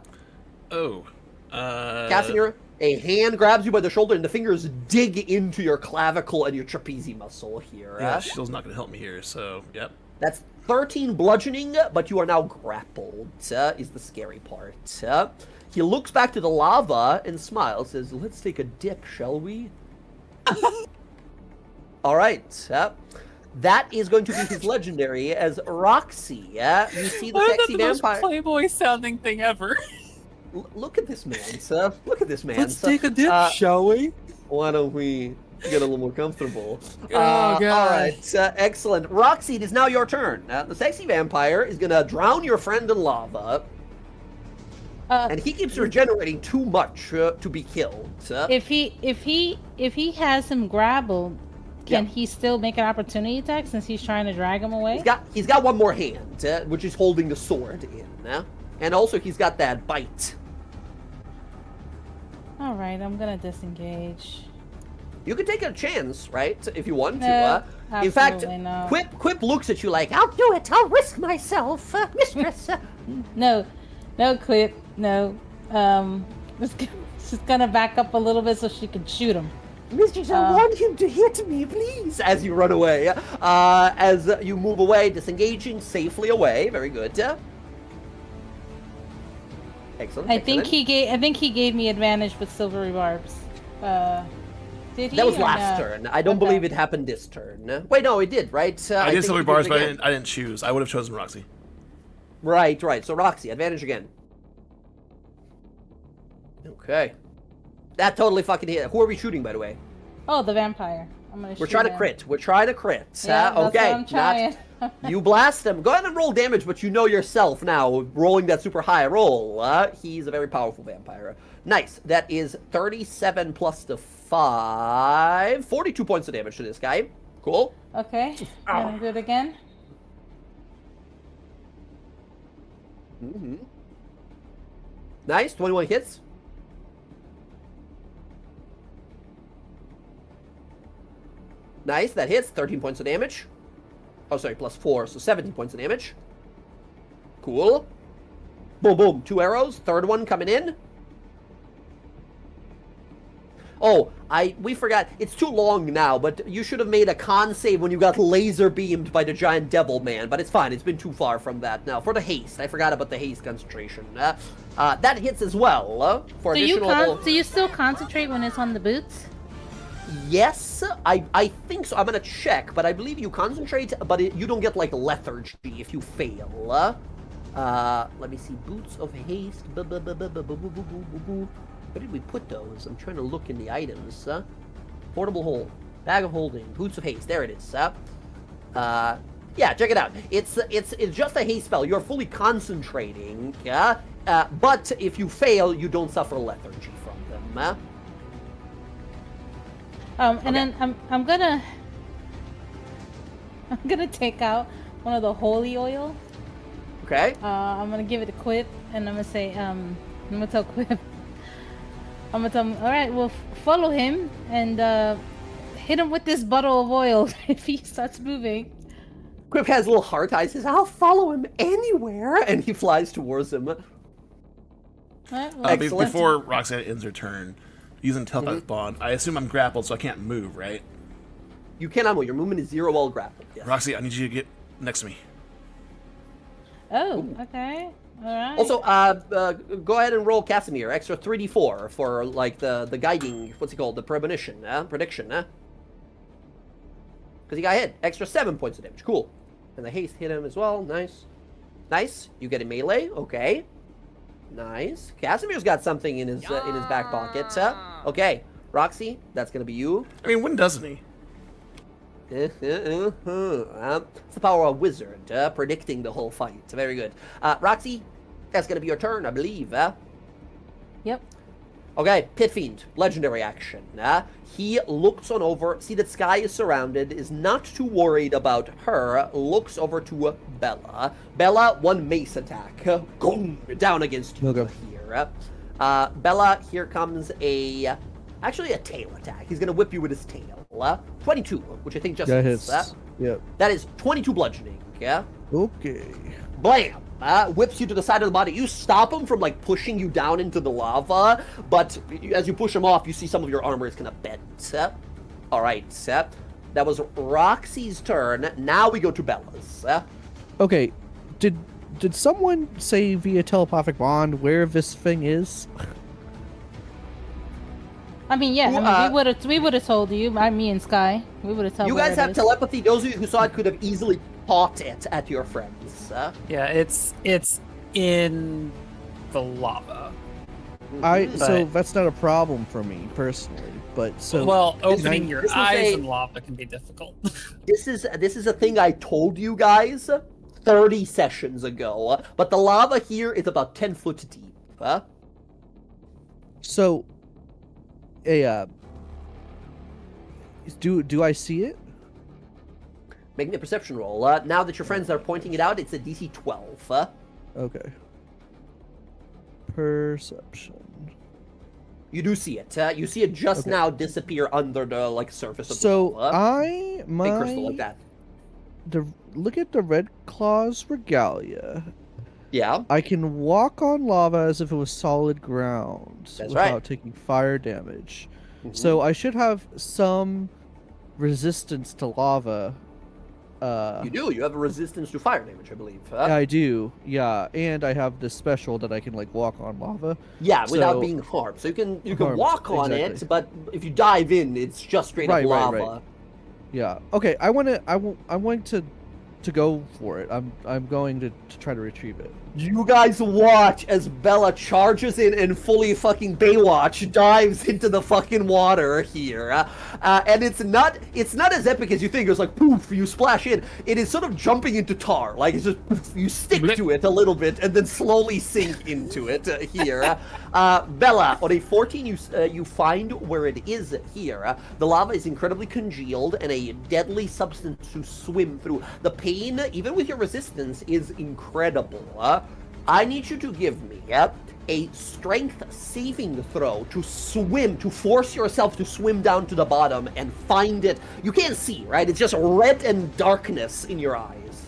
A: Casimir, a hand grabs you by the shoulder, and the fingers dig into your clavicle and your trapezius muscle here.
B: Yeah, shield's not going to help me here, so, yep.
A: That's 13 bludgeoning, but you are now grappled, is the scary part. He looks back to the lava and smiles, says, let's take a dip, shall we? All right. That is going to be his legendary as Roxy. You see the sexy
E: the most
A: vampire.
E: Playboy sounding thing ever.
A: Look at this man, sir. Look at this man.
E: Let's take a dip, shall we?
A: Why don't we get a little more comfortable?
E: Oh, God.
A: All right. Excellent. Roxy, it is now your turn. The sexy vampire is going to drown your friend in lava. And he keeps regenerating too much to be killed.
C: If he has him grappled, can he still make an opportunity attack since he's trying to drag him away?
A: He's got one more hand, which is holding the sword in. And also he's got that bite.
C: All right, I'm gonna disengage.
A: You can take a chance, right, if you want to. In fact,
C: no.
A: Quip looks at you like, I'll do it. I'll risk myself, mistress.
C: No, Quip. No. She's gonna back up a little bit so she can shoot him.
A: Mistress, I want him to hit me, please. As you run away, as you move away, disengaging safely away. Very good. Excellent.
C: I think he gave me advantage with silvery barbs. Did he?
A: That was last turn. I don't believe it happened this turn. Wait, no, it did, right?
B: I did silvery barbs, but I didn't choose. I would have chosen Roxy.
A: Right. So Roxy, advantage again. Okay. That totally fucking hit. Who are we shooting, by the way?
C: Oh, the vampire.
A: We're trying to crit. We're trying to crit.
C: Yeah,
A: okay.
C: I'm trying.
A: You blast him. Go ahead and roll damage, but you know yourself now, rolling that super high roll. He's a very powerful vampire. Nice. That is 37 plus the 5. 42 points of damage to this guy. Cool.
C: Okay. Gonna do it again.
A: Mm-hmm. Nice. 21 hits. Nice, that hits. 13 points of damage. Oh, sorry, plus 4, so 17 points of damage. Cool. Boom, boom. 2 arrows. Third one coming in. Oh, we forgot. It's too long now, but you should have made a con save when you got laser beamed by the giant devil man, but it's fine. It's been too far from that now. For the haste, I forgot about the haste concentration. That hits as well. For additional...
C: Do you still concentrate when it's on the boots?
A: Yes, I think so. I'm gonna check, but I believe you concentrate, but you don't get like lethargy if you fail. Let me see. Boots of haste. Where did we put those? I'm trying to look in the items. Portable hold, bag of holding, boots of haste. There it is. Yeah, check it out. It's just a haste spell. You're fully concentrating. Yeah. But if you fail, you don't suffer lethargy from them.
C: And then I'm gonna take out one of the holy oil.
A: Okay.
C: I'm gonna give it to Quip, and I'm gonna say, I'm gonna tell Quip. I'm gonna tell him, all right, well, follow him and hit him with this bottle of oil if he starts moving.
A: Quip has little heart eyes. Says, "I'll follow him anywhere," and he flies towards him.
C: Right, well,
B: before Roxanne ends her turn. Using telepathic bond, I assume I'm grappled, so I can't move, right?
A: You cannot move. Your movement is 0 while grappled. Yes.
B: Roxy, I need you to get next to me.
C: Oh, okay. All right.
A: Also, go ahead and roll Casimir. Extra 3d4 for, like, the guiding, what's it called? The prediction, Because he got hit. Extra 7 points of damage. Cool. And the haste hit him as well. Nice. Nice. You get a melee. Okay. Nice. Casimir's got something in his back pocket. Okay, Roxy, that's gonna be you.
B: I mean, when doesn't he?
A: It's the power of wizard, predicting the whole fight. Very good. Roxy, that's gonna be your turn, I believe.
C: Yep.
A: Okay, Pit Fiend, legendary action. He looks on over, see that Sky is surrounded, is not too worried about her, looks over to Bella. Bella, one mace attack. Gong, down against you
D: Okay.
A: here. Bella, here comes actually a tail attack. He's going to whip you with his tail. 22, which I think just
D: That
A: hits.
D: hits. Yep.
A: That is 22 bludgeoning, yeah?
D: Okay.
A: Blam! Whips you to the side of the body. You stop him from, like, pushing you down into the lava, but as you push him off, you see some of your armor is kind of bent. Alright, that was Roxy's turn. Now we go to Bella's.
D: Okay. Did someone say via telepathic bond where this thing is?
C: I mean, yeah.
A: Who,
C: I mean, we would have told you. Me and Sky. We would have told
A: You
C: where
A: guys
C: it
A: have
C: is.
A: telepathy. Those of you who saw it could have easily caught it at your friends.
E: Yeah, it's in the lava.
D: So that's not a problem for me personally, but so
E: Well,
D: can
E: opening
D: I-
E: your
A: this is
E: eyes
A: a-
E: in lava can be difficult.
A: This is a thing I told you guys 30 sessions ago, but the lava here is about 10 foot deep.
D: So, do I see it?
A: Make me a perception roll. Now that your friends are pointing it out, it's a DC 12.
D: Okay. Perception.
A: You do see it. You see it just
D: Okay.
A: now disappear under the surface of
D: So
A: the lava. Big crystal like
D: my
A: that.
D: look at the Red Claw's regalia.
A: Yeah.
D: I can walk on lava as if it was solid ground
A: That's
D: without
A: right.
D: taking fire damage.
A: Mhm.
D: So I should have some resistance to lava.
A: You do. You have a resistance to fire damage, I believe.
D: I do, yeah, and I have this special that I can walk on lava.
A: Yeah, without
D: So-
A: being harmed. So you can
D: Harmed,
A: walk on it,
D: exactly.
A: but if you dive in, it's just straight
D: Right,
A: up
D: right,
A: lava.
D: right. Yeah. Okay. I want to go for it. I'm going to try to retrieve it.
A: You guys watch as Bella charges in and fully fucking Baywatch dives into the fucking water here. And it's not as epic as you think. It's like poof, you splash in. It is sort of jumping into tar. Like it's just poof, you stick to it a little bit and then slowly sink into it here. Bella, on a 14, you find where it is here. The lava is incredibly congealed and a deadly substance to swim through. The pain, even with your resistance, is incredible. I need you to give me a strength saving throw to swim, to force yourself to swim down to the bottom and find it. You can't see, right? It's just red and darkness in your eyes.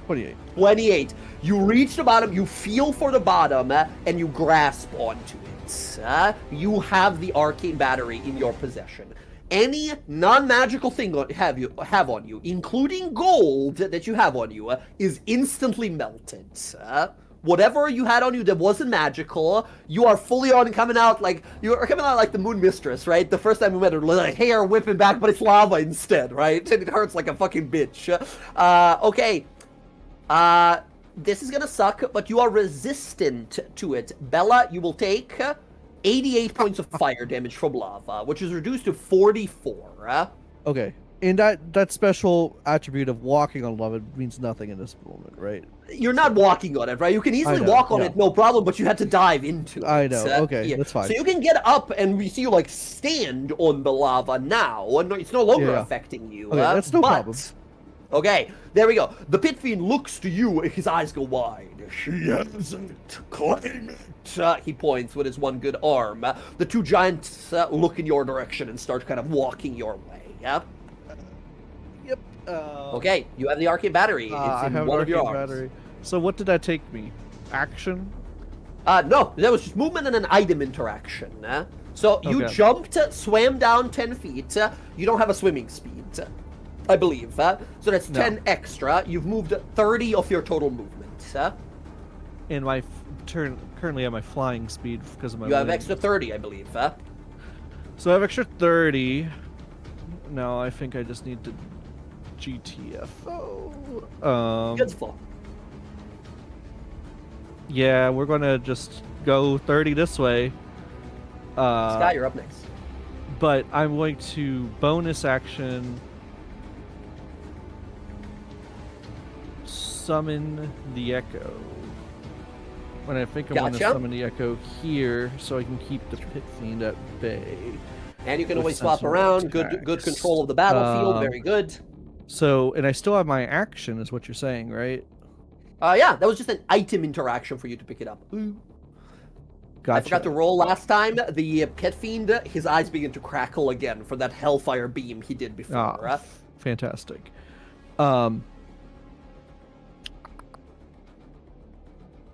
D: 28.
A: 28. You reach the bottom, you feel for the bottom, and you grasp onto it. You have the arcane battery in your possession. Any non-magical thing have on you, including gold that you have on you, is instantly melted. Whatever you had on you that wasn't magical, you are fully on and coming out like the Moon Mistress, right? The first time we met her, like hair whipping back, but it's lava instead, right? And it hurts like a fucking bitch. Okay. This is gonna suck, but you are resistant to it. Bella, you will take 88 points of fire damage from lava, which is reduced to 44.
D: Okay. And that special attribute of walking on lava means nothing in this moment, right?
A: You're not walking on it, right? You can easily
D: know,
A: walk on
D: yeah.
A: it, no problem, but you had to dive into it.
D: I know, okay, that's fine.
A: So you can get up and we see you stand on the lava now, and it's no longer
D: Yeah.
A: affecting you.
D: Okay, that's no
A: but-
D: problem.
A: Okay, there we go. The Pit Fiend looks to you, his eyes go wide. She hasn't claimed it. He points with his one good arm. The two giants look in your direction and start kind of walking your way.
D: Yep.
A: Okay, you have the arcane battery. It's
D: I
A: in
D: have
A: one
D: an
A: of your
D: arcane
A: arms.
D: battery. So what did that take me? Action?
A: No, that was just movement and an item interaction. So you
D: Okay.
A: jumped, swam down 10 feet. You don't have a swimming speed, I believe. So that's
D: No.
A: 10 extra. You've moved 30 of your total movement.
D: And my currently at my flying speed because of my
A: You have
D: wind.
A: extra 30, I believe.
D: So I have extra 30. No, I think I just need to GTFO.
A: Beautiful.
D: Yeah, we're gonna just go 30 this way.
A: Sky, you're up next.
D: But I'm going to bonus action summon the echo. when I think I want to
A: Gotcha.
D: summon the Echo here, so I can keep the Pit Fiend at bay.
A: And you can
D: with
A: always swap
D: sensible
A: around. Good
D: attacks.
A: control of the battlefield. Very good.
D: So, and I still have my action, is what you're saying, right?
A: Yeah, that was just an item interaction for you to pick it up. Ooh.
D: Gotcha.
A: I forgot to roll last time. The Pit Fiend, his eyes begin to crackle again for that Hellfire beam he did before.
D: Ah, fantastic.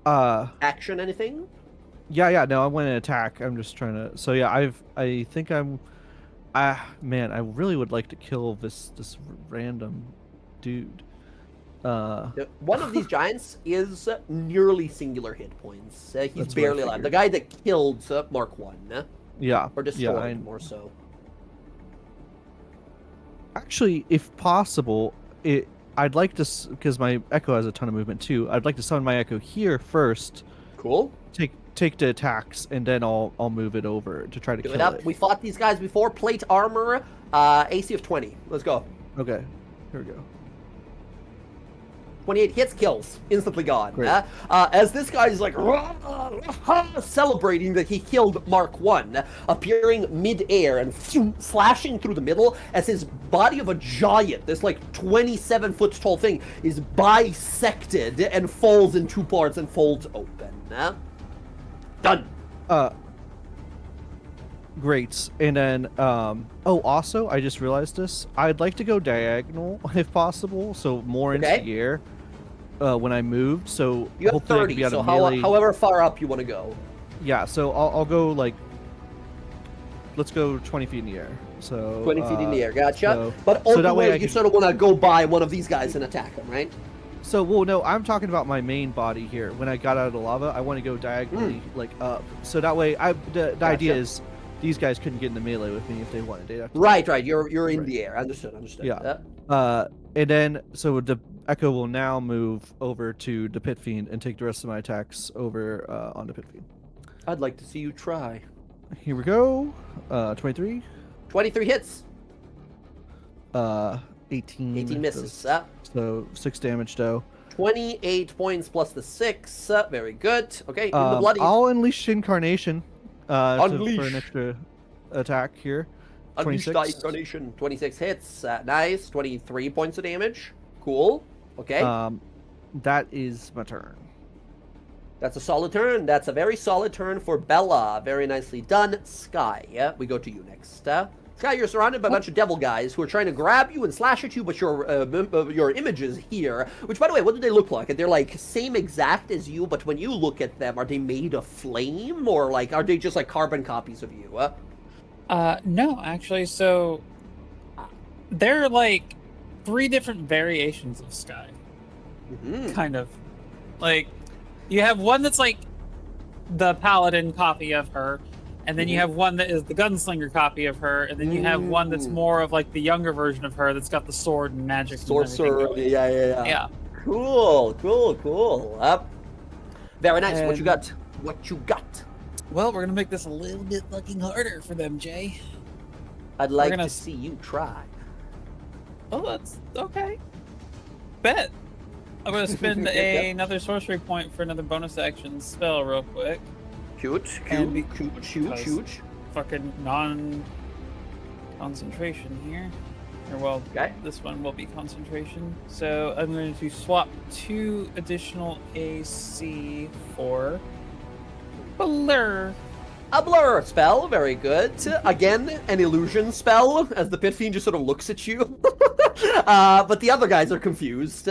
A: Action, anything?
D: Yeah, no, I want to attack. I'm just trying to. So yeah, I think I'm. Man, I really would like to kill this random dude.
A: One of these giants is nearly singular hit points. He's
D: That's what I
A: barely alive.
D: figured.
A: The guy that killed Mark 1.
D: Yeah.
A: Or destroyed,
D: yeah,
A: more so.
D: Actually, if possible, I'd like to, because my Echo has a ton of movement too. I'd like to summon my Echo here first.
A: Cool.
D: Take the attacks, and then I'll move it over to try to
A: Do
D: kill
A: it up.
D: it.
A: We fought these guys before. Plate armor, AC of 20. Let's go.
D: Okay, here we go.
A: 28 hits, kills, instantly gone.
D: Great.
A: As this guy is like celebrating that he killed Mark 1, appearing mid-air and slashing through the middle as his body of a giant, this like 27-foot tall thing, is bisected and falls in two parts and folds open. Done.
D: Great. And then, also, I just realized this. I'd like to go diagonal if possible, so more into
A: Okay.
D: the air when I moved. So
A: You have
D: hopefully I can
A: 30,
D: be out
A: so
D: of melee.
A: however far up you want to go.
D: Yeah, so I'll go like, let's go 20 feet in the air. So
A: 20 feet in the air, gotcha.
D: so-
A: But
D: so
A: on the
D: that way
A: way,
D: I
A: you
D: can-
A: sort of want to go by one of these guys and attack them, right?
D: So, well, no, I'm talking about my main body here. When I got out of the lava, I want to go diagonally, like up. So that way, the idea
A: Gotcha.
D: is these guys couldn't get in the melee with me if they wanted. They'd have to-
A: Right. You're in
D: Right.
A: the air. Understood.
D: Yeah. And then, so the Echo will now move over to the Pit Fiend and take the rest of my attacks over on the Pit Fiend.
A: I'd like to see you try.
D: Here we go. 23.
A: 23 hits.
D: 18.
A: 18 misses.
D: So 6 damage though.
A: 28 points plus the 6. Very good. Okay, in the bloody.
D: I'll unleash Incarnation for
A: Unleash.
D: an extra attack here.
A: Unleash the
D: 26.
A: incarnation. 26 hits. Nice. 23 points of damage. Cool. Okay.
D: That is my turn.
A: That's a solid turn. That's a very solid turn for Bella. Very nicely done. Sky, we go to you next. Sky, you're surrounded by a bunch of devil guys who are trying to grab you and slash at you, but your images here, which, by the way, what do they look like? They're like same exact as you, but when you look at them, are they made of flame, or like are they just like carbon copies of you?
E: No, actually, so they're like 3 different variations of Sky.
A: Mhm.
E: Kind of. Like, you have one that's like the paladin copy of her, and then you have one that is the gunslinger copy of her, and then you have one that's more of like the younger version of her that's got the sword and magic and
A: Sorcerer.
E: everything going.
A: Yeah.
E: Yeah.
A: Cool. Very nice. What you
E: And-
A: got?
E: Well, we're gonna make this a little bit fucking harder for them, Jay.
A: I'd like
E: gonna
A: to
E: s-
A: see you try.
E: Oh, that's okay. Bet. I'm gonna spend another sorcery point for another bonus action spell real quick.
A: Huge.
E: And Fucking non-concentration here. Or well,
A: Okay.
E: this one will be concentration. So I'm going to swap 2 additional AC for Blur.
A: A blur spell, very good. Again, an illusion spell, as the Pit Fiend just sort of looks at you. But the other guys are confused.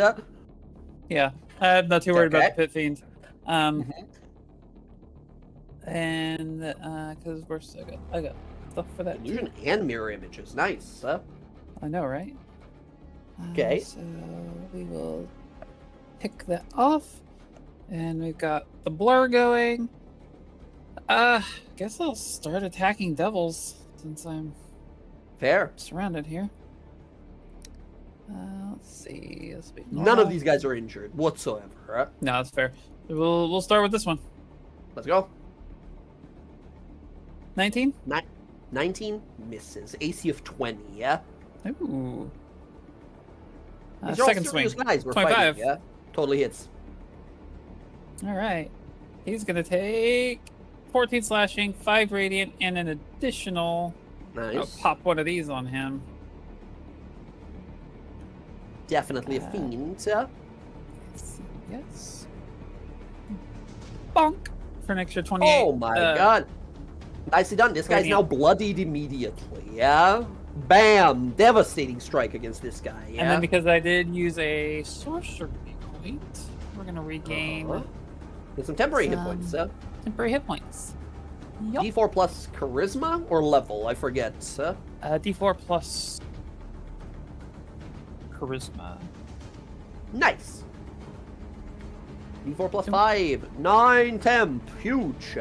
E: Yeah, I'm not too worried
A: Okay.
E: about the Pit Fiend. And because I got stuff for that. too.
A: Illusion and mirror images, nice.
E: I know, right?
A: Okay.
E: So we will pick that off, and we've got the blur going. Guess I'll start attacking devils since I'm
A: Fair.
E: surrounded here. Let's see. This will be
A: None
E: normal.
A: of these guys are injured whatsoever.
E: No, that's fair. We'll start with this one.
A: Let's go.
E: 19.
A: 19 misses. AC of 20, yeah?
E: Ooh.
A: These are all
E: Second swing.
A: serious guys we're
E: 25.
A: fighting, yeah? Totally hits.
E: All right. He's gonna take 14 slashing, 5 radiant, and an additional. I'll
A: Nice.
E: pop one of these on him.
A: Definitely a fiend.
E: Yes. Bonk for an extra 28.
A: Oh my god. Nicely done. This guy's now bloodied immediately, yeah? Bam! Devastating strike against this guy, yeah?
E: And then because I did use a sorcery point, we're gonna regain
A: Get some temporary hit points,
E: temporary hit points. Yup.
A: D4 plus charisma or level? I forget.
E: D4 plus charisma.
A: Nice. D4 plus 5. 9 temp. Huge.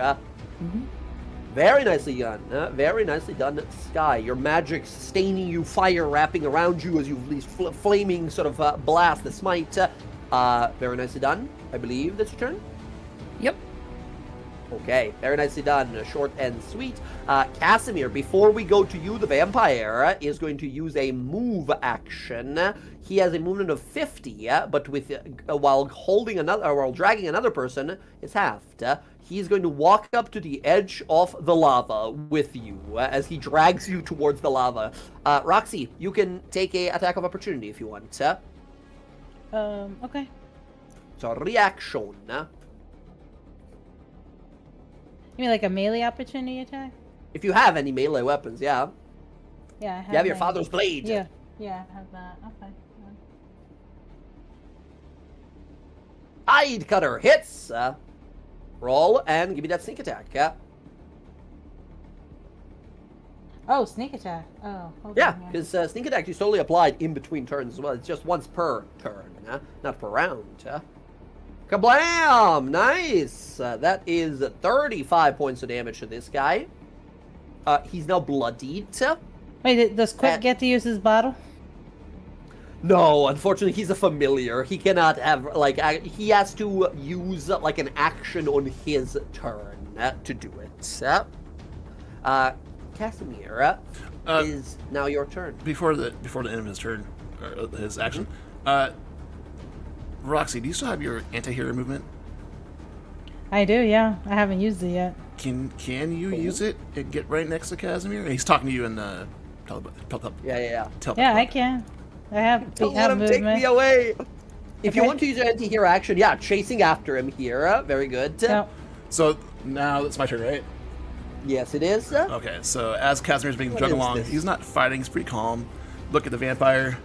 A: Very nicely done. Very nicely done, Sky. Your magic sustaining you, fire wrapping around you as you release flaming sort of blast, the smite. Very nicely done. I believe that's your turn.
E: Yep.
A: Okay, very nicely done. Short and sweet. Casimir, before we go to you, the vampire is going to use a move action. He has a movement of 50, but with while holding another, or while dragging another person, it's halved. He's going to walk up to the edge of the lava with you as he drags you towards the lava. Roxy, you can take a attack of opportunity if you want.
C: Okay.
A: So reaction.
C: You mean like a melee opportunity attack?
A: If you have any melee weapons, yeah.
C: Yeah, I have.
A: You have your
C: my-
A: father's blade.
C: Yeah, yeah, I have that. Okay.
A: Hide cutter hits. Roll and give me that sneak attack.
C: Oh, sneak attack. Oh, hold
A: Yeah,
C: on here.
A: because sneak attack is totally applied in between turns as well. It's just once per turn, not per round. Kablam! Nice! That is 35 points of damage to this guy. He's now bloodied.
C: Wait, does Quip get to use his bottle?
A: No, unfortunately, he's a familiar. He cannot have, like, he has to use, like, an action on his turn to do it. Casimir, is now your turn.
B: Before the end of his turn, or his action, Roxy, do you still have your anti-hero movement?
C: I do, yeah. I haven't used it yet.
B: Can you use it and get right next to Casimir? He's talking to you in the
A: Yeah.
C: Yeah, I can. I have,
A: Don't
C: have
A: let him take
C: movement.
A: me away. If you
C: Okay.
A: want to use your anti-hero action, yeah, chasing after him here. Very good.
C: Yep.
B: So now it's my turn, right?
A: Yes, it is.
B: Okay, so as Casimir's being
A: What
B: dragged
A: is
B: along,
A: this?
B: he's not fighting, he's pretty calm. Look at the vampire.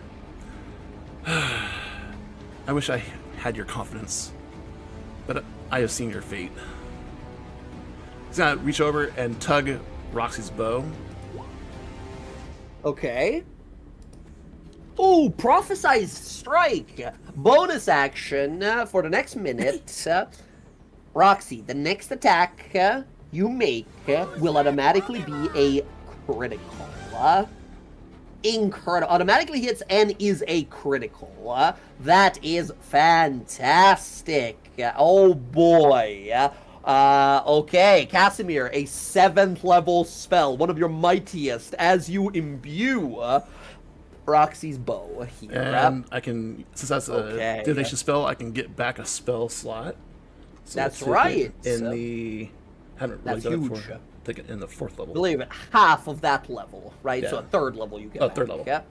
B: I wish I had your confidence, but I have seen your fate. He's gonna reach over and tug Roxy's bow.
A: Okay. Ooh, prophesize strike. Bonus action for the next minute. Roxy, the next attack you make will automatically be a critical. Incredible. Automatically hits and is a critical. That is fantastic. Oh boy. Okay, Casimir, a 7th level spell, one of your mightiest, as you imbue Roxy's bow here.
B: And I can, since that's a
A: Okay.
B: divination spell, I can get back a spell slot. So
A: That's
B: take it
A: right.
B: In the, haven't really
A: That's
B: done it
A: huge.
B: before. Take it in the 4th level.
A: Believe it, half of that level, right? So
B: Yeah.
A: a 3rd level you get.
B: Oh,
A: back,
B: 3rd level.
A: Yeah?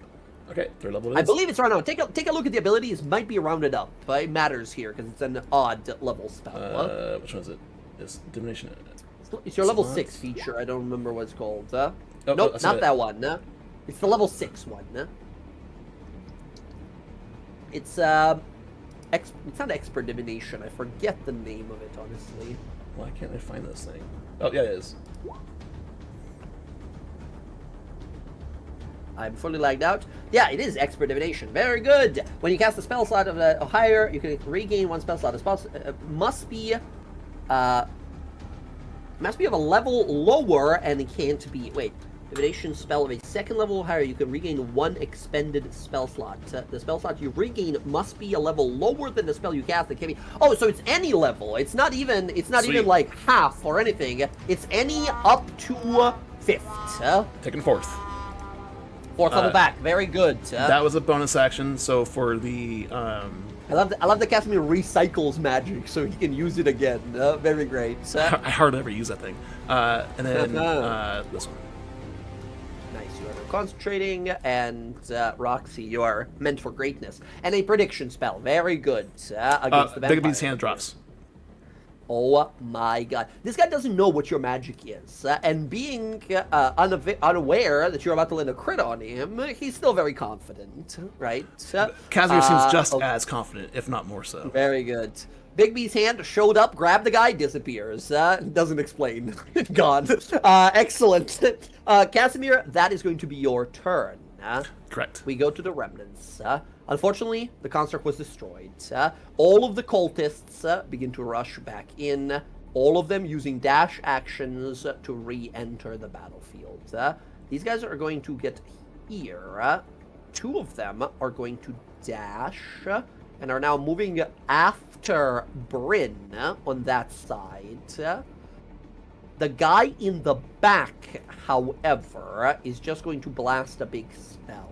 B: Okay, 3rd level it is.
A: I believe it's rounded up. Take a look at the abilities. Might be rounded up. It matters here because it's an odd level spell.
B: Which one is it? It's divination.
A: It's your level
B: Slot?
A: 6 feature. I don't remember what it's called.
B: Oh,
A: Nope,
B: that's
A: not
B: it.
A: that one. It's the level 6 one. It's it's not expert divination. I forget the name of it, honestly.
B: Why can't I find this thing? Oh, yeah, it is.
A: I'm fully lagged out. Yeah, it is expert divination. Very good. When you cast a spell slot of a higher, you can regain one spell slot. Must be of a level lower, and it can't be. Wait, divination spell of a 2nd level or higher. You can regain 1 expended spell slot. The spell slot you regain must be a level lower than the spell you cast. That can be. Oh, so it's any level. It's not even. It's not
B: Sweet.
A: even like half or anything. It's any up to 5th.
B: Taking 4th.
A: 4th level back. Very good.
B: That was a bonus action, so for the
A: I love that Casimir recycles magic so he can use it again. Very great.
B: I hardly ever use that thing. And then this one.
A: Nice. You are concentrating, and Roxy, you are meant for greatness. And a prediction spell. Very good. Against the vampire.
B: Biggie's hand drops.
A: Oh my god. This guy doesn't know what your magic is. And being unaware that you're about to land a crit on him, he's still very confident, right?
B: Casimir seems just as confident, if not more so.
A: Very good. Bigby's hand showed up, grabbed the guy, disappears. Doesn't explain. Gone. Excellent. Casimir, that is going to be your turn.
B: Correct.
A: We go to the remnants. Unfortunately, the construct was destroyed. All of the cultists begin to rush back in, all of them using dash actions to re-enter the battlefield. These guys are going to get here. Two of them are going to dash and are now moving after Bryn on that side. The guy in the back, however, is just going to blast a big spell.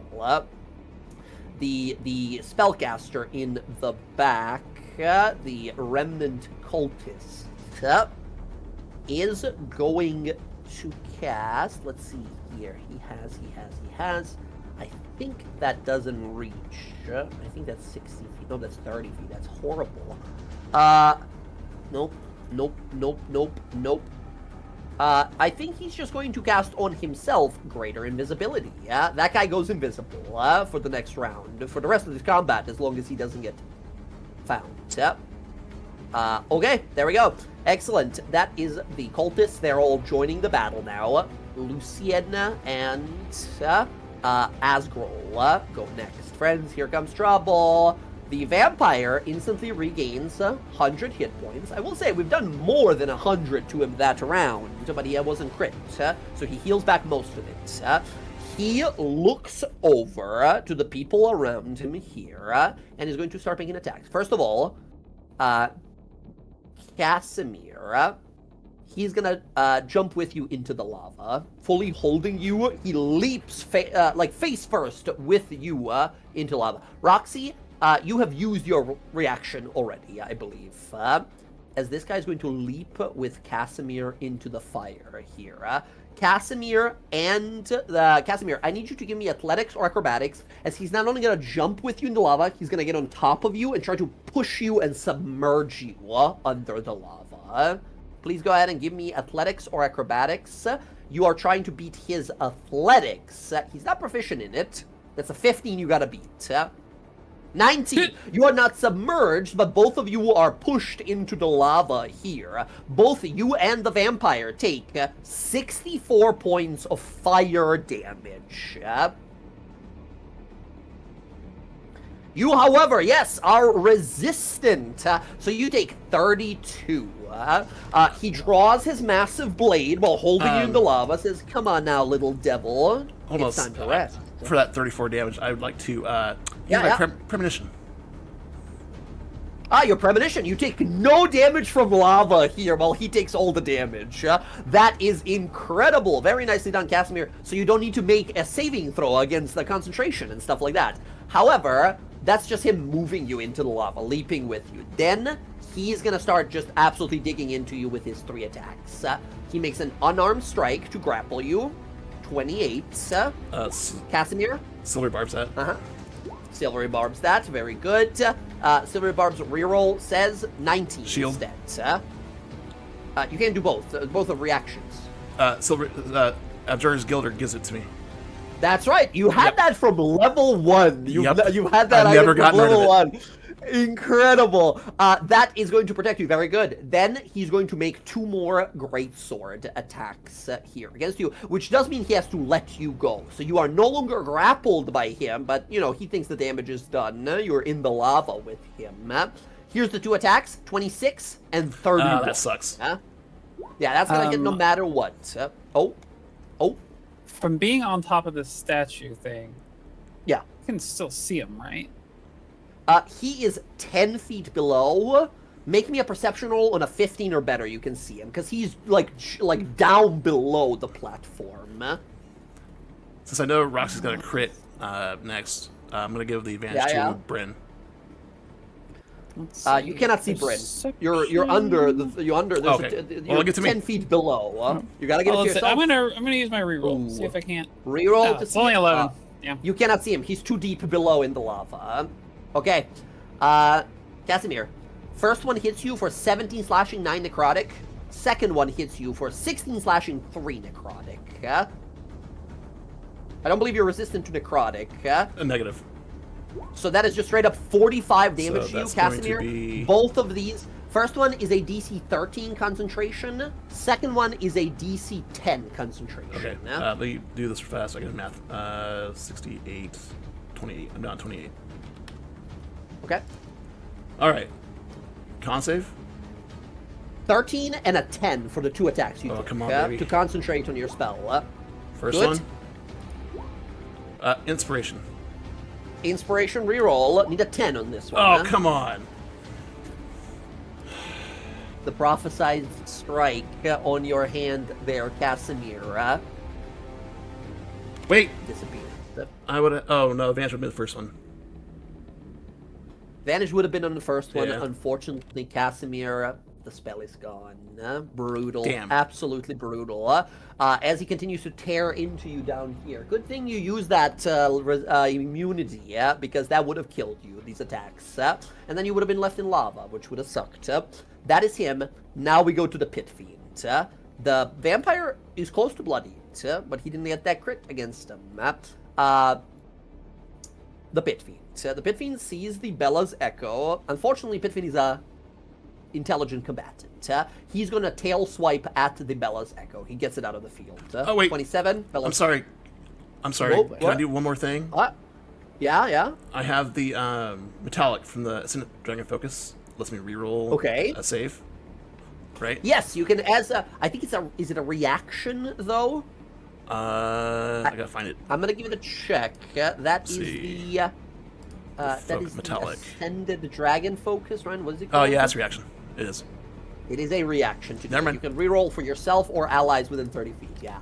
A: The spellcaster in the back, the remnant cultist, is going to cast. Let's see here. He has. I think that doesn't reach. I think that's 60 feet. No, that's 30 feet. That's horrible. Nope. I think he's just going to cast on himself Greater Invisibility. That guy goes invisible for the next round. For the rest of this combat, as long as he doesn't get found. Okay, there we go. Excellent. That is the cultists. They're all joining the battle now. Lucien and Asgrol go next. Friends, here comes trouble. The vampire instantly regains 100 hit points. I will say, we've done more than 100 to him that round, but he wasn't crit, so he heals back most of it. He looks over to the people around him here, and is going to start making attacks. First of all, Casimir, he's gonna jump with you into the lava, fully holding you. He leaps face first with you into lava. Roxy, you have used your reaction already, I believe. As this guy is going to leap with Casimir into the fire here. Casimir, I need you to give me athletics or acrobatics, as he's not only going to jump with you in the lava, he's going to get on top of you and try to push you and submerge you under the lava. Please go ahead and give me athletics or acrobatics. You are trying to beat his athletics. He's not proficient in it. That's a 15 you got to beat. 19. You are not submerged, but both of you are pushed into the lava here. Both you and the vampire take 64 points of fire damage. You, however, yes, are resistant. So you take 32. He draws his massive blade while holding you in the lava, says, "Come on now, little devil. It's time to rest."
B: For that 34 damage, I would like to premonition.
A: Your premonition. You take no damage from lava here while he takes all the damage. That is incredible. Very nicely done, Casimir. So you don't need to make a saving throw against the concentration and stuff like that. However, that's just him moving you into the lava, leaping with you. Then he's going to start just absolutely digging into you with his 3 attacks. He makes an unarmed strike to grapple you. 28. Casimir?
B: Silver barbs that.
A: Silvery barbs that. Very good. Silvery barbs reroll says 19
B: Shield.
A: instead. You can do both. Both are reactions.
B: Abjur's Gilder gives it to me.
A: That's right. You had that from level 1. You had that
B: I've
A: item
B: never
A: from
B: gotten rid
A: level
B: of it.
A: 1. Incredible. That is going to protect you. Very good. Then he's going to make 2 more greatsword attacks here against you, which does mean he has to let you go. So you are no longer grappled by him, but, you know, he thinks the damage is done. You're in the lava with him. Here's the 2 attacks, 26 and 31.
B: That sucks.
A: Yeah, that's going to hit no matter what. Oh.
E: From being on top of this statue thing,
A: Yeah.
E: you can still see him, right?
A: He is 10 feet below. Make me a perception roll on a 15 or better. You can see him because he's like down below the platform.
B: Since I know Roxy's got a crit next, I'm gonna give the advantage to Bryn.
A: You cannot see Bryn. You're under the there's
B: Okay.
A: you're
B: Get to me.
A: 10 feet below. You gotta get it to yourself.
E: I'm gonna use my reroll.
A: Ooh.
E: See if I can't.
A: Reroll to
E: It's
A: see
E: only
A: it.
E: 11. Yeah.
A: You cannot see him. He's too deep below in the lava. Okay. Casimir. First one hits you for 17 slashing, 9 necrotic. Second one hits you for 16 slashing, 3 necrotic. I don't believe you're resistant to necrotic.
B: A negative.
A: So that is just straight up 45 damage to you,
B: that's going to
A: Casimir.
B: be-
A: Both of these. First one is a DC 13 concentration. Second one is a DC 10 concentration.
B: Okay. Let me do this fast. I got math. 68, 28. I'm down 28.
A: Okay.
B: All right. Con save.
A: 13 and a 10 for the 2 attacks you
B: Oh,
A: took,
B: come on, baby.
A: to concentrate on your spell.
B: First
A: Good.
B: one. Inspiration.
A: Inspiration reroll. Need a 10 on this one.
B: Oh, come on.
A: The prophesied strike on your hand there, Casimir.
B: Wait.
A: Disappeared.
B: I would have. Oh no, advantage would be the first one.
A: Advantage would have been on the first one.
B: Yeah.
A: Unfortunately, Casimir, the spell is gone. Brutal.
B: Damn.
A: Absolutely brutal. As he continues to tear into you down here. Good thing you use that immunity, because that would have killed you, these attacks. And then you would have been left in lava, which would have sucked. That is him. Now we go to the pitfiend. The vampire is close to bloodied, but he didn't get that crit against him. The pitfiend. The pitfiend sees the Bella's echo. Unfortunately, pitfiend is a intelligent combatant. He's going to tail swipe at the Bella's echo. He gets it out of the field.
B: Oh, wait.
A: 27. Bella's...
B: I'm sorry.
A: Whoa,
B: Can I
A: what?
B: do one more thing?
A: Yeah.
B: I have the metallic from the Ascendant Dragon Focus. Lets me reroll.
A: Okay.
B: A save. Right.
A: Yes, you can. I think it's a. Is it a reaction though?
B: I gotta find it.
A: I'm gonna give it a check. That is
B: see.
A: the. That is
B: metallic.
A: the Ascended Dragon Focus, right? What is it
B: Oh
A: called?
B: yeah, that's reaction. It is.
A: It is a reaction to
B: Never mind.
A: You can reroll for yourself or allies within 30 feet. Yeah.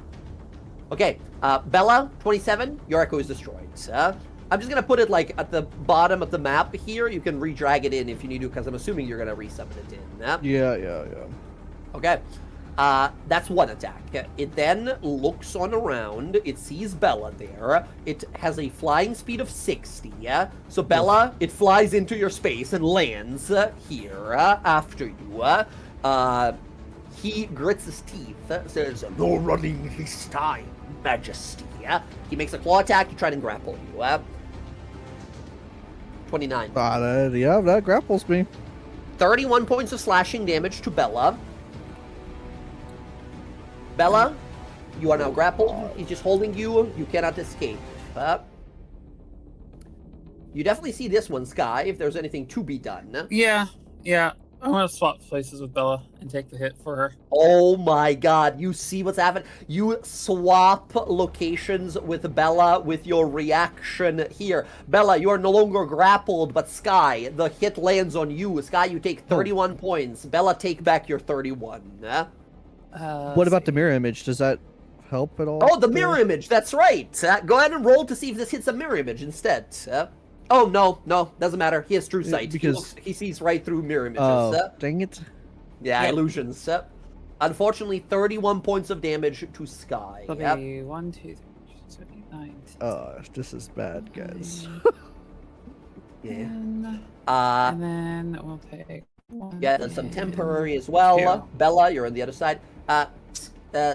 A: Okay. Bella, 27. Your echo is destroyed. I'm just gonna put it like at the bottom of the map here. You can re-drag it in if you need to, because I'm assuming you're gonna resummon it in.
D: Yeah.
A: Okay. That's one attack. It then looks on around. It sees Bella there. It has a flying speed of 60. So Bella, it flies into your space and lands here after you. He grits his teeth, says, "No running this time, Majesty." He makes a claw attack to try and grapple you. 29.
D: Yeah, that grapples me.
A: 31 points of slashing damage to Bella. Bella, you are now grappled. He's just holding you. You cannot escape. You definitely see this one, Sky, if there's anything to be done.
E: Yeah. I want to swap places with Bella and take the hit for her.
A: Oh my god, you see what's happening? You swap locations with Bella with your reaction here. Bella, you are no longer grappled, but Sky, the hit lands on you. Sky, you take 31 points. Bella, take back your 31.
D: What about the mirror image? Does that help at all?
A: Oh, the mirror image, that's right. Go ahead and roll to see if this hits a mirror image instead. Oh, no, doesn't matter. He has true sight.
D: Because-
A: He sees right through mirror images.
D: Oh, dang it.
A: Yeah,
E: Yep.
A: illusions. Unfortunately, 31 points of damage to Sky.
E: That'll
A: Yep.
E: be 1, 2, 3, 4, 9, 10,
D: This is bad, guys.
A: Yeah.
E: 10,
A: Uh,
E: and then we'll take 1.
A: yeah, there's some temporary as well.
E: Two.
A: Bella, you're on the other side.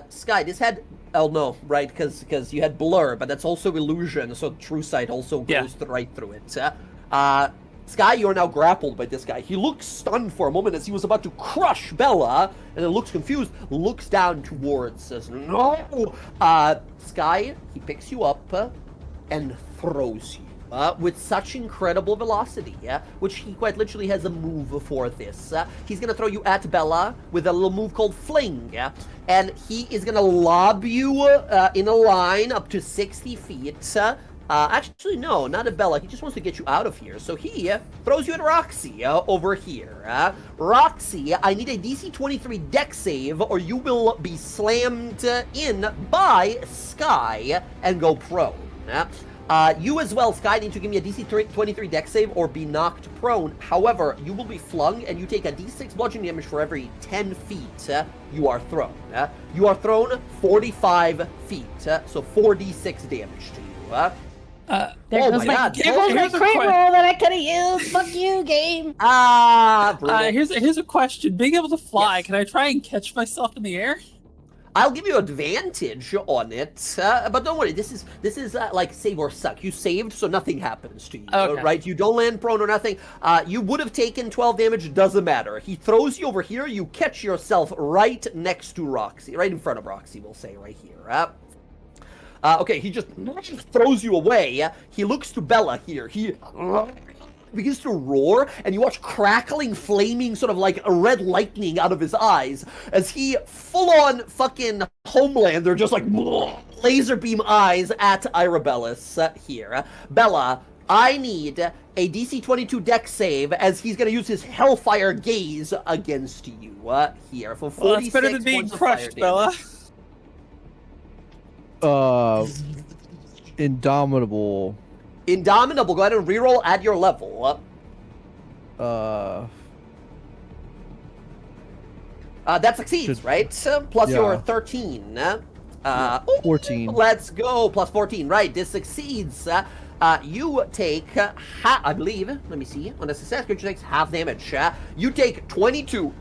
A: Sky, this had... Oh, no, right, because you had blur, but that's also illusion, so true sight also goes right through it. Sky, you are now grappled by this guy. He looks stunned for a moment as he was about to crush Bella, and then looks confused, looks down towards, says, "No!" Sky, he picks you up and throws you. With such incredible velocity, which he quite literally has a move for this. He's going to throw you at Bella with a little move called Fling, and he is going to lob you in a line up to 60 feet. Actually, no, not at Bella. He just wants to get you out of here. So he throws you at Roxy over here. Roxy, I need a DC 23 dex save, or you will be slammed in by Sky and go prone. You as well, Sky, need to give me a DC 23 dex save or be knocked prone. However, you will be flung and you take a d6 bludgeoning damage for every 10 feet you are thrown. You are thrown 45 feet, so 4d6 damage to you.
C: There
A: oh
C: goes
A: my
C: my,
A: god.
C: there goes my
E: Here's a
C: crit
E: que-
C: roll that I could have used. Fuck you, game.
A: Brutal.
E: Here's a question. Being able to fly,
A: Yes.
E: can I try and catch myself in the air?
A: I'll give you advantage on it, but don't worry. This is like save or suck. You saved, so nothing happens to you,
E: Okay.
A: right? You don't land prone or nothing. You would have taken 12 damage. Doesn't matter. He throws you over here. You catch yourself right next to Roxy, right in front of Roxy. We'll say right here. Okay, he just throws you away. He looks to Bella here. He begins to roar, and you watch crackling, flaming, sort of like a red lightning out of his eyes as he full-on fucking Homelander, just like laser beam eyes at Irabellis here. Bella, I need a DC 22 dex save as he's going to use his Hellfire Gaze against you here for 46
E: Well, that's better than being
A: points of fire
E: crushed, Bella.
A: damage.
D: Indomitable.
A: Indomitable, go ahead and reroll at your level. That succeeds,
D: Should-
A: right? Plus
D: yeah.
A: your 13.
D: 14.
A: Let's go. Plus 14, right. This succeeds. You take, I believe, let me see. On a success, creature takes half damage. You take 23.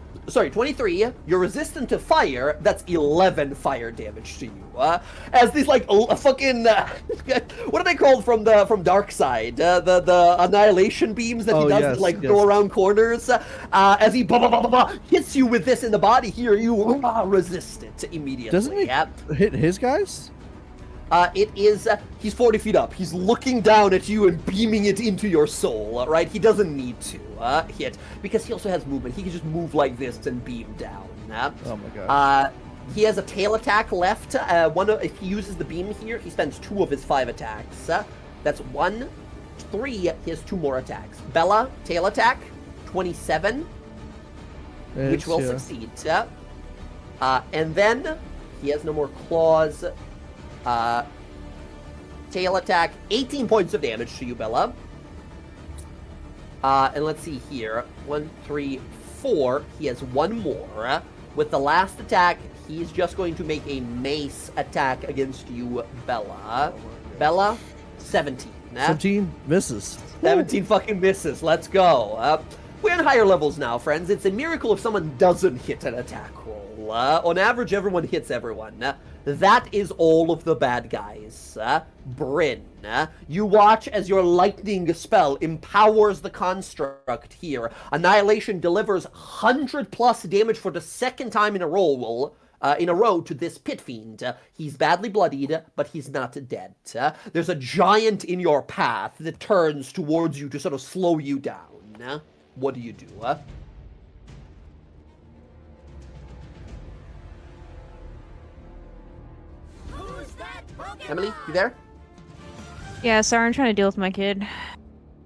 A: You're resistant to fire. That's 11 fire damage to you. As these like fucking what are they called from Darkseid? The annihilation beams that he does
D: yes,
A: that, like
D: yes.
A: go around corners. As he hits you with this in the body here, you resist it immediately.
D: Doesn't he
A: Yeah.
D: hit his guys?
A: It is, he's 40 feet up. He's looking down at you and beaming it into your soul, right? He doesn't need to hit, because he also has movement. He can just move like this and beam down.
D: Oh my god.
A: He has a tail attack left. If he uses the beam here, he spends 2 of his 5 attacks. That's 1, 3, he has 2 more attacks. Bella, tail attack, 27, which will succeed. And then, he has no more claws. Tail attack, 18 points of damage to you, Bella. And let's see here. 1, 3, 4. He has 1 more. With the last attack, he's just going to make a mace attack against you, Bella. Bella, 17.
D: 17 misses.
A: 17 fucking misses. Let's go. We're in higher levels now, friends. It's a miracle if someone doesn't hit an attack roll. On average, everyone hits everyone. That is all of the bad guys. Bryn, you watch as your lightning spell empowers the construct here. Annihilation delivers 100+ damage for the second time in a row. To this pit fiend. He's badly bloodied, but he's not dead. There's a giant in your path that turns towards you to sort of slow you down. What do you do? Emily, you there?
F: Yeah, sorry, I'm trying to deal with my kid.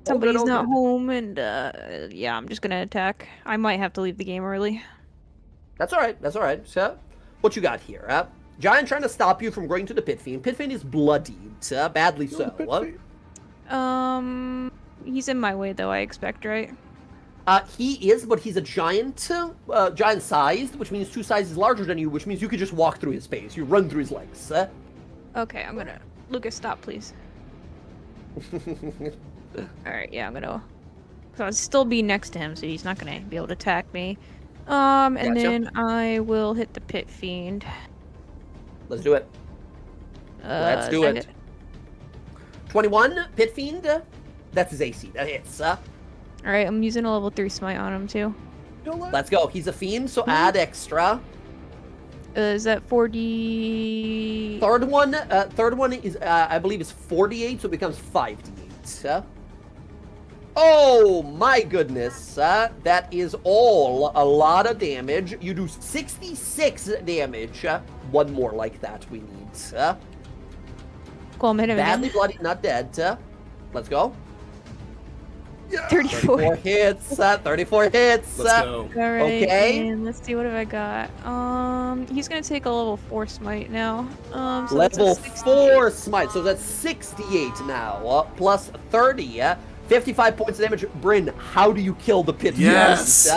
F: Somebody's
A: all
F: not
A: good.
F: home, and yeah, I'm just gonna attack. I might have to leave the game early.
A: That's all right. That's all right. So, what you got here? Giant trying to stop you from going to the pit fiend. Pit fiend is bloodied, badly so.
F: He's in my way though. I expect, right?
A: He is, but he's a giant, giant-sized, which means 2 sizes larger than you, which means you could just walk through his space. You run through his legs.
F: Okay, I'm gonna. Lucas, stop, please. Alright, yeah, I'm gonna. So I'll still be next to him, so he's not gonna be able to attack me. And
A: Gotcha.
F: then I will hit the pit fiend.
A: Let's do it. Let's do it. 21, pit fiend. That's his AC. That hits.
F: Alright, I'm using a level 3 smite on him too.
A: Let's go. He's a fiend, so add extra.
F: Is that 40?
A: Third one is, I believe, is 48, so it becomes 5d8. Oh my goodness, that is all a lot of damage. You do 66 damage. 1 more like that we need.
F: Cool, I'm hitting him
A: Badly
F: again.
A: bloody, not dead. Let's go.
F: 34.
A: 34 hits. 34 hits.
B: Let's go.
F: All right.
A: Okay.
F: And let's see, what have I got? He's gonna take a level 4 smite now. So that's a
A: Level
F: 68.
A: 4 smite, so that's 68 now, plus 30, 55 points of damage. Bryn, how do you kill the pit?
B: Yes!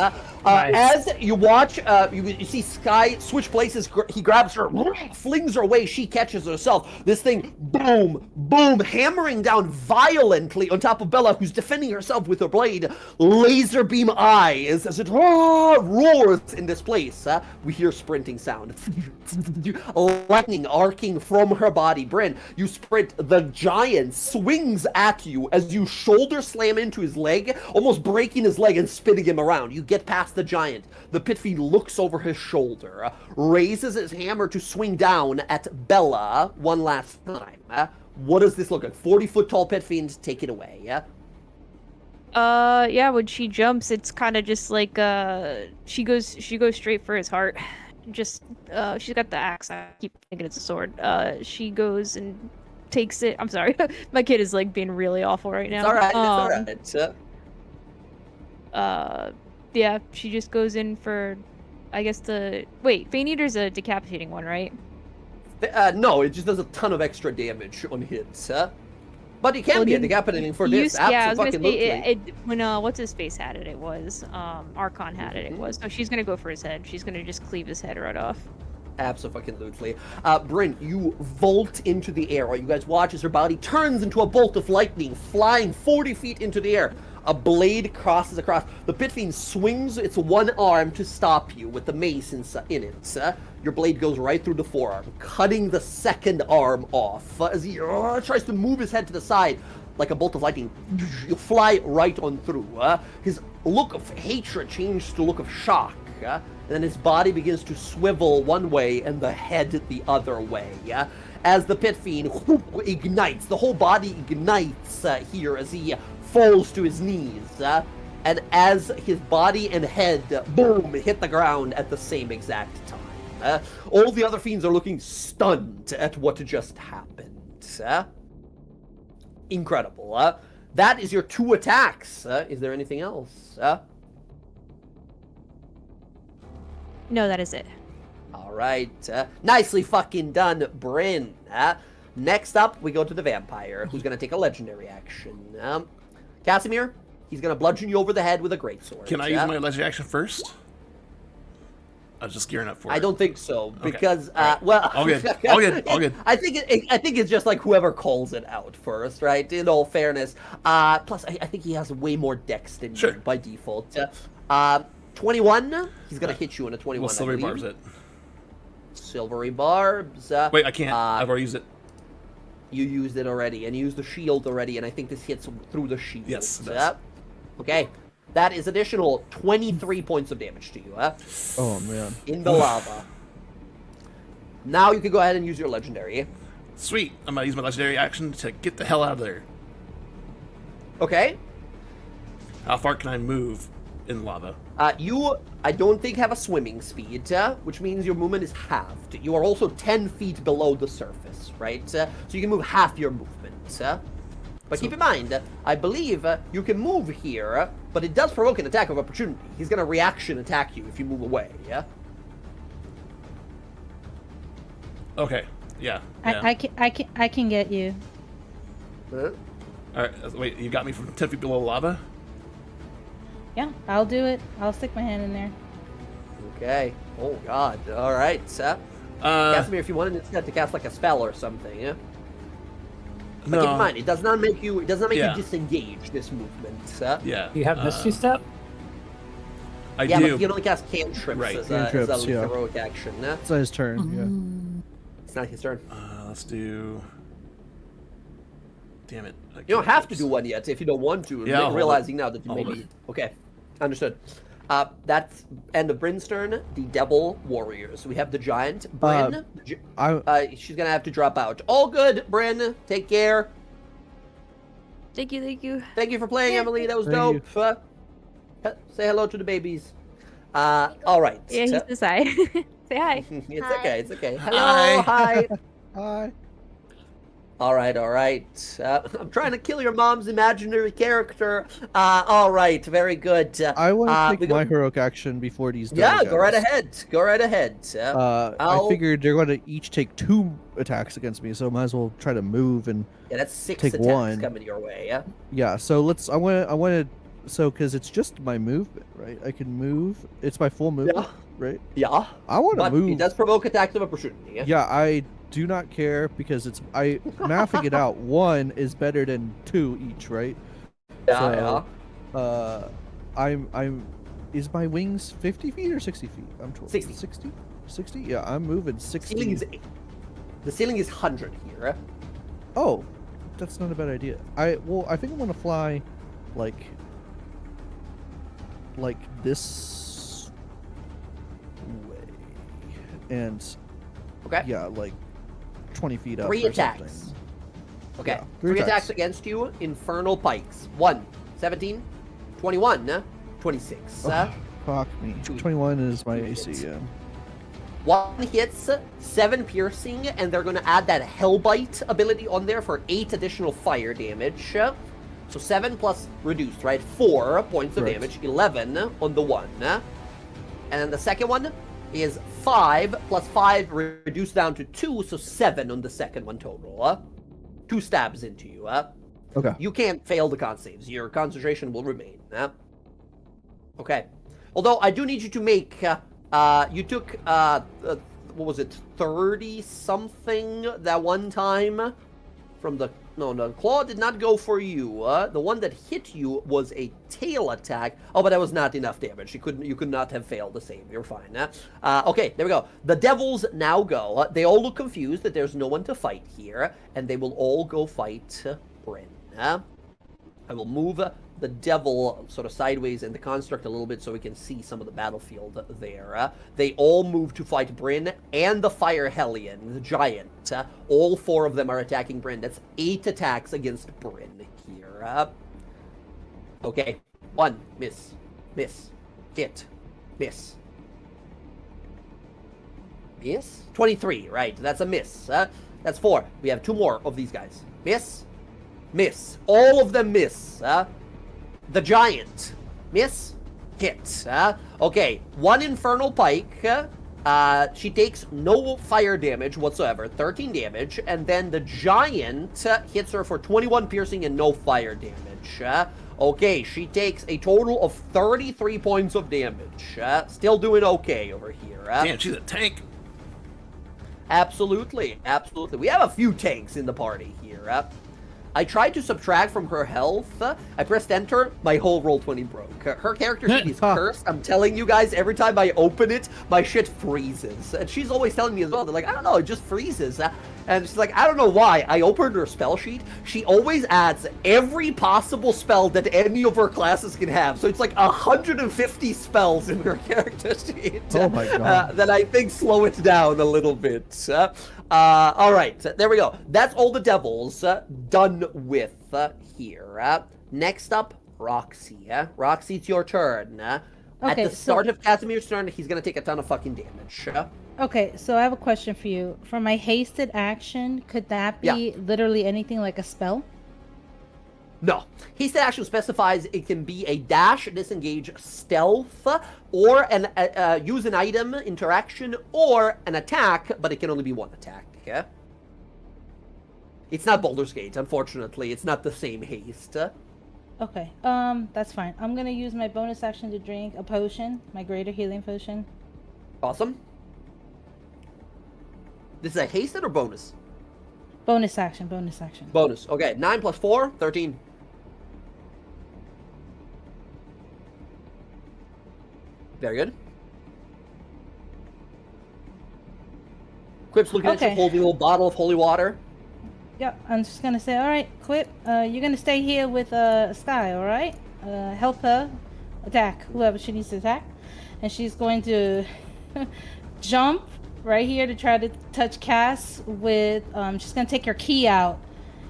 E: Nice.
A: As you watch, you see Sky switch places. He grabs her, flings her away. She catches herself. This thing, boom, boom, hammering down violently on top of Bella, who's defending herself with her blade. Laser beam eyes as it roars in this place. We hear sprinting sound. Lightning arcing from her body. Bryn, you sprint. The giant swings at you as you shoulder slam into his leg, almost breaking his leg and spinning him around. You get past the giant. The pit fiend looks over his shoulder, raises his hammer to swing down at Bella one last time. What does this look like? 40-foot tall pit fiend, take it away.
F: Yeah, when she jumps, it's kind of just like she goes straight for his heart. Just she's got the axe. I keep thinking it's a sword. She goes and takes it. I'm sorry. My kid is like being really awful right now.
A: It's all right. It's all right.
F: Yeah, she just goes in for, I guess wait, Fane Eater's a decapitating one, right?
A: No, it just does a ton of extra damage on hits. But it can
F: Well,
A: be a
F: you-
A: decapitating for
F: You
A: this.
F: s- yeah, I was gonna
A: Absolutely.
F: say when what's his face had it, it was Archon had it. It was. So she's gonna go for his head. She's gonna just cleave his head right off.
A: Absolutely. Bryn, you vault into the air. You guys watch as her body turns into a bolt of lightning, flying 40 feet into the air. A blade crosses across. The pit fiend swings its one arm to stop you with the mace in it. Your blade goes right through the forearm, cutting the second arm off. As he tries to move his head to the side, like a bolt of lightning, you fly right on through. His look of hatred changes to a look of shock. And then his body begins to swivel one way and the head the other way. As the pit fiend ignites, the whole body ignites here as he falls to his knees. And as his body and head, boom, hit the ground at the same exact time. All the other fiends are looking stunned at what just happened. Incredible. That is your 2 attacks. Is there anything else?
F: No, that is it.
A: All right. Nicely fucking done, Bryn. Next up, we go to the vampire, who's going to take a legendary action. Casimir, he's going to bludgeon you over the head with a greatsword.
B: Can I use my legendary action first? I was just gearing up for it.
A: I don't think so,
B: Okay.
A: because,
B: All right.
A: well...
B: All good. All good. All good.
A: I think it's just like whoever calls it out first, right? In all fairness. Plus, I think he has way more dex than
B: Sure.
A: you by default. 21, he's going to hit you in a 21,
B: Well, silvery
A: I believe.
B: barbs it.
A: Silvery barbs.
B: Wait, I can't. I've already used it.
A: You used it already, and you used the shield already, and I think this hits through the shield.
B: Yes, it does.
A: Yep. Okay. That is additional 23 points of damage to you,
D: Oh man.
A: in the lava. Now you can go ahead and use your legendary.
B: Sweet. I'm gonna use my legendary action to get the hell out of there.
A: Okay.
B: How far can I move in lava?
A: You, I don't think, have a swimming speed, which means your movement is halved. You are also 10 feet below the surface, right? So you can move half your movement. But keep in mind, I believe you can move here, but it does provoke an attack of opportunity. He's going to reaction attack you if you move away, yeah?
B: Okay. Yeah.
C: I can get you.
A: Huh?
B: All right. Wait. You got me from 10 feet below lava.
C: Yeah, I'll do it. I'll stick my hand in there.
A: Okay. Oh, God. All right. Casimir, if you wanted instead to cast like a spell or something, yeah? But
B: No.
A: keep in mind, it does not make you
B: Yeah.
A: you disengage this movement.
B: Yeah.
E: Do you have Misty Step?
B: I
A: Yeah,
B: do.
A: but you can only cast cantrips
B: Right.
A: as
D: Cantrips,
A: a
D: yeah.
A: heroic action.
D: It's his turn.
A: It's not his turn.
B: Let's do. Damn it. I
A: You don't
B: can't
A: have to
B: focus.
A: do one yet if you don't want to.
B: Yeah, I'll hold
A: realizing now that you
B: I'll
A: may
B: hold
A: be. Okay, understood. That's end of Bryn's turn. The Devil Warriors. We have the Giant. Bryn, she's gonna have to drop out. All good, Bryn. Take care.
F: Thank you, thank you.
A: Thank you for playing,
F: Yeah.
A: Emily. That was
D: Thank
A: dope. Say hello to the babies. All right.
F: Yeah, he says hi. Say hi.
A: It's
G: Hi.
A: okay. It's okay.
B: Hi.
A: Hello. Hi.
D: Hi.
A: All right, all right. I'm trying to kill your mom's imaginary character. All right, very good.
D: I want to take
A: we go-
D: my heroic action before these.
A: Yeah,
D: guys.
A: go right ahead. Go right ahead.
D: I figured they're going to each take 2 attacks against me, so I might as well try to move and.
A: Yeah, that's 6
D: take
A: attacks
D: 1.
A: coming your way. Yeah.
D: Yeah, so let's. I want to. So, because it's just my movement, right? I can move. It's my full movement, right?
A: Yeah.
D: I want to
A: But
D: move.
A: it does provoke attacks of opportunity. Yeah.
D: Yeah, I do not care because it's mathing it out. 1 is better than 2 each, right?
A: Yeah.
D: So, I'm. Is my wings 50 feet or 60 feet? I'm told
A: 60.
D: 60. 60. Yeah, I'm moving 60.
A: The ceiling is 100 here.
D: Oh, that's not a bad idea. I think I want to fly, like this way, and
A: Okay.
D: yeah, like 20 feet up.
A: 3
D: or
A: attacks.
D: something.
A: Okay.
D: Yeah,
A: 3 attacks against you. Infernal pikes. 1, 17, 21, 26.
D: Fuck me.
A: 2
D: 21 is my
A: 2
D: AC.
A: hits.
D: Yeah.
A: 1 hits, 7 piercing, and they're going to add that Hellbite ability on there for 8 additional fire damage. So 7 plus reduced, right? 4 points of
D: Right.
A: damage, 11 on the 1. And then the second one is 5 plus 5 reduced down to 2, so 7 on the second one total. 2 stabs into you.
D: Okay.
A: You can't fail the con saves. Your concentration will remain. Okay. Although I do need you to make. You took what was it, 30 something that one time from the. No, the claw did not go for you. The one that hit you was a tail attack. Oh, but that was not enough damage. You could not have failed the save. You're fine. Okay, there we go. The devils now go. They all look confused that there's no one to fight here, and they will all go fight Bryn. I will move the devil sort of sideways in the construct a little bit so we can see some of the battlefield there. They all move to fight Bryn and the Fire Hellion, the giant. All 4 of them are attacking Bryn. That's 8 attacks against Bryn here. Okay. 1, miss, miss, hit, miss. Miss? 23, right. That's a miss. That's 4. We have 2 more of these guys. Miss, miss. All of them miss. The giant. Miss. Hit. Okay. 1 infernal pike. She takes no fire damage whatsoever. 13 damage. And then the giant hits her for 21 piercing and no fire damage. Okay. She takes a total of 33 points of damage. Still doing okay over here.
B: Damn, she's a tank.
A: Absolutely. Absolutely. We have a few tanks in the party here. I tried to subtract from her health. I pressed enter. My whole Roll20 broke. Her character sheet is cursed. I'm telling you guys, every time I open it, my shit freezes. And she's always telling me as well. They're like, I don't know, it just freezes. And she's like, I don't know why. I opened her spell sheet. She always adds every possible spell that any of her classes can have. So it's like 150 spells in her character sheet.
D: Oh my god.
A: That I think slow it down a little bit. All right, there we go. That's all the devils done with here. Next up, Roxy. Roxy, it's your turn. At
C: Okay,
A: the start of Casimir's turn, he's gonna take a ton of fucking damage.
C: Okay, so I have a question for you. For my hasted action, could that be literally anything like a spell?
A: No. Hasted action specifies it can be a dash, disengage, stealth, or an use an item interaction, or an attack, but it can only be 1 attack. It's not Baldur's Gate, unfortunately. It's not the same haste.
C: Okay, that's fine. I'm gonna use my bonus action to drink a potion, my greater healing potion.
A: Awesome. This is a hasted or bonus?
C: Bonus action, bonus action.
A: Bonus. Okay, 9 plus 4, 13. Very good. Quip's looking at you,
C: Okay.
A: holding a little bottle of holy water.
C: Yep, I'm just gonna say, alright, Quip, you're gonna stay here with Sky, alright? Help her attack whoever she needs to attack. And she's going to jump right here to try to touch Cass with, she's gonna take her key out.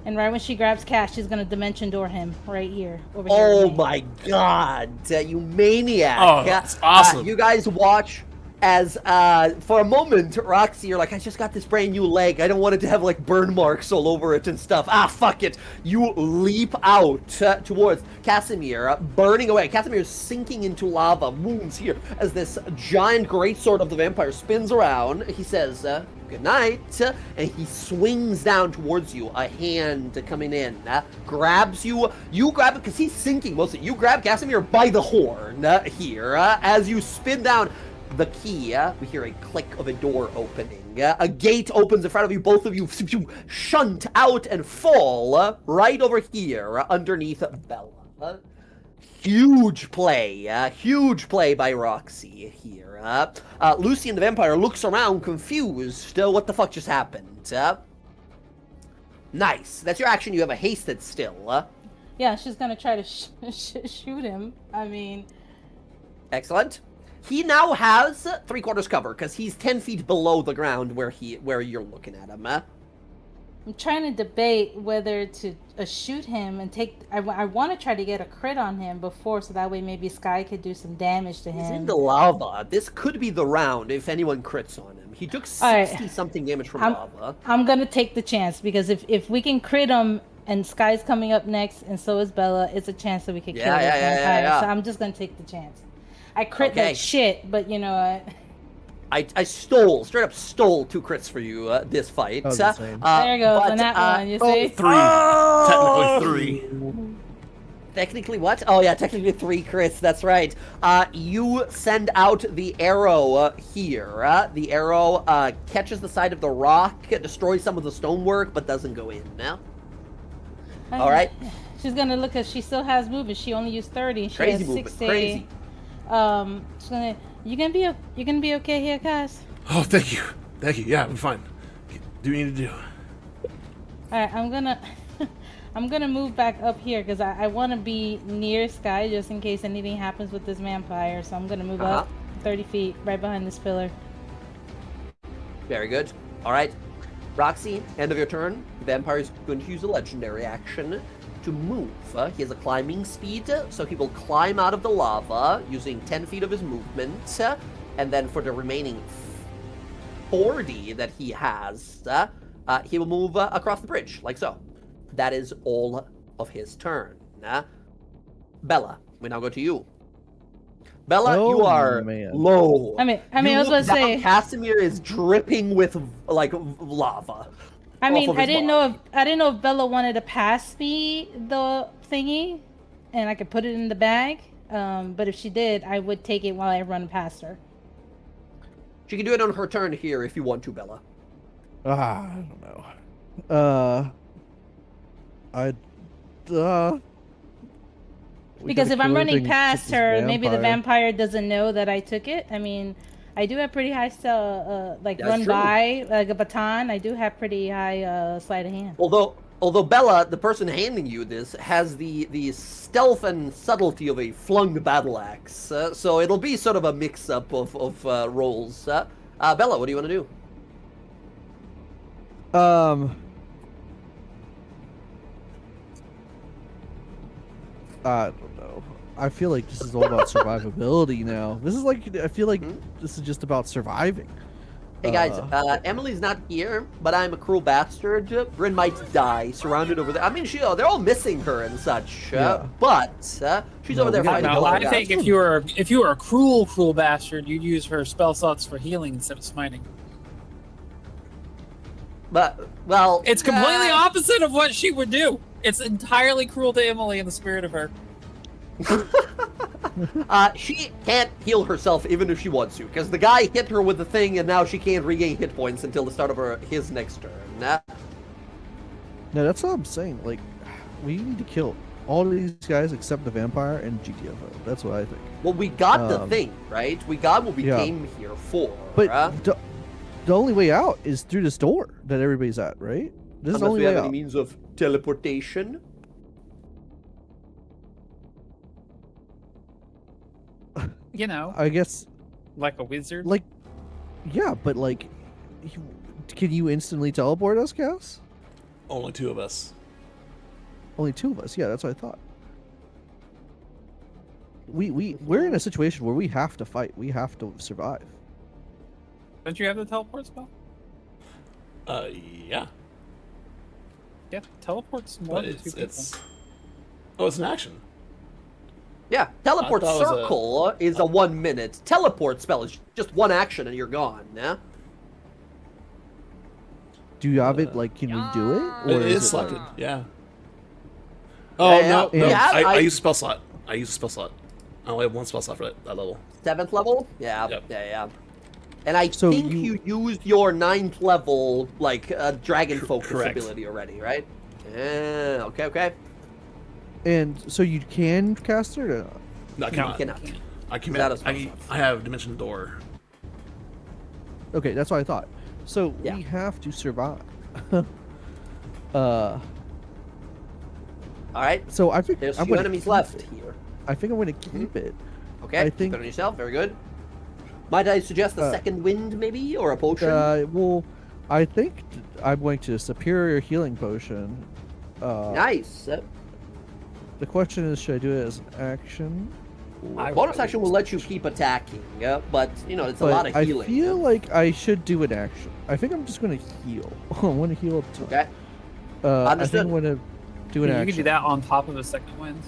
C: And right when she grabs Cass, she's gonna dimension door him right here. Over here.
A: Oh my god, you maniac.
B: Oh, that's awesome.
A: You guys watch as for a moment, Roxy, you're like, I just got this brand new leg. I don't want it to have like burn marks all over it and stuff. Ah, fuck it. You leap out towards Casimir, burning away. Casimir is sinking into lava, wounds here, as this giant greatsword of the vampire spins around. He says, good night, and he swings down towards you, a hand coming in, grabs you. You grab it because he's sinking mostly. You grab Casimir by the horn here as you spin down. The key, we hear a click of a door opening. A gate opens in front of you. Both of you shunt out and fall right over here underneath Bella. Huge play by Roxy here. Lucian the vampire looks around confused. What the fuck just happened? Nice. That's your action. You have a hasted still.
C: Yeah, she's gonna try to shoot him. I mean...
A: Excellent. He now has 3/4 cover because he's 10 feet below the ground where you're looking at him.
C: I'm trying to debate whether to shoot him and take... I want to try to get a crit on him before, so that way maybe Sky could do some damage to him.
A: He's in the lava. This could be the round if anyone crits on him. He took 60-something damage from lava.
C: I'm going to take the chance, because if we can crit him and Sky's coming up next and so is Bella, it's a chance that we could kill this vampire. So I'm just going to take the chance. I crit like shit, but you know what?
A: I straight up stole 2 crits for you this fight.
C: There goes on that one, you see?
B: 3. Technically 3.
A: Technically what? Oh yeah, technically 3 crits, that's right. You send out the arrow here. The arrow catches the side of the rock, destroys some of the stonework, but doesn't go in now. Alright.
C: She's gonna look at, she still has movement. She only used 30. She
A: crazy
C: has
A: movement,
C: 60.
A: crazy.
C: She's gonna, you gonna be okay here, Cass?
B: Oh, thank you. Yeah, I'm fine. Do what you need to do.
C: Alright, I'm gonna move back up here because I want to be near Sky just in case anything happens with this vampire. So I'm gonna move up 30 feet right behind this pillar.
A: Very good. Alright. Roxy, end of your turn. The vampire is going to use a legendary action to move. He has a climbing speed, so he will climb out of the lava using 10 feet of his movement, and then for the remaining 40 that he has, he will move across the bridge, like so. That is all of his turn. Bella, we now go to you. Bella, you are low.
C: I mean, I was going to say,
A: Casimir is dripping with like lava.
C: I mean, I didn't know if Bella wanted to pass me the thingy, and I could put it in the bag. But if she did, I would take it while I run past her.
A: She can do it on her turn here if you want to, Bella.
D: I don't know.
C: Because if I'm running past her, maybe the vampire doesn't know that I took it. I mean, I do have pretty high run by, like a baton. I do have pretty high sleight of hand.
A: Although Bella, the person handing you this, has the stealth and subtlety of a flung battle axe. So it'll be sort of a mix-up of roles. Bella, what do you want to do?
D: I don't know. I feel like this is all about survivability now. This is like, I feel like this is just about surviving.
A: Hey guys, Emily's not here, but I'm a cruel bastard. Bryn might die surrounded over there. I mean, they're all missing her and such, but she's over there fighting.
E: No, I think if you were a cruel bastard, you'd use her spell slots for healing instead of smiting.
A: But, well...
E: It's completely opposite of what she would do. It's entirely cruel to Emily in the spirit of her.
A: She can't heal herself even if she wants to, because the guy hit her with the thing and now she can't regain hit points until the start of his next turn.
D: No, that's what I'm saying. Like, we need to kill all of these guys except the vampire and GTFO. That's what I think.
A: Well, we got the thing, right? We got what we came here for.
D: But the only way out is through this door that everybody's at, right? This is the only way out.
A: Any means of teleportation?
E: You know,
D: I guess,
E: like a wizard.
D: Like, yeah, but like, can you instantly teleport us, Cass?
B: Only 2 of us.
D: Only 2 of us. Yeah, that's what I thought. We're in a situation where we have to fight. We have to survive.
E: Don't you have the teleport spell?
B: Yeah.
E: Yeah, teleport's more
B: But
E: than 2 people.
B: it's an action.
A: Yeah, teleport
B: I thought it was a-
A: circle is a 1 minute. Teleport spell is just one action and you're gone. Yeah.
D: Do you have it like? Can we do it?
B: It
D: is
B: is
D: it,
B: selected.
D: like-
B: Yeah. Oh
A: Yeah,
B: no!
A: yeah.
B: no.
A: Yeah,
B: I
A: I-
B: use a spell slot. I only have one spell slot for that level.
A: 7th level? Yeah,
B: Yep.
A: yeah. And I
D: So
A: think you used your 9th level, like, dragon focus
B: correct.
A: ability already, right? Yeah, okay.
D: And so you can cast it. Or not?
B: No, I
A: You
B: cannot.
A: cannot.
B: I can.
A: Without a spell slot.
B: I have Dimension Door.
D: Okay, that's what I thought. So
A: Yeah.
D: we have to survive.
A: Alright,
D: So I think
A: there's
D: I'm
A: few
D: gonna
A: enemies
D: keep
A: left
D: it.
A: here.
D: I think I'm gonna keep it.
A: Okay,
D: I
A: keep
D: think-
A: it on yourself, very good. Might I suggest a second wind, maybe? Or a potion?
D: Well, I think I'm going to superior healing potion.
A: Nice.
D: The question is, should I do it as an action?
A: Bonus action will let you keep attacking, but, you know, it's a
D: But
A: lot of
D: I
A: healing.
D: feel like I should do an action. I think I'm just going to heal. I want to heal.
A: Okay.
D: I
A: Understood.
D: think I'm going to do an
E: You
D: action.
E: can do that on top of a second wind.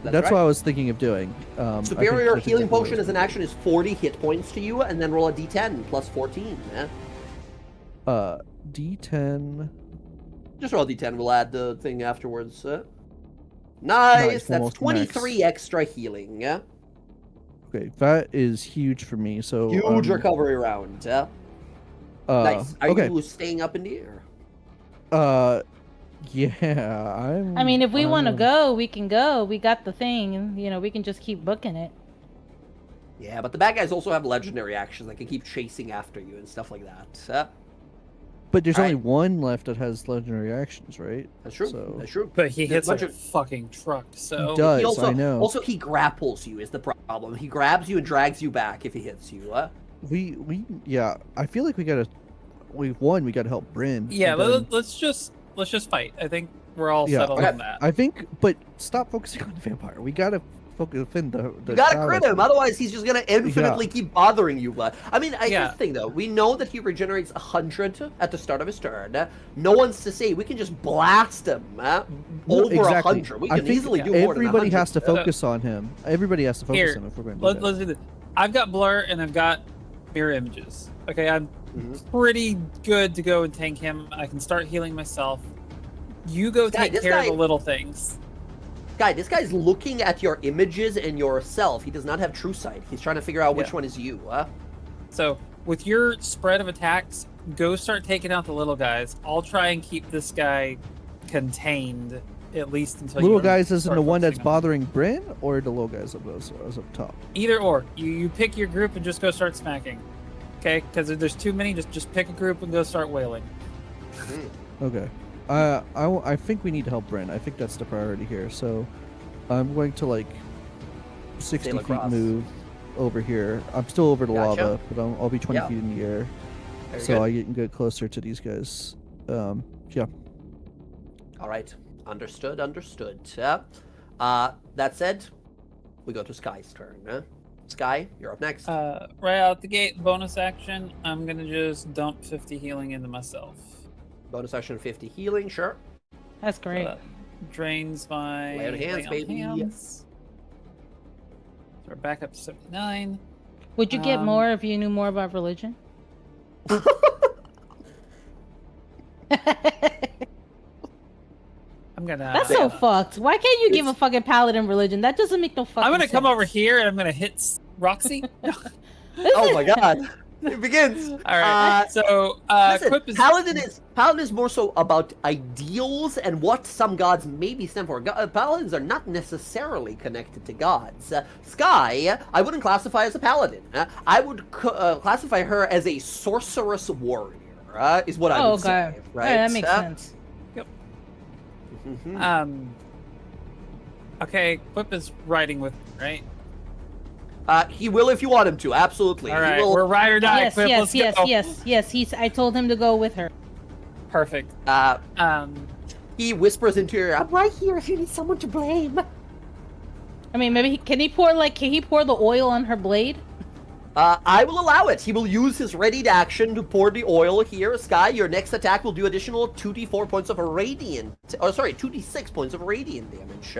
D: That's
A: right.
D: what I was thinking of doing.
A: Superior healing potion as an action is 40 hit points to you, and then roll a d10 plus 14.
D: D10.
A: Just roll a d10. We'll add the thing afterwards. Nice.
D: Nice,
A: That's
D: almost
A: 23 extra healing. Yeah.
D: Okay, that is huge for me. So
A: Huge recovery round. Nice. Are
D: okay.
A: you staying up in the air?
D: Yeah, I'm.
C: I mean, if we want to
D: I'm-
C: go, we can go. We got the thing, and you know, we can just keep booking it.
A: Yeah, but the bad guys also have legendary actions that can keep chasing after you and stuff like that.
D: But there's only
A: Alright.
D: one left that has legendary actions, right?
A: That's true.
D: So-
A: That's true.
E: But he hits
A: Bunch
E: like a
A: of-
E: fucking truck, so...
D: He does.
A: He also,
D: I know.
A: Also, he grapples you is the problem. He grabs you and drags you back if he hits you.
D: We yeah. I feel like we gotta help Bryn.
E: Yeah,
D: and then-
E: let's just fight. I think we're all
D: Yeah,
E: settled
A: okay.
E: on that.
D: I think, but stop focusing on the vampire. We gotta focus on the.
A: You gotta
D: shadow.
A: crit him, otherwise he's just gonna infinitely keep bothering you. I mean, here's
E: Yeah.
A: the thing though. We know that he regenerates 100 at the start of his turn. No one's to say we can just blast him
D: No,
A: over
D: exactly.
A: 100. We
D: I
A: can
D: think
A: easily do more than
D: Everybody
A: 100.
D: has to focus on him. Everybody has to focus
E: Here,
D: on him if we're going to do
E: Let's do this. I've got blur and I've got mirror images. Okay, I'm
A: Mhm.
E: pretty good to go and tank him. I can start healing myself. You go
A: Guy,
E: take
A: this
E: care of
A: guy-
E: the little things.
A: This guy's looking at your images and yourself. He does not have true sight. He's trying to figure out which
E: Yeah.
A: one is you.
E: So with your spread of attacks, go start taking out the little guys. I'll try and keep this guy contained at least until
D: Little
E: you
D: guys isn't
E: start
D: the one that's
E: focusing on-
D: bothering Bryn, or the little guys up those up top.
E: Either or. You pick your group and just go start smacking. Okay? Because if there's too many, just pick a group and go start wailing.
D: Okay. I think we need to help Bryn. I think that's the priority here. So I'm going to like 60
A: Sail
D: feet
A: across.
D: move over here. I'm still over the
A: Gotcha.
D: lava, but I'll be 20
A: Yeah.
D: feet in the air.
A: Very
D: So
A: good.
D: I can get closer to these guys. Yeah.
A: All right. Understood. That said, we go to Sky's turn. Sky, you're up next.
E: Right out the gate, bonus action, I'm gonna just dump 50 healing into myself.
A: Bonus action 50 healing, sure.
C: That's
E: So
C: great.
E: that drains my
A: Lay on hands,
E: lay on
A: baby.
E: hands. So we're back up to 79.
C: Would you get
E: um,
C: more if you knew more about religion?
E: I'm gonna.
C: That's so fucked. Why can't you give a fucking paladin religion? That doesn't make no fucking
E: I'm gonna
C: sense.
E: come over here and I'm gonna hit Roxy.
A: Oh my god. It begins.
E: All right. So
A: Listen,
E: Quip is
A: Paladin is more so about ideals and what some gods maybe stand for. Paladins are not necessarily connected to gods. Sky, I wouldn't classify as a paladin. I would classify her as a sorceress warrior. Is what I
C: Oh,
A: would
C: okay.
A: say. Right?
C: Yeah, that makes sense.
A: Mhm.
E: Okay, Quip is riding with me, right?
A: He will if you want him to. Absolutely.
E: All
A: He
E: right,
A: will-
E: we're ride or die.
C: Yes,
E: Quip,
C: yes,
E: let's
C: yes,
E: go.
C: yes. I told him to go with her.
E: Perfect.
A: Uh, he whispers into your ear, "I'm right here if you need someone to blame."
C: I mean, maybe can he pour the oil on her blade?
A: I will allow it. He will use his readied action to pour the oil here. Sky, your next attack will do additional 2d4 points of radiant... Oh, sorry, 2d6 points of radiant damage.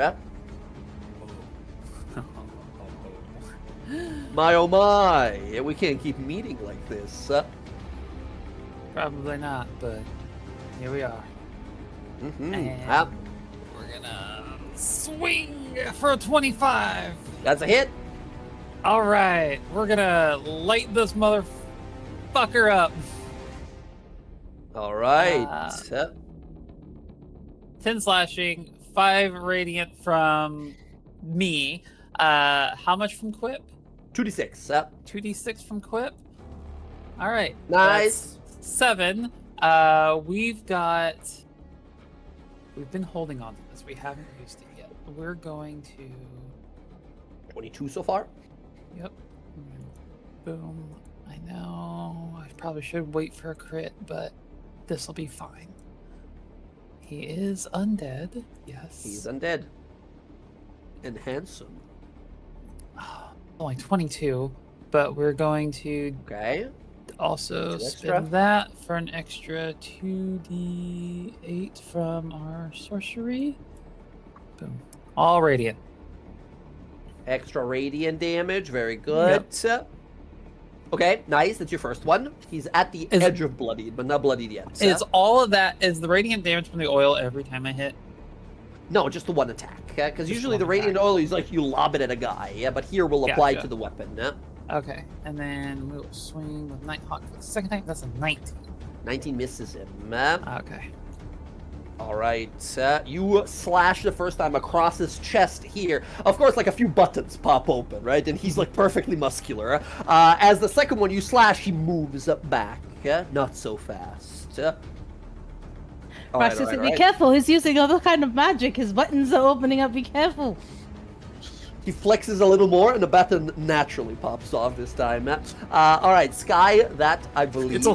A: My oh my, we can't keep meeting like this.
E: Probably not, but here we are.
A: Mm-hmm.
E: And we're gonna swing for a 25.
A: That's a hit.
E: All right, we're gonna light this motherfucker up.
A: All right.
E: 10 slashing, 5 radiant from me. How much from Quip?
A: 2d6.
E: 2d6 from Quip. All right.
A: Nice.
E: That's 7. We've been holding on to this. We haven't used it yet. We're going to.
A: 22 so far.
E: Yep. Boom. I know. I probably should wait for a crit, but this will be fine. He is undead. Yes.
A: He's undead. And handsome.
E: Only 22, but we're going to
A: Okay.
E: also
A: Two extra.
E: spend that for an extra 2d8 from our sorcery. Boom. All radiant.
A: Extra radiant damage. Very good. Okay, nice. That's your first one. He's at the edge of bloodied, but not bloodied yet.
E: Is all of that, is the radiant damage from the oil every time I hit?
A: No, just the one attack. Because
E: Just
A: usually
E: one
A: the radiant
E: attack.
A: oil is like you lob it at a guy. Yeah, but here we'll apply
E: Gotcha.
A: to the weapon.
E: Okay, and then we will swing with Nighthawk for the second time. That's a 19.
A: 19 misses him.
E: Okay.
A: All right. You slash the first time across his chest here. Of course, like a few buttons pop open, right? And he's like perfectly muscular. As the second one you slash, he moves back. Not so fast. All right,
C: Rox
A: all
C: said,
A: right.
C: be careful, he's using other kind of magic. His buttons are opening up, be careful.
A: He flexes a little more, and the button naturally pops off this time. All right, Sky, that I believe.
E: It's a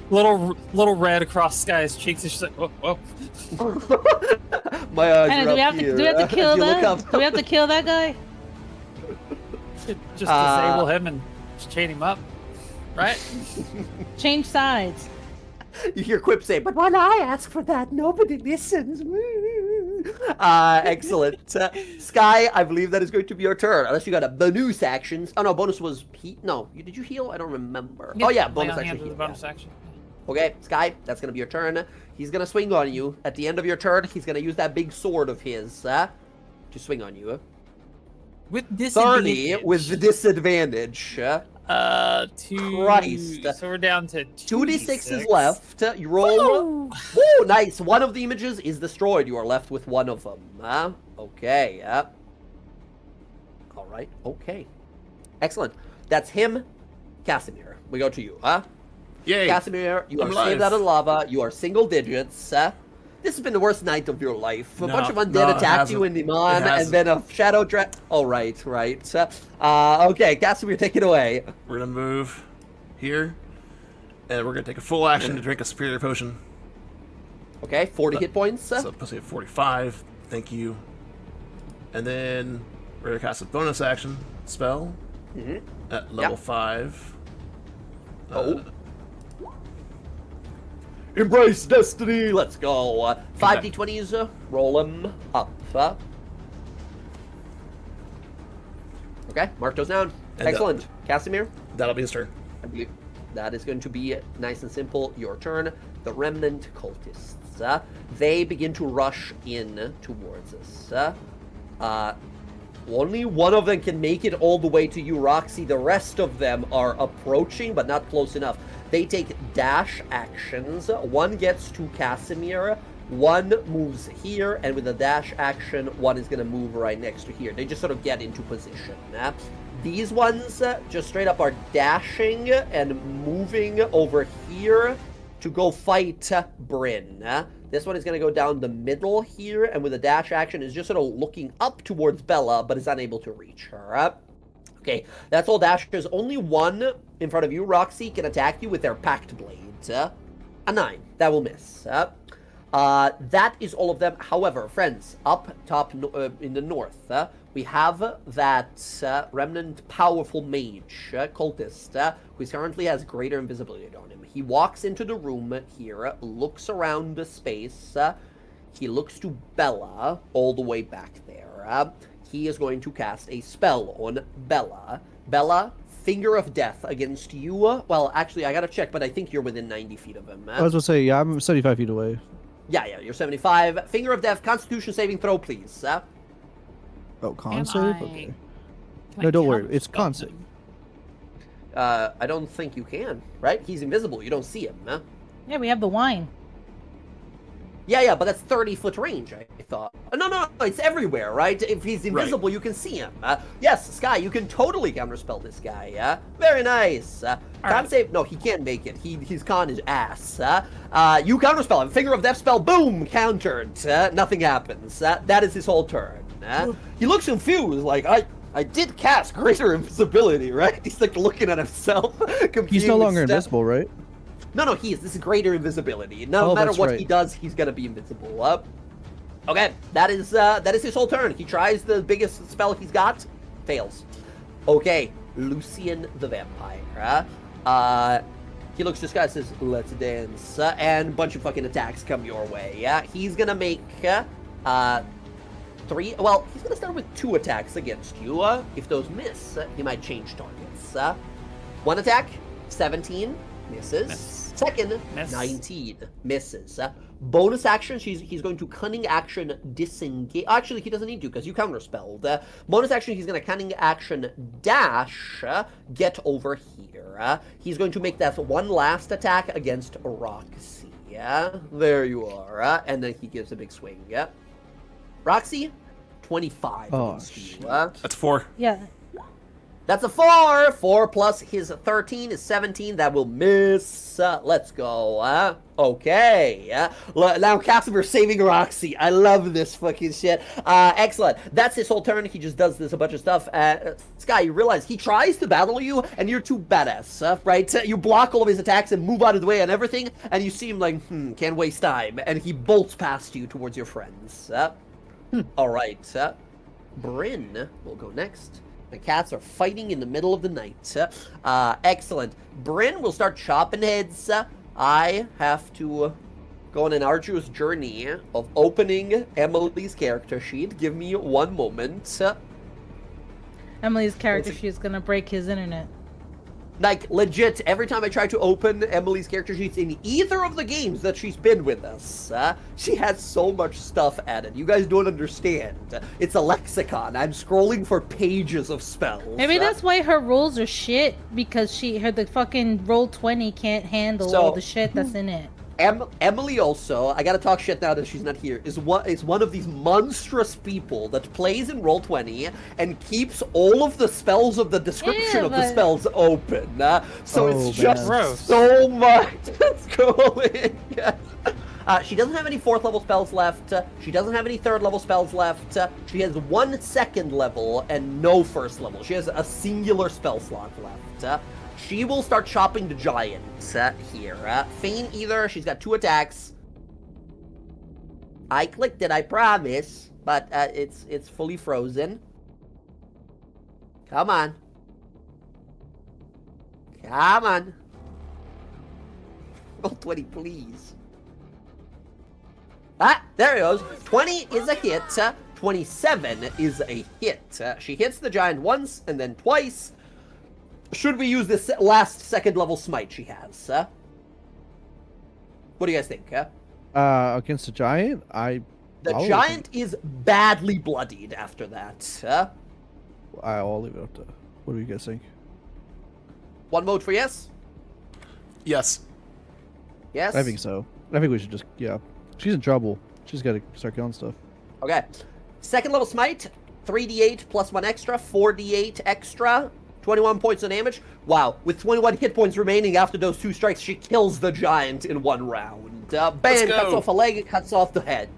E: little red across Sky's cheeks. It's just like, whoa.
A: My eyes
C: Anna,
A: are
C: do we
A: up
C: have to
A: here,
C: do we have to
A: as
C: kill
A: you look
C: that?
A: up.
C: Do we have to kill that guy?
E: Just disable him and just chain him up, right?
C: Change sides.
A: You hear Quip say, but when I ask for that, nobody listens. Excellent. Sky, I believe that is going to be your turn, unless you got a bonus actions. Oh, no, bonus was... No, did you heal? I don't remember. Oh, yeah, bonus action heal.
E: Bonus
A: Yeah.
E: action.
A: Okay, Sky, that's going to be your turn. He's going to swing on you. At the end of your turn, he's going to use that big sword of his to swing on you.
E: With
A: 30
E: disadvantage.
A: with the disadvantage. Christ.
E: So we're down to
A: 2d6 is left. You roll. Woo, nice. One of the images is destroyed. You are left with one of them. Okay. All right. Okay. Excellent. That's him. Casimir. We go to you.
B: Yay!
A: Casimir, you
B: I'm
A: are saved
B: alive.
A: out of lava. You are single digits. This has been the worst night of your life. A
B: No,
A: bunch of undead
B: no, it
A: attacked you in
B: hasn't.
A: Niman,
B: It
A: and then a shadow dragon. Oh, right. Okay, Casimir, take it away.
B: We're gonna move here, and we're gonna take a full action to drink a superior potion.
A: Okay, 40 hit points.
B: So pussy at 45. Thank you. And then we're gonna cast a bonus action spell at level 5.
A: Embrace destiny. Let's go. 5d20s. Roll them up. Okay, mark those down.
B: And,
A: Excellent. Casimir,
B: That'll be his turn.
A: I believe that is going to be nice and simple. Your turn. The remnant cultists. They begin to rush in towards us. Only one of them can make it all the way to you, Roxy. The rest of them are approaching, but not close enough. They take dash actions. One gets to Casimir. One moves here, and with a dash action, one is going to move right next to here. They just sort of get into position. These ones just straight up are dashing and moving over here to go fight Bryn. This one is going to go down the middle here, and with a dash action is just sort of looking up towards Bella, but is unable to reach her. Okay, that's all dashes. Only one in front of you, Roxy, can attack you with their packed blades. A 9. That will miss. That is all of them. However, friends, up top in the north, we have that remnant powerful mage, cultist, who currently has greater invisibility on him. He walks into the room here, looks around the space. He looks to Bella all the way back there. He is going to cast a spell on Bella. Bella, Finger of Death against you. Well, actually, I gotta check, but I think you're within 90 feet of him.
D: I was gonna say, yeah, I'm 75 feet away.
A: Yeah, you're 75. Finger of Death, Constitution saving throw, please.
D: Oh, con
E: Am
D: save?
E: I-
D: Okay.
E: Can I
D: No, don't worry.
E: counter
D: It's
E: spell
D: con save.
E: him?
A: I don't think you can, right? He's invisible. You don't see him.
C: Yeah, we have the wine.
A: Yeah, but that's 30-foot range, I thought. No, it's everywhere, right? If he's invisible, you can see him. Yes, Sky, you can totally counterspell this guy. Very nice. Con
E: right.
A: save, no, he can't make it. His con is ass. You counterspell him. Finger of Death spell, boom, countered. Nothing happens. That is his whole turn. He looks confused, like, I did cast greater invisibility, right? He's like looking at himself.
D: He's no longer invisible, right?
A: No, he is. This is greater invisibility. No matter
D: that's
A: what
D: right.
A: he does, he's gonna be invisible. Okay, that is his whole turn. He tries the biggest spell he's got, fails. Okay, Lucian the Vampire. He looks to Sky, says, "Let's dance," and a bunch of fucking attacks come your way. He's gonna make 3. Well, he's gonna start with 2 attacks against you. If those miss, he might change targets. 1 attack, 17, misses.
E: Miss.
A: Second,
E: Miss.
A: 19, misses. Bonus action, he's going to cunning action disengage. Actually, he doesn't need to because you counterspelled. Bonus action, he's going to cunning action dash, get over here. He's going to make that one last attack against Roxy. There you are. And then he gives a big swing. Roxy, 25
D: Oh,
A: against you.
D: shit.
B: That's 4.
C: Yeah.
A: That's a 4. 4 plus his 13 is 17. That will miss. Let's go. Okay. Now Casimir saving Roxy. I love this fucking shit. Excellent. That's his whole turn. He just does this a bunch of stuff. Sky, you realize he tries to battle you, and you're too badass, right? You block all of his attacks and move out of the way and everything, and you seem like, can't waste time. And he bolts past you towards your friends. All right. Bryn will go next. The cats are fighting in the middle of the night. Excellent. Bryn will start chopping heads. I have to go on an arduous journey of opening Emily's character sheet. Give me one moment.
C: Emily's character sheet's gonna break his internet.
A: Like, legit, every time I try to open Emily's character sheets in either of the games that she's been with us, she has so much stuff added. You guys don't understand. It's a lexicon. I'm scrolling for pages of spells.
C: Maybe that's why her rolls are shit, because the fucking roll 20 can't handle all the shit that's in it.
A: Emily also, I gotta talk shit now that she's not here, is one of these monstrous people that plays in Roll20 and keeps all of the spells of the description of the spells open. So it's just so much that's going. She doesn't have any 4th level spells left. She doesn't have any 3rd level spells left. She has 1 2nd level and no 1st level. She has a singular spell slot left. She will start chopping the giants here. Feign either. She's got 2 attacks. I clicked it, I promise, but it's fully frozen. Come on. Come on. Roll 20, please. There it goes. 20 is a hit. 27 is a hit. She hits the giant once and then twice. Should we use this last 2nd level smite she has? What do you guys think?
D: Against a giant,
A: The giant is badly bloodied after that.
D: I'll leave it up to. What do you guys think?
A: One vote for yes?
B: Yes.
A: Yes?
D: I think so. I think we should just, yeah. She's in trouble. She's got to start killing stuff.
A: Okay. 2nd level smite, 3d8 plus 1 extra, 4d8 extra. 21 points of damage. Wow, with 21 hit points remaining after those 2 strikes, she kills the giant in 1 round. Bam, cuts off a leg, cuts off the head.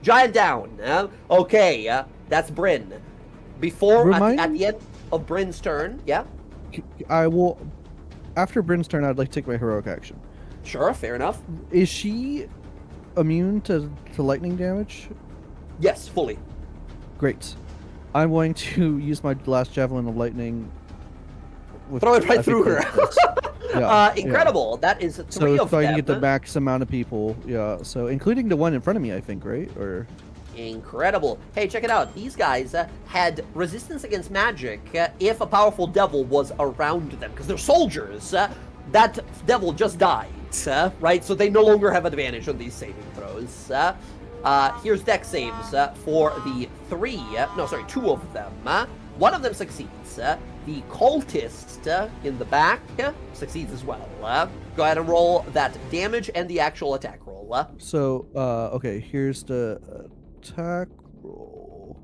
A: Giant down. Okay, that's Bryn. Before, at the end of Bryn's turn, yeah?
D: I will, after Bryn's turn, I'd like to take my heroic action.
A: Sure, fair enough.
D: Is she immune to lightning damage?
A: Yes, fully.
D: Great. I'm going to use my last javelin of lightning.
A: Throw it right
D: I
A: through
D: think
A: her.
D: Yeah,
A: Incredible. That is three
D: So
A: of
D: I
A: them.
D: can get the max amount of people. Yeah. So including the one in front of me, I think, right? Or
A: Incredible. Hey, check it out. These guys had resistance against magic if a powerful devil was around them, because they're soldiers. That devil just died, right? So they no longer have advantage on these saving throws. Here's dex saves for the two of them. One of them succeeds. The cultist in the back succeeds as well. Go ahead and roll that damage and the actual attack roll.
D: so okay. Here's the attack roll.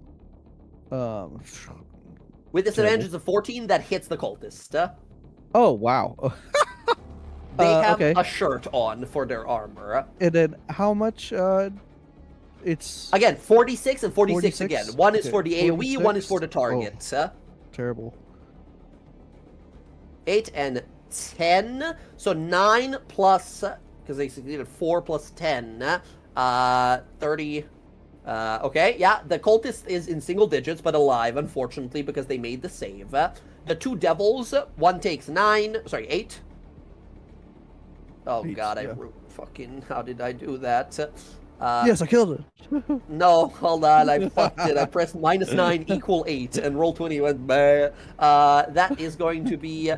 A: With disadvantage of 14, that hits the cultist.
D: Oh wow.
A: They have
D: okay.
A: a shirt on for their armor.
D: And then how much? It's
A: Again, 46 and 46
D: 46?
A: again. One is
D: Okay,
A: for the AoE, one is for the
D: 46?
A: target.
D: terrible.
A: 8 and 10. So 9 plus, because they succeeded 4 plus 10. 30. Okay, yeah, the cultist is in single digits, but alive, unfortunately, because they made the save. The two devils, one takes 8. Oh
D: Eight,
A: god,
D: yeah.
A: how did I do that?
D: Yes, I killed it.
A: No, hold on, I fucked it. I pressed -9 equal 8, and roll 20 went bah. That is going to be...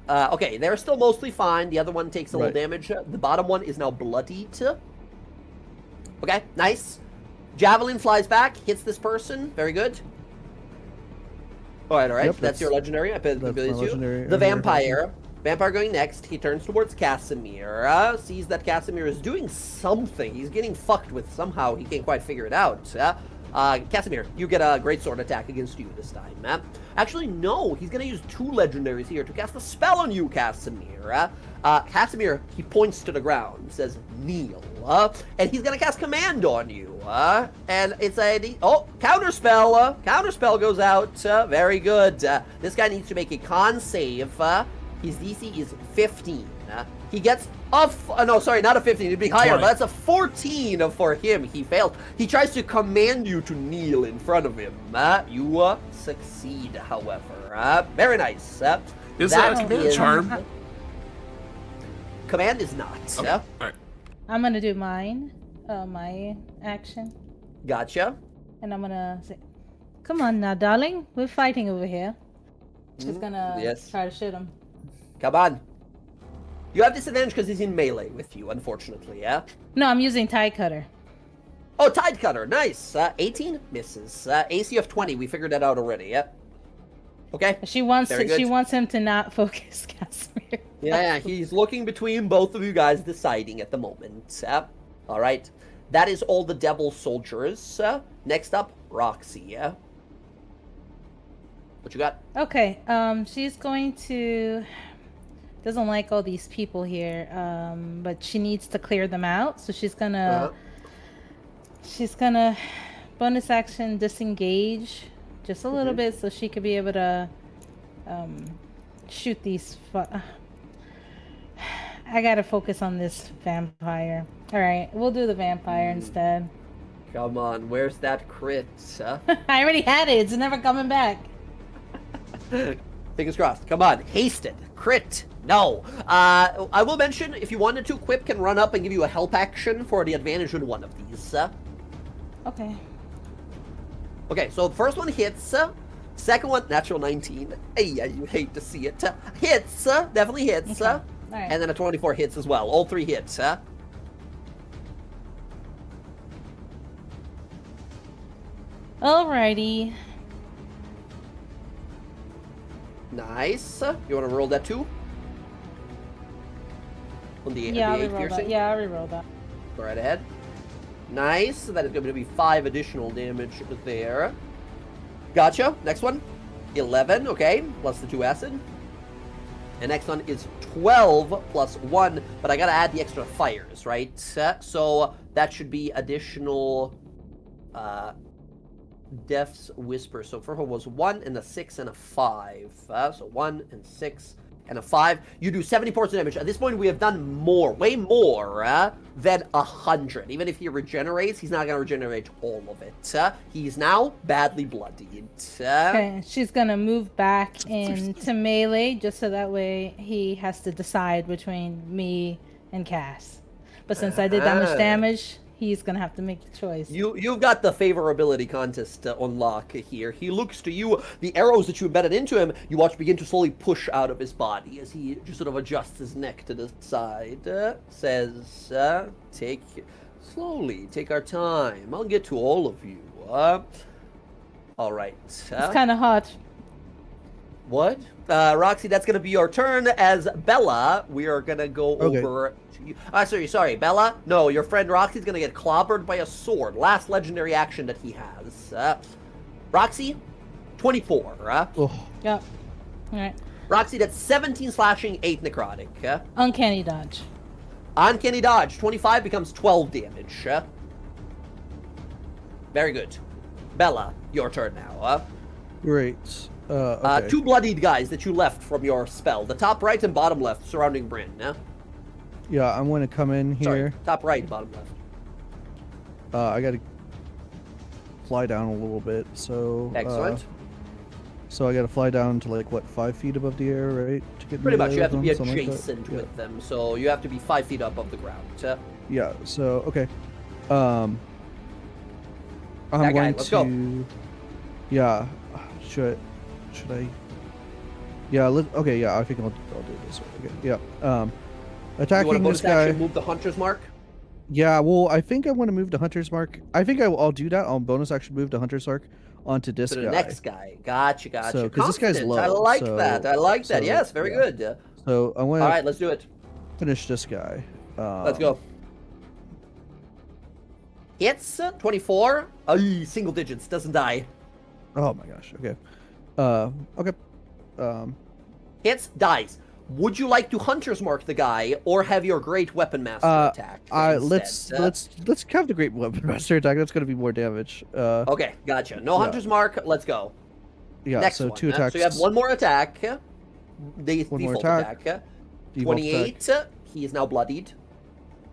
A: okay, they're still mostly fine. The other one takes a little damage. The bottom one is now bloodied. Okay, nice. Javelin flies back, hits this person. Very good. Alright.
D: Yep,
A: that's your legendary. I bet
D: that's my legendary.
A: The vampire. Vampire going next. He turns towards Casimir. Sees that Casimir is doing something. He's getting fucked with somehow. He can't quite figure it out. Casimir, you get a greatsword attack against you this time. Actually, no. He's going to use 2 legendaries here to cast a spell on you, Casimir. Casimir, he points to the ground, says, kneel. And he's going to cast command on you. And it's a... counterspell. Counterspell goes out. Very good. This guy needs to make a con save. His DC is 15. He gets no, sorry, not a 15. It'd be higher,
B: 20.
A: but that's a 14 for him. He failed. He tries to command you to kneel in front of him. You succeed, however. Very nice.
B: Is that command
A: is-
B: charm?
A: Command is not.
B: Okay. All right.
C: I'm gonna do mine, my action,
A: Gotcha.
C: and I'm gonna say, "Come on now, darling. We're fighting over here." She's gonna
A: yes.
C: try to shoot him.
A: Come on. You have disadvantage because he's in melee with you, unfortunately, yeah?
C: No, I'm using tie cutter.
A: Oh, Tide Cutter, nice. 18 misses. AC of 20, we figured that out already, yeah? Okay.
C: She wants
A: Very good.
C: she wants him to not focus, Casimir.
A: Yeah, he's looking between both of you guys, deciding at the moment. All right. That is all the devil soldiers. Next up, Roxy. What you got?
C: Okay, she's going to... Doesn't like all these people here, but she needs to clear them out, so she's gonna... She's gonna bonus action disengage just a little bit so she could be able to shoot these... I gotta focus on this vampire. Alright, we'll do the vampire instead.
A: Come on, where's that crit?
C: I already had it, it's never coming back.
A: Fingers crossed. Come on, hasted. Crit. No. I will mention, if you wanted to, Quip can run up and give you a help action for the advantage in one of these.
C: Okay.
A: Okay, so the first one hits. Second one, natural 19. Yeah, you hate to see it. Hits. Definitely hits.
C: Okay. Alright.
A: And then a 24 hits as well. All 3 hits.
C: Alrighty.
A: Nice. You want to roll that too? On the,
C: Yeah, I'll
A: the 8
C: reroll
A: piercing?
C: that. Yeah, I'll reroll that.
A: Go right ahead. Nice. That is going to be 5 additional damage there. Gotcha. Next one. 11. Okay. Plus the 2 acid. And next one is 12 plus 1. But I got to add the extra fires, right? So that should be additional Death's Whisper. So first one was 1 and a 6 and a 5. So 1 and 6. and a 5. You do 70 points of damage. At this point, we have done more, way more than 100. Even if he regenerates, he's not going to regenerate all of it. He's now badly bloodied.
C: Okay, she's gonna move back into melee just so that way he has to decide between me and Cass. But since I did that much damage, he's gonna have to make the choice.
A: You've got the favorability contest on lock here. He looks to you. The arrows that you embedded into him, you watch begin to slowly push out of his body as he just sort of adjusts his neck to the side. Says, take our time. I'll get to all of you. All right.
C: It's kind of hot.
A: What? Roxy, that's going to be your turn. As Bella, we are going to go over to you. Sorry, Bella. No, your friend Roxy's going to get clobbered by a sword. Last legendary action that he has. Roxy, 24.
C: Yep. All right.
A: Roxy, that's 17 slashing, 8 necrotic.
C: Uncanny dodge.
A: Uncanny dodge, 25 becomes 12 damage. Very good. Bella, your turn now.
D: Great. Okay.
A: 2 bloodied guys that you left from your spell. The top right and bottom left surrounding Bryn.
D: Yeah, I'm going to come in here.
A: Sorry, top right, bottom left.
D: I got to fly down a little bit, so...
A: Excellent.
D: So I got to fly down to, like, what, 5 feet above the air, right? To get
A: Pretty much,
D: melee
A: you have to
D: with
A: be
D: them, something like that?
A: adjacent
D: Yeah.
A: with them, so you have to be 5 feet above the ground.
D: Yeah, so, okay. I'm
A: That guy,
D: going
A: let's
D: to...
A: go.
D: Yeah, should I... Yeah, okay, yeah, I think I'll do it this way. Okay, yeah.
A: You want to
D: Attacking this
A: bonus
D: guy...
A: action, move the hunter's mark?
D: Yeah, well, I think I want to move to Hunter's Mark. I think I'll do that. I'll bonus action move to Hunter's Mark onto this
A: To the
D: guy.
A: next guy. Gotcha.
D: So, 'cause this guy's
A: Confident.
D: low,
A: I like
D: so-
A: that. I like that.
D: so,
A: Yes, very
D: yeah.
A: good.
D: So I want
A: All
D: to
A: right, let's do it.
D: finish this guy.
A: Let's go. Hits 24. Single digits. Doesn't die.
D: Oh my gosh. Okay. Okay.
A: Hits, dies. Would you like to hunter's mark the guy or have your great weapon master attack?
D: Let's have the great weapon master attack. That's going to be more damage.
A: Okay, gotcha. No
D: yeah.
A: hunter's mark. Let's go.
D: Yeah.
A: Next
D: so
A: one.
D: 2 attacks.
A: So you have one more attack. The
D: One more
A: default
D: attack.
A: attack.
D: default
A: 28.
D: attack,
A: He is now bloodied.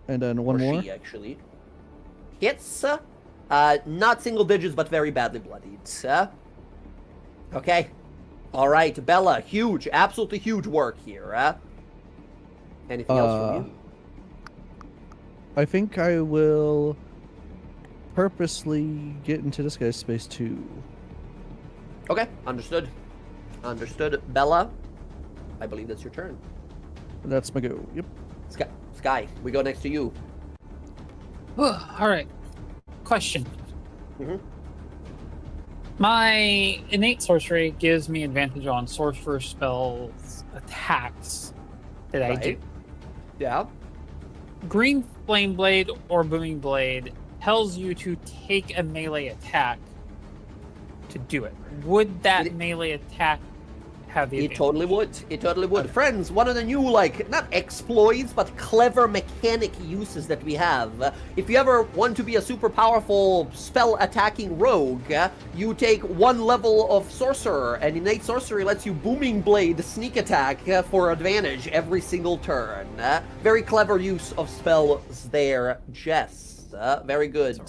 D: and then one
A: Or
D: more.
A: she, actually. Hits. Not single digits, but very badly bloodied. Okay. All right, Bella. Huge, absolutely huge work here. Anything else from you?
D: I think I will purposely get into this guy's space too.
A: Okay, understood. Understood. Bella, I believe that's your turn.
D: That's my go. Yep.
A: Sky, we go next to you.
E: All right. Question.
A: Mhm.
E: My innate sorcery gives me advantage on sorcerer spells attacks that I do.
A: Right. Yeah.
E: Green flame blade or booming blade tells you to take a melee attack to do it. Would that melee attack have the
A: It
E: advantage?
A: totally would. It totally would.
E: Okay.
A: Friends, one of the new, not exploits, but clever mechanic uses that we have. If you ever want to be a super powerful spell attacking rogue, you take 1 level of sorcerer, and innate sorcery lets you booming blade sneak attack for advantage every single turn. Very clever use of spells there, Jess. Very good.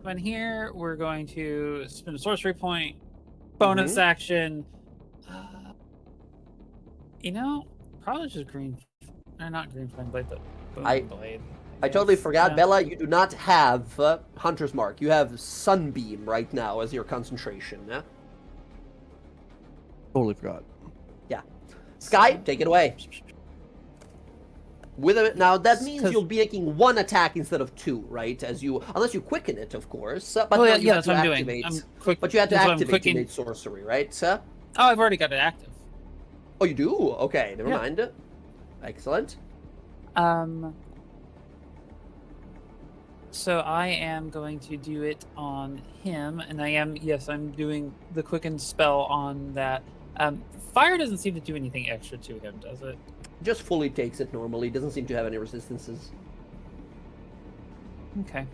E: And here we're going to spend a sorcery point, bonus action. Probably just green. Not green flame blade, but booming blade.
A: I totally
E: guess.
A: forgot,
E: Yeah.
A: Bella, you do not have Hunter's Mark. You have Sunbeam right now as your concentration.
D: Totally forgot.
A: Yeah. Sky, take it away. Now that means
E: 'Cause-
A: you'll be making 1 attack instead of 2, right? Unless you quicken it, of course. But
E: Oh,
A: no,
E: yeah,
A: you have
E: that's what
A: to
E: I'm doing.
A: activate.
E: I'm quick.
A: But you have to
E: that's what I'm
A: activate
E: clicking.
A: innate sorcery, right?
E: Oh, I've already got it active.
A: Oh, you do? Okay, never
E: Yeah.
A: mind. Excellent.
E: So I am going to do it on him, and I'm doing the quicken spell on that. Fire doesn't seem to do anything extra to him, does it?
A: Just fully takes it normally. Doesn't seem to have any resistances.
E: Okay.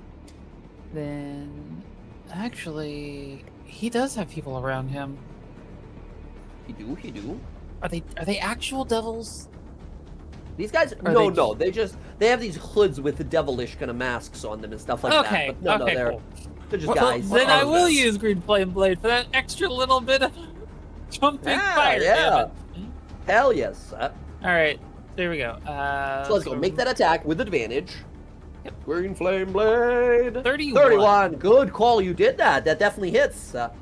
E: Then, actually, he does have people around him.
A: He do.
E: Are they actual devils?
A: These guys, no, they have these hoods with the devilish kind of masks on them and stuff like that. But no,
E: cool.
A: they're just guys.
E: Then I will use Green Flame Blade for that extra little bit of jumping fire damage.
A: Hell yes.
E: All right, there we go.
A: So let's go. Make that attack with advantage. Yep. Green Flame Blade.
E: 31.
A: Good call. You did that. That definitely hits.
E: All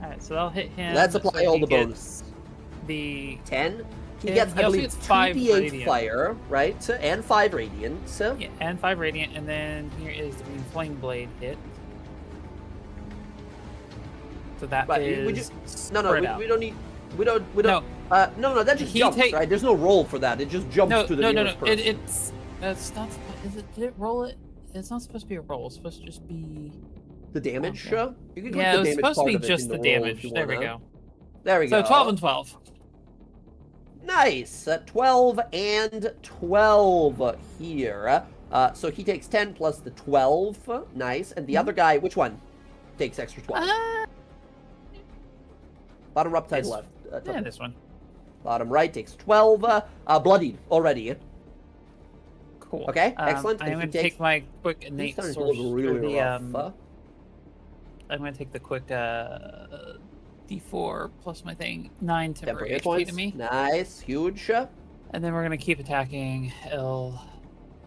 E: right, so that'll hit him.
A: Let's apply all the bonus.
E: The
A: 10. He gets, I believe, 2d8 fire, right? And 5 radiant.
E: Yeah, and 5 radiant, and then here is the Green Flame Blade hit. So that is
A: we don't need. We don't. No, that just jumps, right? There's no roll for that. It just jumps to the nearest person.
E: That's not. Did it roll it? It's not supposed to be a roll. It's supposed to just be
A: the damage.
E: Okay.
A: You can
E: it was supposed to be just the damage. There we go.
A: There we go.
E: So 12 and 12.
A: Nice. 12 and 12 here. So he takes 10 plus the 12. Nice. And the other guy, which one takes extra 12? Bottom up, side left.
E: This one.
A: Bottom right takes 12. Bloodied already.
E: Cool.
A: Okay, excellent.
E: I'm going to take my quick innate source
A: really
E: I'm going to take the quick D4 plus my thing. 9 temporary HP to me.
A: Nice. Huge.
E: And then we're going to keep attacking El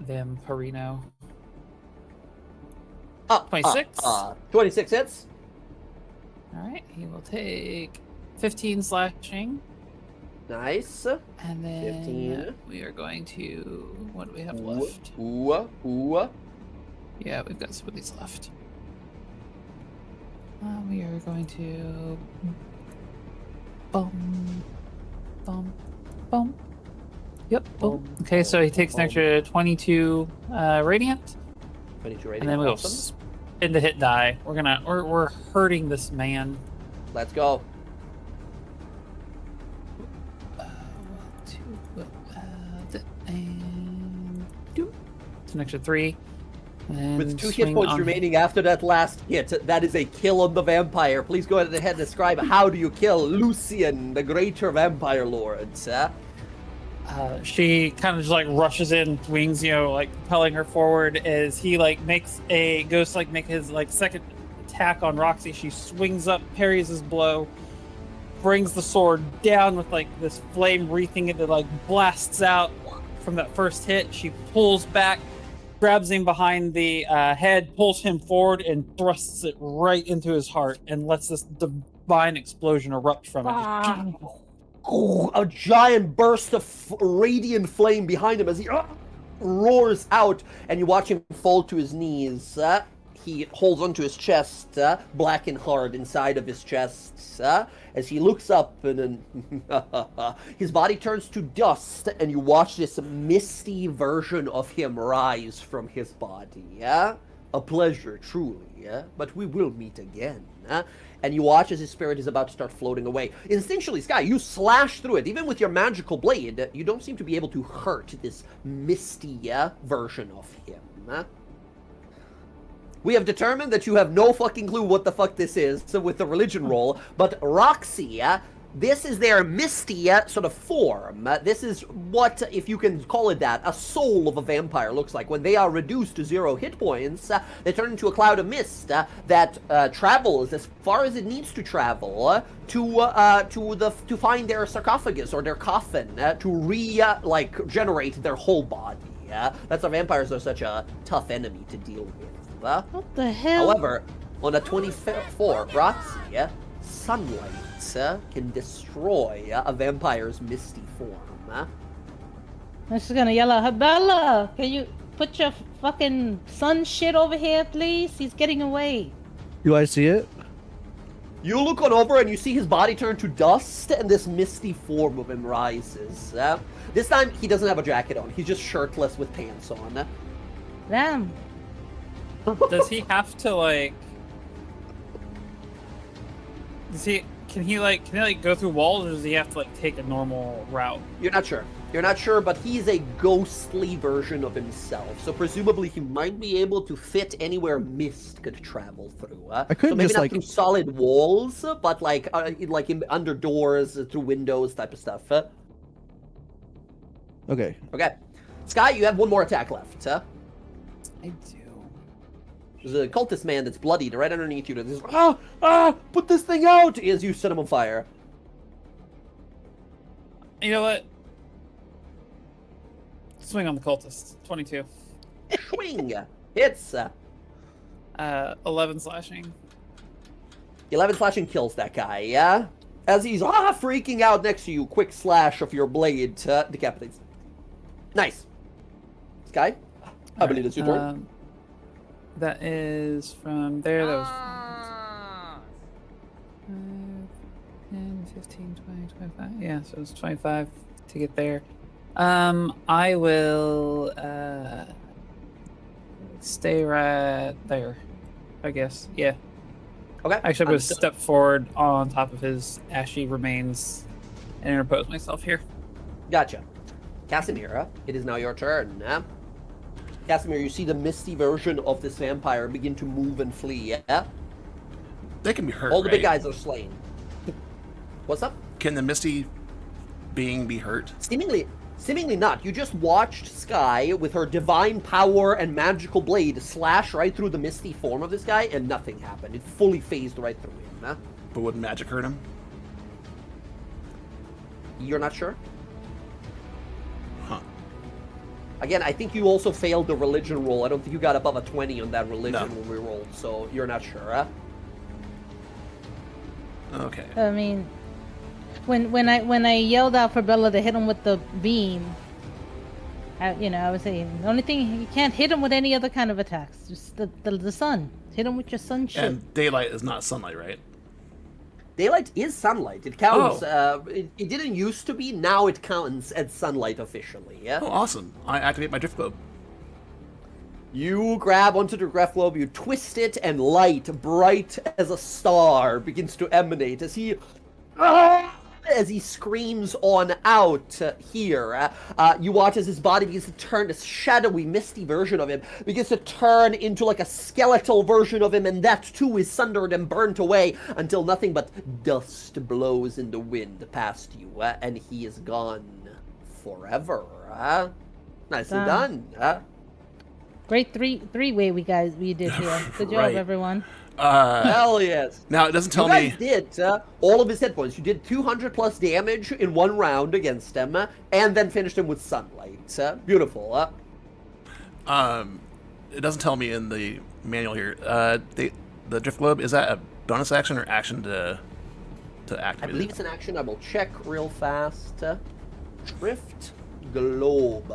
E: Vampirino. 26.
A: 26 hits.
E: Alright, he will take 15 slashing.
A: Nice.
E: And then
A: 15.
E: We are going to... What do we have left?
A: Ooh.
E: Yeah, we've got some of these left. We are going to... Boom. Yep, boom. Okay, so he takes an extra 22 radiant.
A: 22 radiant.
E: And then we'll spin the hit die. We're hurting this man.
A: Let's go.
E: It's an extra 3. And
A: with 2 hit points remaining after that last hit, that is a kill on the vampire. Please go ahead and describe how do you kill Lucian, the greater vampire lord.
E: She kind of just like rushes in, wings, like propelling her forward as he makes make his second attack on Roxy. She swings up, parries his blow, brings the sword down with this flame wreathing it that blasts out from that first hit. She pulls back, grabs him behind the head, pulls him forward, and thrusts it right into his heart and lets this divine explosion erupt from it.
A: A giant burst of radiant flame behind him as he roars out, and you watch him fall to his knees. He holds onto his chest, black and hard inside of his chest, as he looks up, and then his body turns to dust, and you watch this misty version of him rise from his body. A pleasure, truly, but we will meet again. And you watch as his spirit is about to start floating away. Instinctually, Sky, you slash through it. Even with your magical blade, you don't seem to be able to hurt this misty version of him. We have determined that you have no fucking clue what the fuck this is with the religion roll, but Roxy, this is their misty sort of form. This is what, if you can call it that, a soul of a vampire looks like. When they are reduced to 0 hit points, they turn into a cloud of mist that travels as far as it needs to travel to find their sarcophagus or their coffin to generate their whole body. That's why vampires are such a tough enemy to deal with.
C: What the hell?
A: However, on a 24, Roxy, sunlight can destroy a vampire's misty form.
C: I'm just gonna yell at her, Bella, can you put your fucking sun shit over here, please? He's getting away.
D: Do I see it?
A: You look on over and you see his body turn to dust, and this misty form of him rises. This time, he doesn't have a jacket on. He's just shirtless with pants on.
C: Damn.
E: Does he have to Can he go through walls, or does he have to take a normal route?
A: You're not sure. You're not sure, but he's a ghostly version of himself. So presumably he might be able to fit anywhere mist could travel through.
D: I couldn't
A: so maybe
D: just,
A: not
D: like-
A: through solid walls, but like under doors, through windows, type of stuff.
D: Okay.
A: Okay, Sky, you have one more attack left.
E: I do.
A: There's a cultist man that's bloodied right underneath you. That says, put this thing out! As you set him on fire.
E: You know what? Swing on the cultist. 22.
A: Swing! Hits.
E: 11 slashing.
A: 11 slashing kills that guy, yeah? As he's freaking out next to you, quick slash of your blade decapitates. Nice. Sky, I believe it's your turn.
E: That is from there. That was 10, 15, 20, 25. Yeah, so it's 25 to get there. I will stay right there, I guess. Yeah.
A: Okay.
E: Actually, I'm going to step forward on top of his ashy remains and interpose myself here.
A: Gotcha. Casimir, it is now your turn. Casimir, you see the misty version of this vampire begin to move and flee, yeah?
B: They can be hurt,
A: All the big
B: right?
A: guys are slain. What's up?
B: Can the misty being be hurt?
A: Seemingly not. You just watched Sky with her divine power and magical blade slash right through the misty form of this guy, and nothing happened. It fully phased right through him. Huh?
B: But would magic hurt him?
A: You're not sure?
B: Huh.
A: Again, I think you also failed the religion roll. I don't think you got above a 20 on that religion
B: No.
A: when we rolled, so you're not sure, huh?
B: Okay.
C: I mean, when I yelled out for Bella to hit him with the beam, I was saying the only thing, you can't hit him with any other kind of attacks. Just the sun. Hit him with your sun shit.
B: And daylight is not sunlight, right?
A: Daylight is sunlight. It counts.
B: Oh.
A: It didn't used to be. Now it counts as sunlight officially. Yeah.
B: Oh, awesome. I activate my drift globe.
A: You grab onto the graph globe, you twist it, and light, bright as a star, begins to emanate as he screams on out here. You watch as his body begins to turn, this shadowy, misty version of him begins to turn into like a skeletal version of him, and that too is sundered and burnt away until nothing but dust blows in the wind past you, and he is gone forever. Nicely done.
C: Great three-way we did here. Good job,
B: Right.
C: everyone.
A: Hell yes.
B: Now, it doesn't tell
A: You guys
B: me...
A: did all of his hit points. You did 200 plus damage in one round against him, and then finished him with sunlight. Beautiful.
B: It doesn't tell me in the manual here. The drift globe, is that a bonus action or action to activate
A: I believe it's an action. I will check real fast. Drift globe.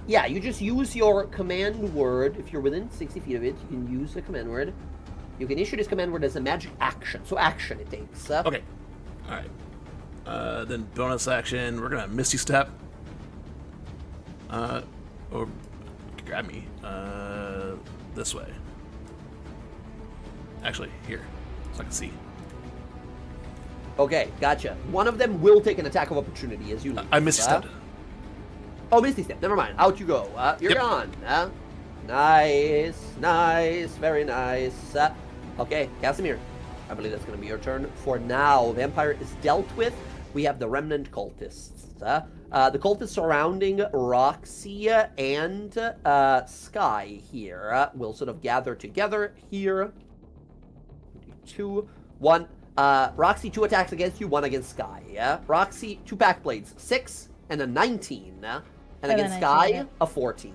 A: Yeah, you just use your command word. If you're within 60 feet of it, you can use the command word. You can issue this command word as a magic action. So action it takes.
B: Okay. Alright. Then bonus action, we're gonna Misty Step. Or grab me. This way. Actually, here. So I can see.
A: Okay, gotcha. One of them will take an attack of opportunity as you leave.
B: I Misty Stepped.
A: Oh, Misty Step. Never mind. Out you go. You're
B: Yep.
A: gone. Nice. Very nice. Okay, Casimir. I believe that's going to be your turn. For now, Vampire is dealt with. We have the remnant cultists. The cultists surrounding Roxy and Sky here will sort of gather together here. 2, 1. Roxy, 2 attacks against you, 1 against Sky. Yeah? Roxy, 2 pack blades, 6 and a 19. And against
C: 19,
A: Sky,
C: yeah.
A: a 14.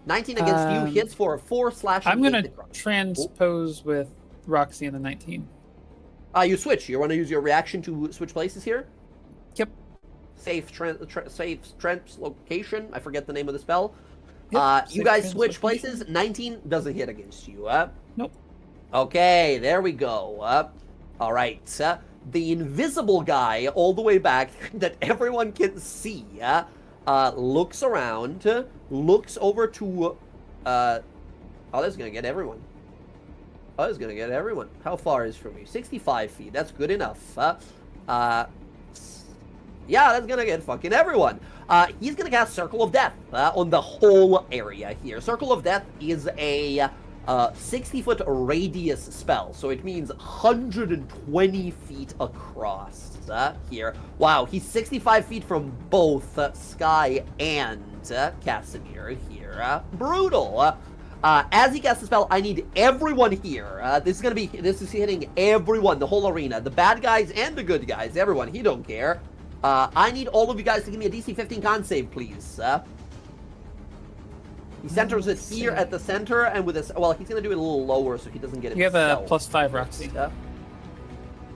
A: 19 against you hits for a 4 slash.
E: I'm going to transpose with Roxy in the 19.
A: You switch. You want to use your reaction to switch places here?
E: Yep.
A: Safe translocation. I forget the name of the spell.
E: Yep,
A: You
E: safe
A: guys switch
E: translocation.
A: places. 19 doesn't hit against you.
E: Nope.
A: Okay, there we go. All right. The invisible guy all the way back that everyone can see looks around, looks over to... oh, that's going to get everyone. Oh, it's gonna get everyone. How far is from you? 65 feet. That's good enough. Yeah, that's gonna get fucking everyone. He's gonna cast Circle of Death on the whole area here. Circle of Death is a 60-foot radius spell, so it means 120 feet across here. Wow, he's 65 feet from both Sky and Casimir here. Brutal. As he casts the spell, I need everyone here. This is hitting everyone, the whole arena, the bad guys and the good guys, everyone. He don't care. I need all of you guys to give me a DC 15 con save, please. He centers it here at the center, and with this, well, he's gonna do it a little lower so he doesn't get it.
E: You have a +5, Roxy.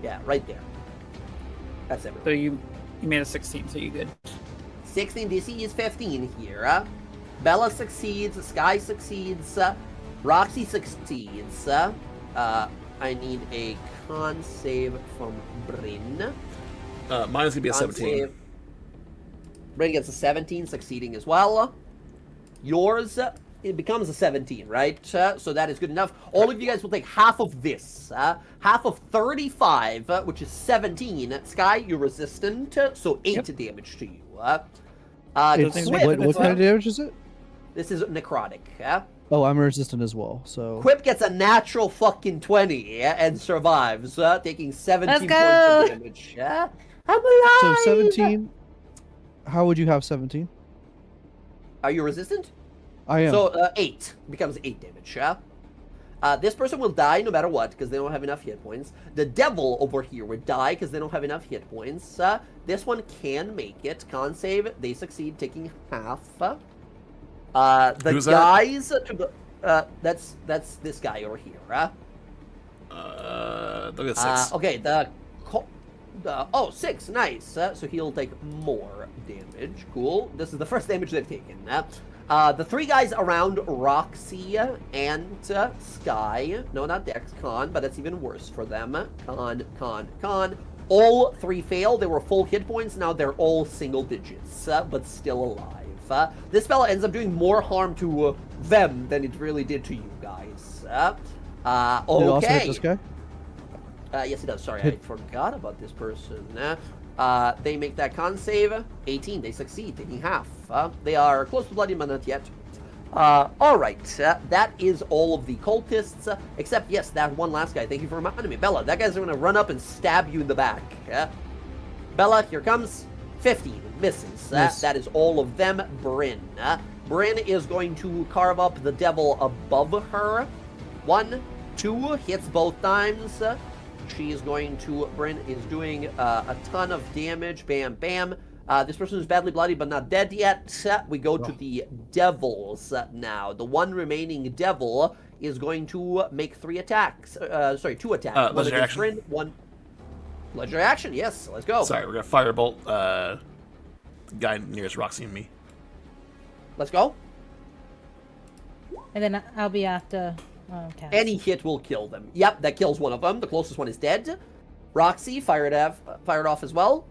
A: Yeah, right there. That's everyone.
E: So you made a 16, so you good.
A: 16 DC is 15 here. Bella succeeds, Sky succeeds, Roxy succeeds. I need a con save from Bryn.
B: Mine's gonna be a 17.
A: Bryn gets a 17, succeeding as well. Yours, it becomes a 17, right? So that is good enough. All of you guys will take half of this. Half of 35, which is 17. Sky, you're resistant, so 8 damage to you.
D: What kind of damage is it?
A: This is necrotic.
D: Oh, I'm resistant as well, so...
A: Quip gets a natural fucking 20 and survives, taking 17 points of damage. I'm alive!
D: So 17... How would you have 17?
A: Are you resistant?
D: I am.
A: So 8 becomes 8 damage. This person will die no matter what because they don't have enough hit points. The devil over here would die because they don't have enough hit points. This one can make it. Con save. They succeed, taking half.
B: Who's
A: guys to the that's this guy over here.
B: Look at 6.
A: Okay. 6. Nice. So he'll take more damage. Cool. This is the first damage they've taken. The 3 guys around Roxy and Sky. No, not Dex. Con, but that's even worse for them. Con. All 3 fail. They were full hit points. Now they're all single digits, but still alive. This spell ends up doing more harm to them than it really did to you guys. Okay.
D: Did it also hit this guy?
A: Yes, it does. Sorry, I forgot about this person. They make that con save. 18. They succeed, taking half. They are close to bloody, but not yet. Alright. That is all of the cultists. Except, yes, that one last guy. Thank you for reminding me. Bella, that guy's going to run up and stab you in the back. Bella, here comes 15. Misses. That is all of them. Bryn. Bryn is going to carve up the devil above her. 1, 2. Hits both times. She is going to... Bryn is doing a ton of damage. Bam, bam. This person is badly bloody but not dead yet. We go to the devils now. The one remaining devil is going to make 3 attacks. 2 attacks.
B: Legendary action.
A: Bryn, 1... Legendary action, yes. Let's go.
B: Sorry, we're going to firebolt the guy nearest Roxy and me.
A: Let's go.
C: And then I'll be after... Okay.
A: Any hit will kill them. Yep, that kills one of them. The closest one is dead. Roxy, fired off as well.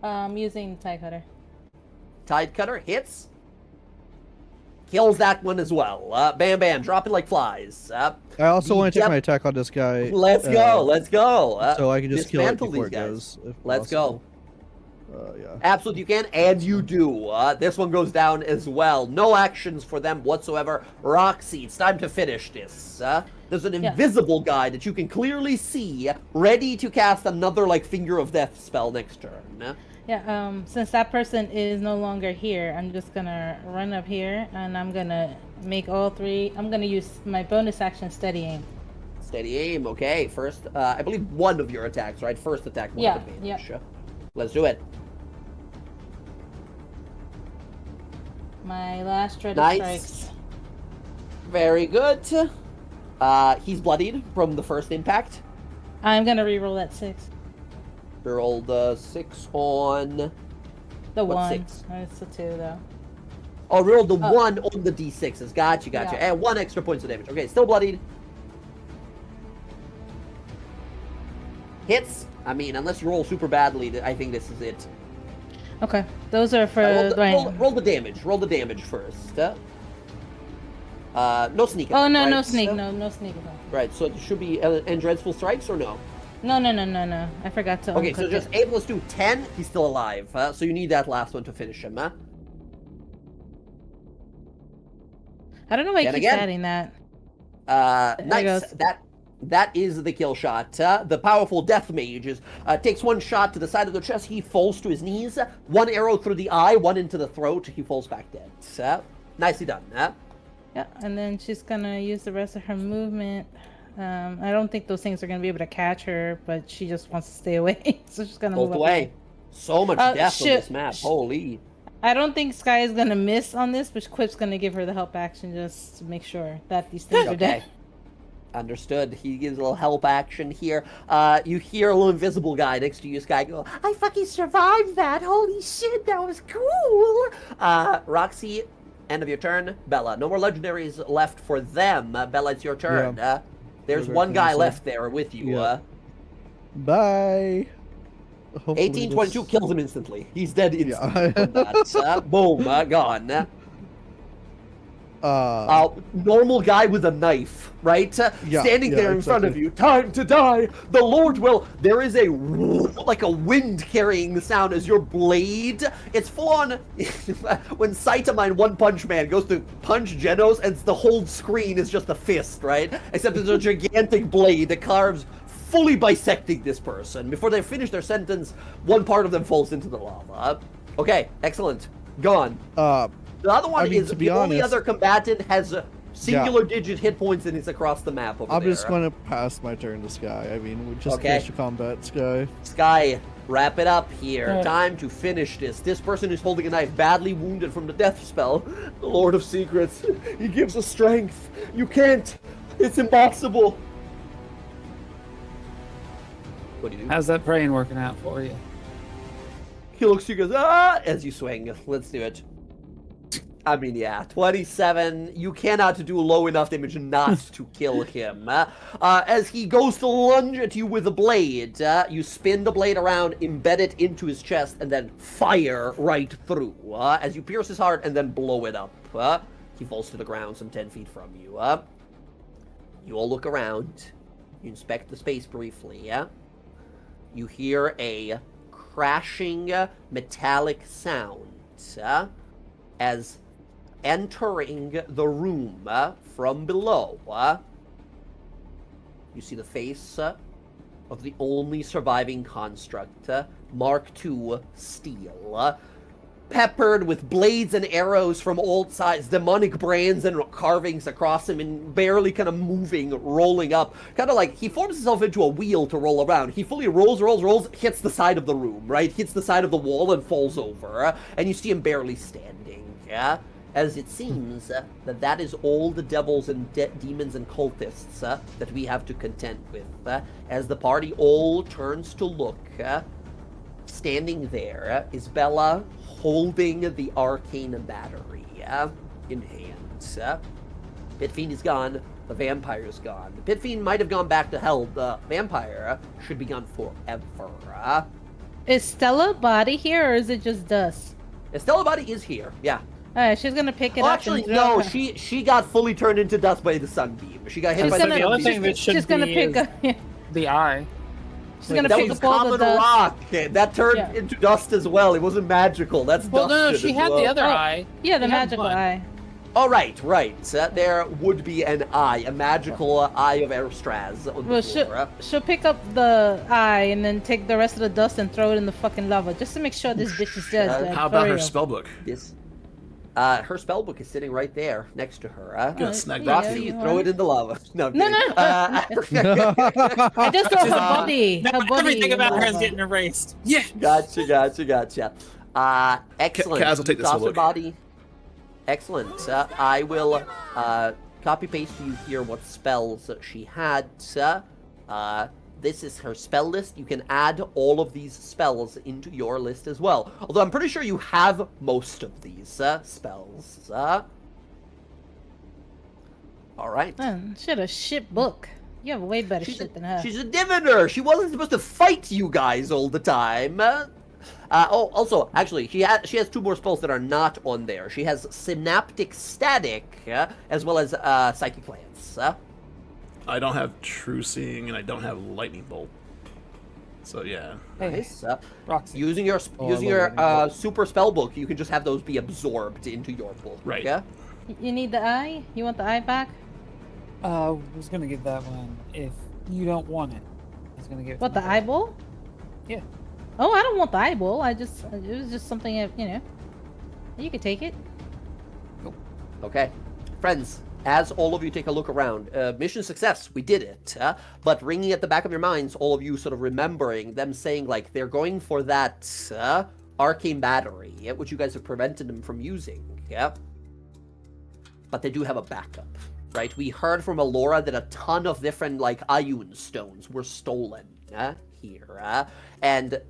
C: Using Tide Cutter.
A: Tide Cutter hits. Kills that one as well. Bam, bam, dropping like flies.
D: I also want to take my attack on this guy.
A: Let's go.
D: So I can just kill it
A: dismantle
D: before it
A: these guys.
D: goes. If
A: Let's
D: possible.
A: go.
D: Yeah.
A: Absolutely, you can, and you do. This one goes down as well. No actions for them whatsoever. Roxy, it's time to finish this. There's an invisible guy that you can clearly see, ready to cast another, like, Finger of Death spell next turn.
C: Yeah, since that person is no longer here, I'm just gonna run up here, and I'm gonna make all 3... I'm gonna use my bonus action, Steady Aim.
A: Steady Aim, okay. First, I believe one of your attacks, right? First attack, one advantage.
C: Yeah.
A: Let's do it.
C: My last Dreaded Strikes.
A: Very good. He's bloodied from the first impact.
C: I'm gonna reroll that 6.
A: Roll the 6 on...
C: The
A: what
C: 1.
A: 6?
C: It's a 2, though.
A: Oh, roll the 1 on the d6s. Gotcha.
C: Yeah.
A: And 1 extra points of damage. Okay, still bloodied. Hits. I mean, unless you roll super badly, I think this is it.
C: Okay, those are for...
A: Roll the damage. Roll the damage first. No sneak
C: Oh
A: attack,
C: no, no
A: right?
C: sneak, no sneak attack.
A: Right, so it should be and dreadful strikes or no?
C: No. I forgot to.
A: Okay, so
C: uncook
A: just
C: it.
A: 8 + 2, 10. He's still alive. So you need that last one to finish him.
C: I don't know why he
A: And
C: keeps
A: again.
C: adding that. There
A: Nice.
C: goes.
A: That is the kill shot. The powerful death mage takes one shot to the side of the chest. He falls to his knees. One arrow through the eye, one into the throat. He falls back dead. Nicely done.
C: Yeah, and then she's gonna use the rest of her movement. I don't think those things are gonna be able to catch her, but she just wants to stay away, so she's gonna
A: Both
C: move
A: away. So much death on
C: shit.
A: this map. Holy.
C: I don't think Sky is gonna miss on this, but Quip's gonna give her the help action just to make sure that these things are dead.
A: Understood. He gives a little help action here. You hear a little invisible guy next to you, Sky, go, I fucking survived that. Holy shit, that was cool. Roxy, end of your turn. Bella, no more legendaries left for them. Bella, it's your turn. There's
D: Those are
A: one guy
D: close.
A: left there with you.
D: Yeah. Bye. Hopefully
A: 1822
D: this-
A: kills him instantly. He's dead instantly.
D: Yeah.
A: from that. Boom, gone.
D: Uh,
A: Normal guy with a knife, right? Standing there in front of
D: exactly.
A: you. Time to die. The Lord will. There is a like a wind carrying sound as your blade. It's full on. When Saitama in One Punch Man goes to punch Genos, and the whole screen is just a fist, right? Except it's a gigantic blade that carves, fully bisecting this person. Before they finish their sentence, one part of them falls into the lava. Okay, excellent. Gone. The other one is
D: to be
A: the only
D: honest-
A: other combatant has singular digit hit points and is across the map over
D: I'm
A: there.
D: just going to pass my turn to Sky. I mean, we just
A: Okay.
D: finished the combat, Sky.
A: Sky, wrap it up here.
E: Alright.
A: Time to finish this. This person is holding a knife, badly wounded from the death spell. The Lord of Secrets. He gives us strength. You can't. It's impossible. What do you do?
E: How's that praying working out for you?
A: He looks to you, goes, ah, as you swing. Let's do it. I mean, yeah, 27. You cannot do low enough damage not to kill him. As he goes to lunge at you with a blade, you spin the blade around, embed it into his chest, and then fire right through. As you pierce his heart and then blow it up. He falls to the ground some 10 feet from you. You all look around. You inspect the space briefly. You hear a crashing metallic sound as entering the room from below. You see the face of the only surviving construct, Mark II steel, peppered with blades and arrows from all sides, demonic brands and carvings across him, and barely kind of moving, rolling up. Kind of like he forms himself into a wheel to roll around. He fully rolls, hits the side of the room, right? Hits the side of the wall and falls over. And you see him barely standing, as it seems that is all the devils and demons and cultists that we have to contend with. As the party all turns to look, standing there is Bella holding the arcane battery in hand. Pitfiend is gone. The vampire is gone. The Pitfiend might have gone back to hell. The vampire should be gone forever.
C: Is Stella body here, or is it just dust?
A: Estella body is here. Yeah.
C: Alright, she's gonna pick it
A: Well,
C: up.
A: actually,
C: and
A: no.
C: throw her.
A: She got fully turned into dust by the sunbeam. She got hit
C: She's
A: by
C: gonna-
A: the
E: The only
A: sunbeam.
E: thing that should
C: She's gonna
E: be
C: pick
E: is
C: up.
E: the eye.
C: She's gonna
A: That
C: pick
A: was
C: up all the
A: common
C: dust.
A: rock. That turned
C: Yeah.
A: into dust as well. It wasn't magical. That's
E: Well, no,
A: dusted
E: she
A: as
E: had
A: well.
E: the other
C: Oh,
E: eye.
C: Yeah, the
E: She had
C: magical
E: one.
C: eye.
A: Oh, right. There would be an eye, a magical eye of Erstraz on the
C: Well,
A: floor.
C: she'll pick up the eye and then take the rest of the dust and throw it in the fucking lava, just to make sure this bitch is dead.
A: How
B: How
C: for
B: about her
C: real.
B: spellbook?
A: This, her spellbook is sitting right there next to her.
B: Gonna snag
C: yeah,
B: that
A: Roxy,
B: thing.
C: you
A: throw
C: want
A: it in the lava. No, I'm
C: No,
A: kidding.
C: no. I just throw her body. Her body
E: Everything
C: in
E: about
C: the
E: her is
C: lava.
E: getting erased. Yeah.
A: Gotcha. Excellent.
B: Kaz will take this
A: Toss her
B: look.
A: body. Excellent. I will copy paste to you here what spells she had. This is her spell list. You can add all of these spells into your list as well. Although I'm pretty sure you have most of these spells. All right.
C: Man, she had a shit book. You have way better shit than her.
A: She's a diviner. She wasn't supposed to fight you guys all the time. Also, actually, she has two more spells that are not on there. She has Synaptic Static, as well as Psychic Lance.
B: I don't have True Seeing, and I don't have Lightning Bolt. So yeah.
A: Nice.
E: Roxy.
A: Using your
D: Oh, I love Lightning
A: super spell book, you can just have those be absorbed into your book.
B: Right.
A: Yeah.
C: You need the eye? You want the eye back?
E: Was gonna give that one if you don't want it. I was gonna give it
C: What,
E: to
C: the
E: my dad.
C: eyeball?
E: Yeah.
C: Oh, I don't want the eyeball. It was just something, you could take it.
A: Okay. Friends, as all of you take a look around, mission success, we did it. But ringing at the back of your minds, all of you sort of remembering them saying, like, they're going for that arcane battery, which you guys have prevented them from using. Yeah. But they do have a backup, right? We heard from Alora that a ton of different, like, Ioun stones were stolen here. And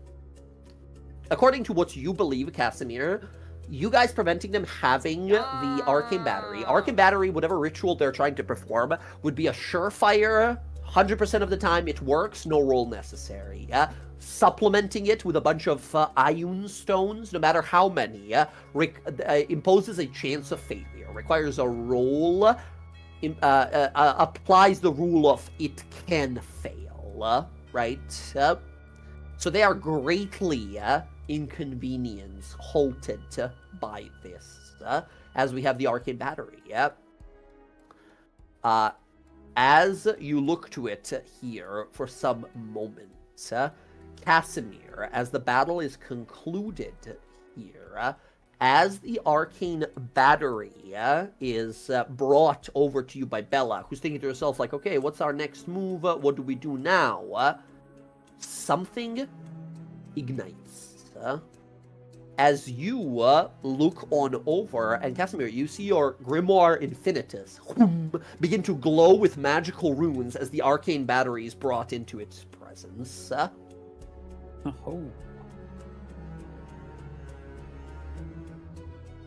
A: according to what you believe, Casimir, you guys preventing them having the arcane battery. Arcane battery, whatever ritual they're trying to perform, would be a surefire, 100% of the time it works, no roll necessary. Supplementing it with a bunch of Ioun stones, no matter how many, imposes a chance of failure. Requires a roll, applies the rule of it can fail, right? So they are greatly inconvenienced, halted by this, as we have the arcane battery. As you look to it here for some moments, Casimir, as the battle is concluded here, as the arcane battery is brought over to you by Bella, who's thinking to herself, like, okay, what's our next move? What do we do now? Something ignites. As you look on over, and Casimir, you see your Grimoire Infinitus begin to glow with magical runes as the arcane battery is brought into its presence.
E: Oh.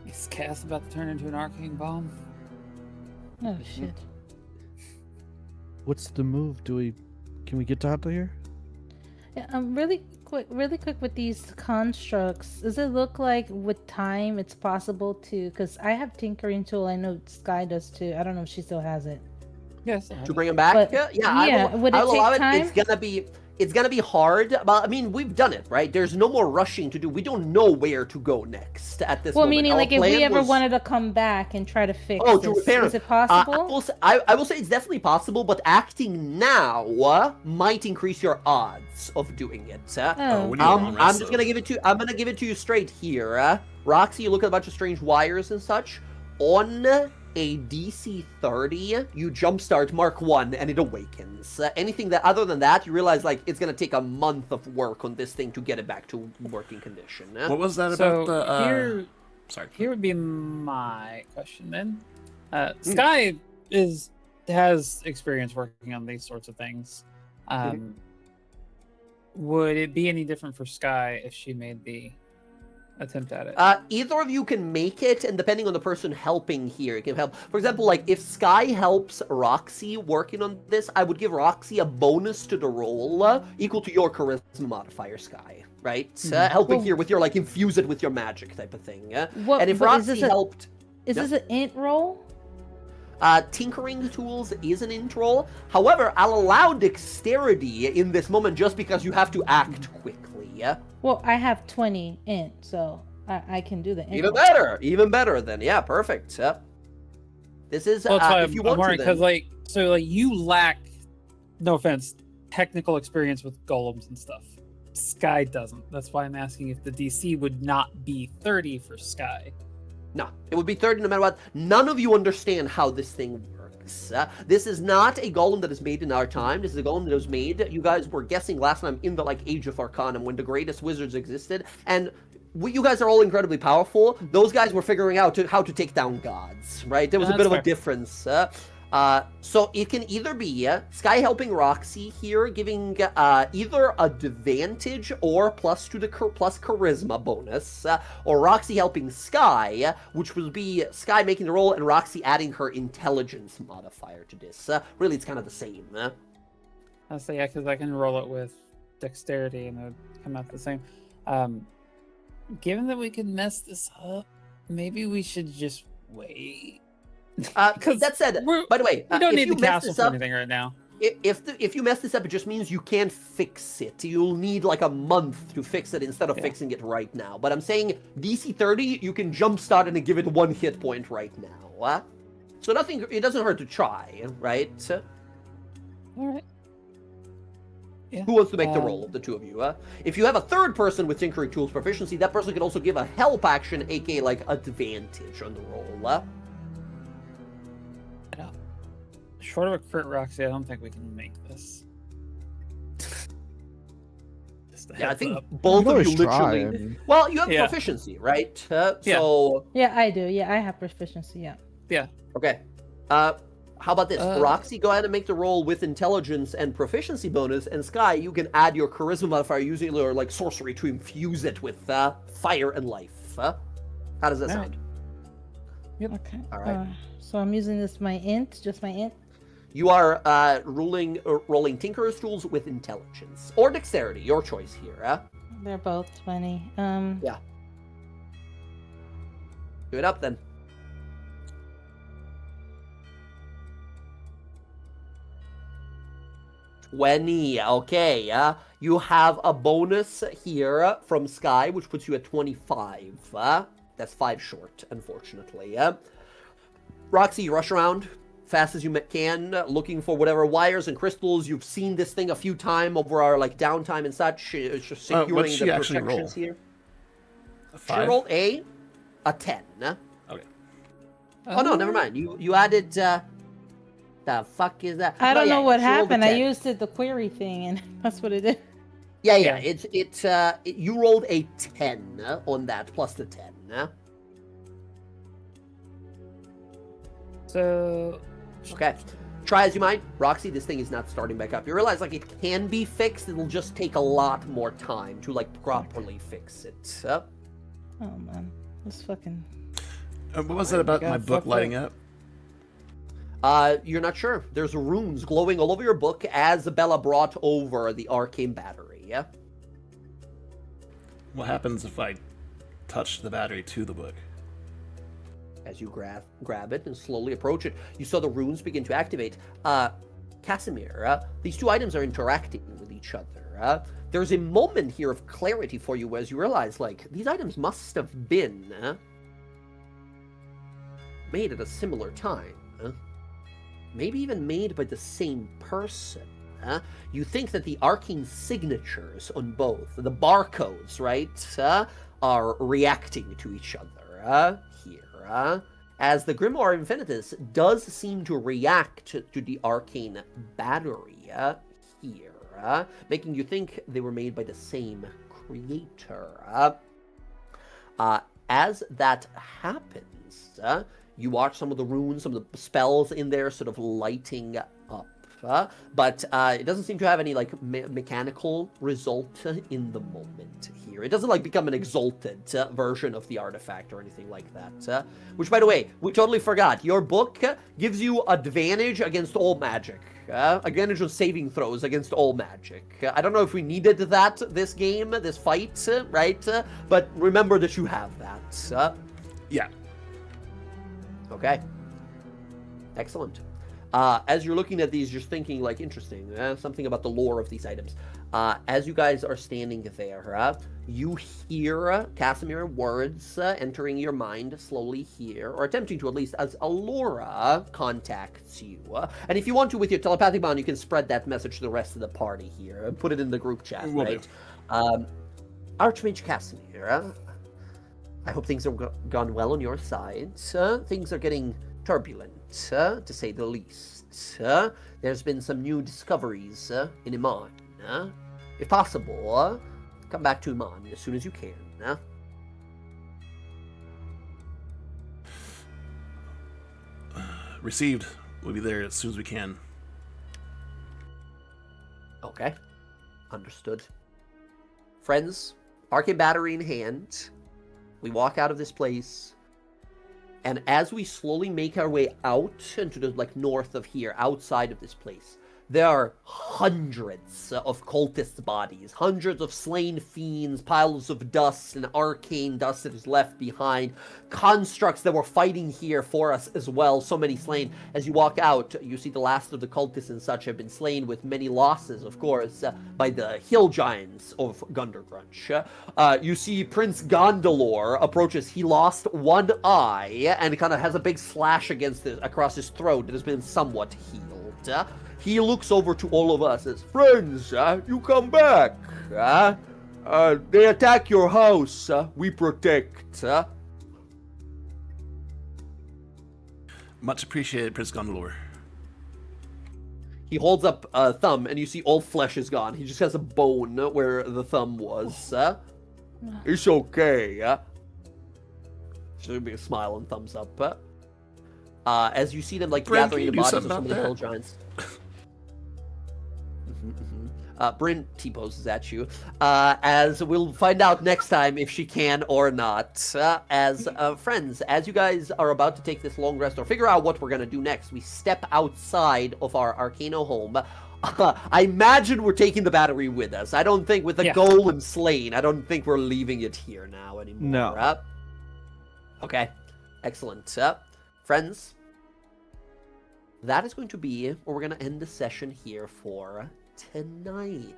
E: Is Cass about to turn into an arcane bomb?
C: Oh, shit.
D: What's the move? Can we get out of here?
C: Yeah, really quick with these constructs. Does it look like with time it's possible to? Because I have Tinkering Tool. I know Sky does too. I don't know if she still has it.
E: Yes. I have
A: To
E: it.
A: bring him back?
C: But-
A: yeah,
C: yeah, would it
A: I will allow
C: take time?
A: It's gonna be hard, but I mean, we've done it, right? There's no more rushing to do. We don't know where to go next at this
C: Well,
A: moment.
C: meaning
A: Our
C: like if
A: plan
C: we ever
A: was-
C: wanted to come back and try to fix
A: Oh, to
C: this,
A: repair
C: is
A: it.
C: it possible?
A: I will say it's definitely possible, but acting now might increase your odds of doing it.
C: Oh.
B: What do you want,
A: I'm just gonna give it to. I'm gonna give it to you straight here. Roxy, you look at a bunch of strange wires and such. On a DC 30, you jumpstart Mark 1 and it awakens. Anything that other than that, you realize like it's gonna take a month of work on this thing to get it back to working condition.
B: What was that
E: So
B: about the?
E: here,
B: Sorry.
E: here would be my question then. Sky has experience working on these sorts of things. Would it be any different for Sky if she made the attempt at it?
A: Either of you can make it, and depending on the person helping here, it can help. For example, like if Sky helps Roxy working on this, I would give Roxy a bonus to the roll equal to your charisma modifier, Sky. Right? Helping
C: Well-
A: here with your like infuse it with your magic type of thing.
C: What-
A: And if
C: but is
A: Roxy
C: this a-
A: helped,
C: Is
A: Yep.
C: this an int roll?
A: Tinkering Tools is an int roll. However, I'll allow dexterity in this moment just because you have to act quickly.
C: Well, I have 20 int, so I can do the int.
A: Even
C: roll.
A: even better then. Yeah, perfect. This is
E: Well, that's why
A: if you
E: I'm
A: want
E: worried
A: to
E: because
A: then.
E: you lack, no offense, technical experience with golems and stuff. Sky doesn't. That's why I'm asking if the DC would not be 30 for Sky.
A: No, it would be 30 no matter what. None of you understand how this thing works. This is not a golem that is made in our time. This is a golem that was made. You guys were guessing last time in the like Age of Arcanum when the greatest wizards existed, and you guys are all incredibly powerful. Those guys were figuring out how to take down gods, right? There was a
E: That's
A: bit of
E: fair.
A: a difference. So it can either be Sky helping Roxy here, giving either advantage or plus to the plus charisma bonus, or Roxy helping Sky, which will be Sky making the roll and Roxy adding her intelligence modifier to this. Really, it's kind of the same.
E: I say yeah, because I can roll it with dexterity and it would come out the same. given that we can mess this up, maybe we should just wait.
A: That said, by the way,
E: We don't
A: if
E: need
A: you
E: the
A: mess
E: castle
A: this
E: for
A: up,
E: anything right now.
A: if you mess this up, it just means you can't fix it. You'll need like a month to fix it instead of fixing it right now. But I'm saying DC 30, you can jumpstart it and give it 1 hit point right now. So nothing. It doesn't hurt to try, right?
E: All right. Yeah.
A: Who wants to make the roll of the two of you? If you have a third person with Tinkering Tools proficiency, that person can also give a help action, aka like advantage on the roll.
E: Short of a crit, Roxy, I don't think we can make this.
A: Yeah, I think both of you literally.
D: I mean.
A: Well, you have
E: Yeah.
A: proficiency, right? So
C: Yeah, I do. Yeah, I have proficiency. Yeah.
A: okay. How about this?
E: Uh,
A: Roxy, go ahead and make the roll with intelligence and proficiency bonus, and Sky, you can add your charisma modifier using your like sorcery to infuse it with fire and life. How does that
E: Alright.
A: sound?
C: Okay.
A: All right.
C: So I'm using just my int.
A: You are rolling Tinkerer's Tools with intelligence or dexterity, your choice here.
C: They're both 20.
A: Yeah. Do it up then. Okay. You have a bonus here from Sky, which puts you at 25. That's 5 short, unfortunately. Roxy, you rush around fast as you can, looking for whatever wires and crystals. You've seen this thing a few times over our like downtime and such. It's just securing
B: what'd she
A: the
B: actually
A: protections
B: roll?
A: here.
B: A
A: She
B: 5?
A: rolled a 10.
B: Okay.
A: Oh no, never mind. You added the fuck is that?
C: I
A: No,
C: don't
A: yeah,
C: know what
A: she rolled a
C: happened. I
A: 10.
C: used the query thing, and that's what it did.
A: Yeah.
E: Yeah.
A: You rolled a 10 on that plus the 10.
E: So,
A: Okay. Try as you might, Roxy, this thing is not starting back up. You realize like it can be fixed. It'll just take a lot more time to like properly fix it.
C: Oh man, this fucking.
B: What was that about
E: got
B: my book
E: fucked
B: lighting
E: up.
B: up?
A: You're not sure. There's runes glowing all over your book as Bella brought over the arcane battery. Yeah.
B: What happens if I touch the battery to the book?
A: As you grab it and slowly approach it, you saw the runes begin to activate. Casimir, these two items are interacting with each other. There's a moment here of clarity for you as you realize, like, these items must have been made at a similar time. Maybe even made by the same person. You think that the arcane signatures on both, the barcodes, right, are reacting to each other here. As the Grimoire Infinitus does seem to react to the arcane battery here, making you think they were made by the same creator. As that happens, you watch some of the runes, some of the spells in there sort of lighting up. But it doesn't seem to have any like mechanical result in the moment here. It doesn't like become an exalted version of the artifact or anything like that. Which, by the way, we totally forgot. Your book gives you advantage against all magic. Advantage on saving throws against all magic. I don't know if we needed that this game, this fight, right? But remember that you have that.
B: Yeah.
A: Okay. Excellent. As you're looking at these, just thinking, like, interesting, something about the lore of these items. As you guys are standing there, you hear Casimir words entering your mind slowly here, or attempting to at least, as Alora contacts you. And if you want to, with your telepathic bond, you can spread that message to the rest of the party here. Put it in the group chat,
B: Will
A: right?
B: do.
A: Archmage Casimir, I hope things have gone well on your side. Things are getting turbulent, to say the least. There's been some new discoveries in Iman. If possible, come back to Iman as soon as you can.
B: Received. We'll be there as soon as we can.
A: Okay. Understood. Friends, arcane battery in hand, we walk out of this place. And as we slowly make our way out into the like north of here, outside of this place, there are hundreds of cultist bodies, hundreds of slain fiends, piles of dust and arcane dust that is left behind, constructs that were fighting here for us as well, so many slain. As you walk out, you see the last of the cultists and such have been slain, with many losses, of course, by the hill giants of Gundergrunch. You see Prince Gondolor approaches. He lost one eye and kind of has a big slash across his throat that has been somewhat healed. He looks over to all of us as, friends, you come back. They attack your house. We protect.
B: Much appreciated, Prince Gondolor.
A: He holds up a thumb, and you see all flesh is gone. He just has a bone where the thumb was. It's okay. So there'll be a smile and thumbs up. As you see them
B: Bryn,
A: gathering the
B: can you do
A: bodies of
B: something
A: some of the
B: about
A: hill
B: that?
A: giants. Bryn T-poses at you, as we'll find out next time if she can or not. Friends, as you guys are about to take this long rest or figure out what we're going to do next, we step outside of our Arcano home. I imagine we're taking the battery with us. I don't think, with the golem slain, I don't think we're leaving it here now anymore.
D: No.
A: Okay, excellent. Friends, that is going to be where we're going to end the session here for tonight.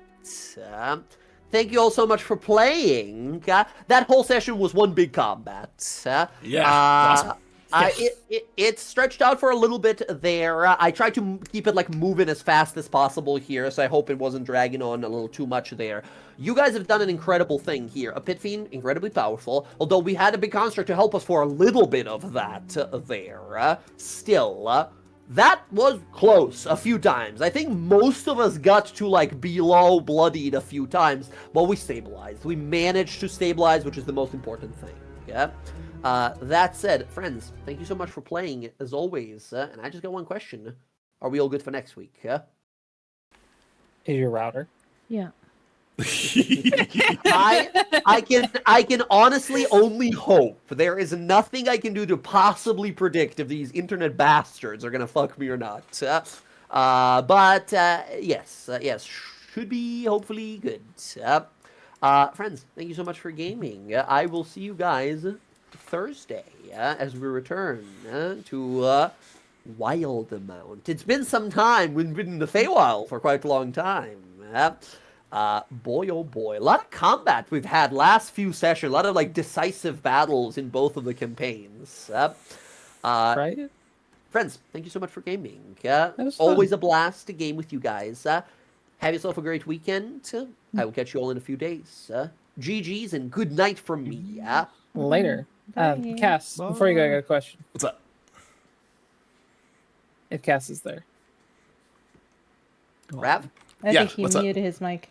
A: Thank you all so much for playing. That whole session was one big combat.
B: Awesome.
A: It stretched out for a little bit there. I tried to keep it moving as fast as possible here, so I hope it wasn't dragging on a little too much there. You guys have done an incredible thing here. A pit fiend, incredibly powerful, although we had a big construct to help us for a little bit of that there. Still, that was close a few times. I think most of us got to below bloodied a few times, but we stabilized. We managed to stabilize, which is the most important thing. Yeah. That said, friends, thank you so much for playing as always. And I just got one question: are we all good for next week?
E: Is your router?
C: Yeah.
A: I can honestly only hope. There is nothing I can do to possibly predict if these internet bastards are gonna fuck me or not. But yes, should be hopefully good. Friends, thank you so much for gaming. I will see you guys Thursday as we return to Wildemount. It's been some time. We've been in the Feywild for quite a long time. Boy, oh boy. A lot of combat we've had last few sessions. A lot of decisive battles in both of the campaigns.
E: Right?
A: Friends, thank you so much for gaming.
E: was fun.
A: Always a blast to game with you guys. Have yourself a great weekend. I will catch you all in a few days. GG's and good night from me.
E: Later.
C: Bye.
E: Cass, before you go, I got a question.
B: What's up?
E: If Cass is there.
A: Rav?
C: I
B: Yeah,
C: think he
B: what's up?
C: muted his mic.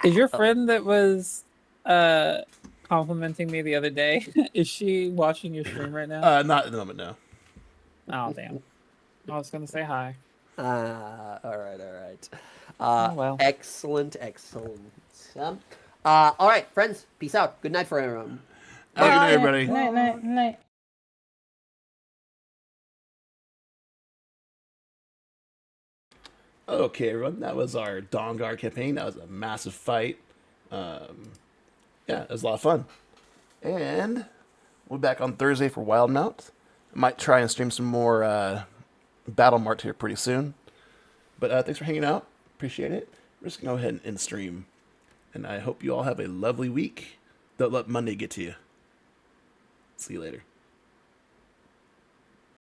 E: Is your friend that was complimenting me the other day, is she watching your stream right now?
B: Not at the moment, no.
E: Oh, damn. I was going to say hi.
A: All right.
E: Oh, well.
A: Excellent. All right, friends. Peace out. Good night for everyone.
B: Good night, everybody.
C: Night.
B: Okay, everyone, that was our DawnGuard campaign. That was a massive fight. Yeah, it was a lot of fun. And we'll be back on Thursday for Wildemount. I might try and stream some more Battle Mart here pretty soon. But thanks for hanging out. Appreciate it. We're just going to go ahead and end stream. And I hope you all have a lovely week. Don't let Monday get to you. See you later.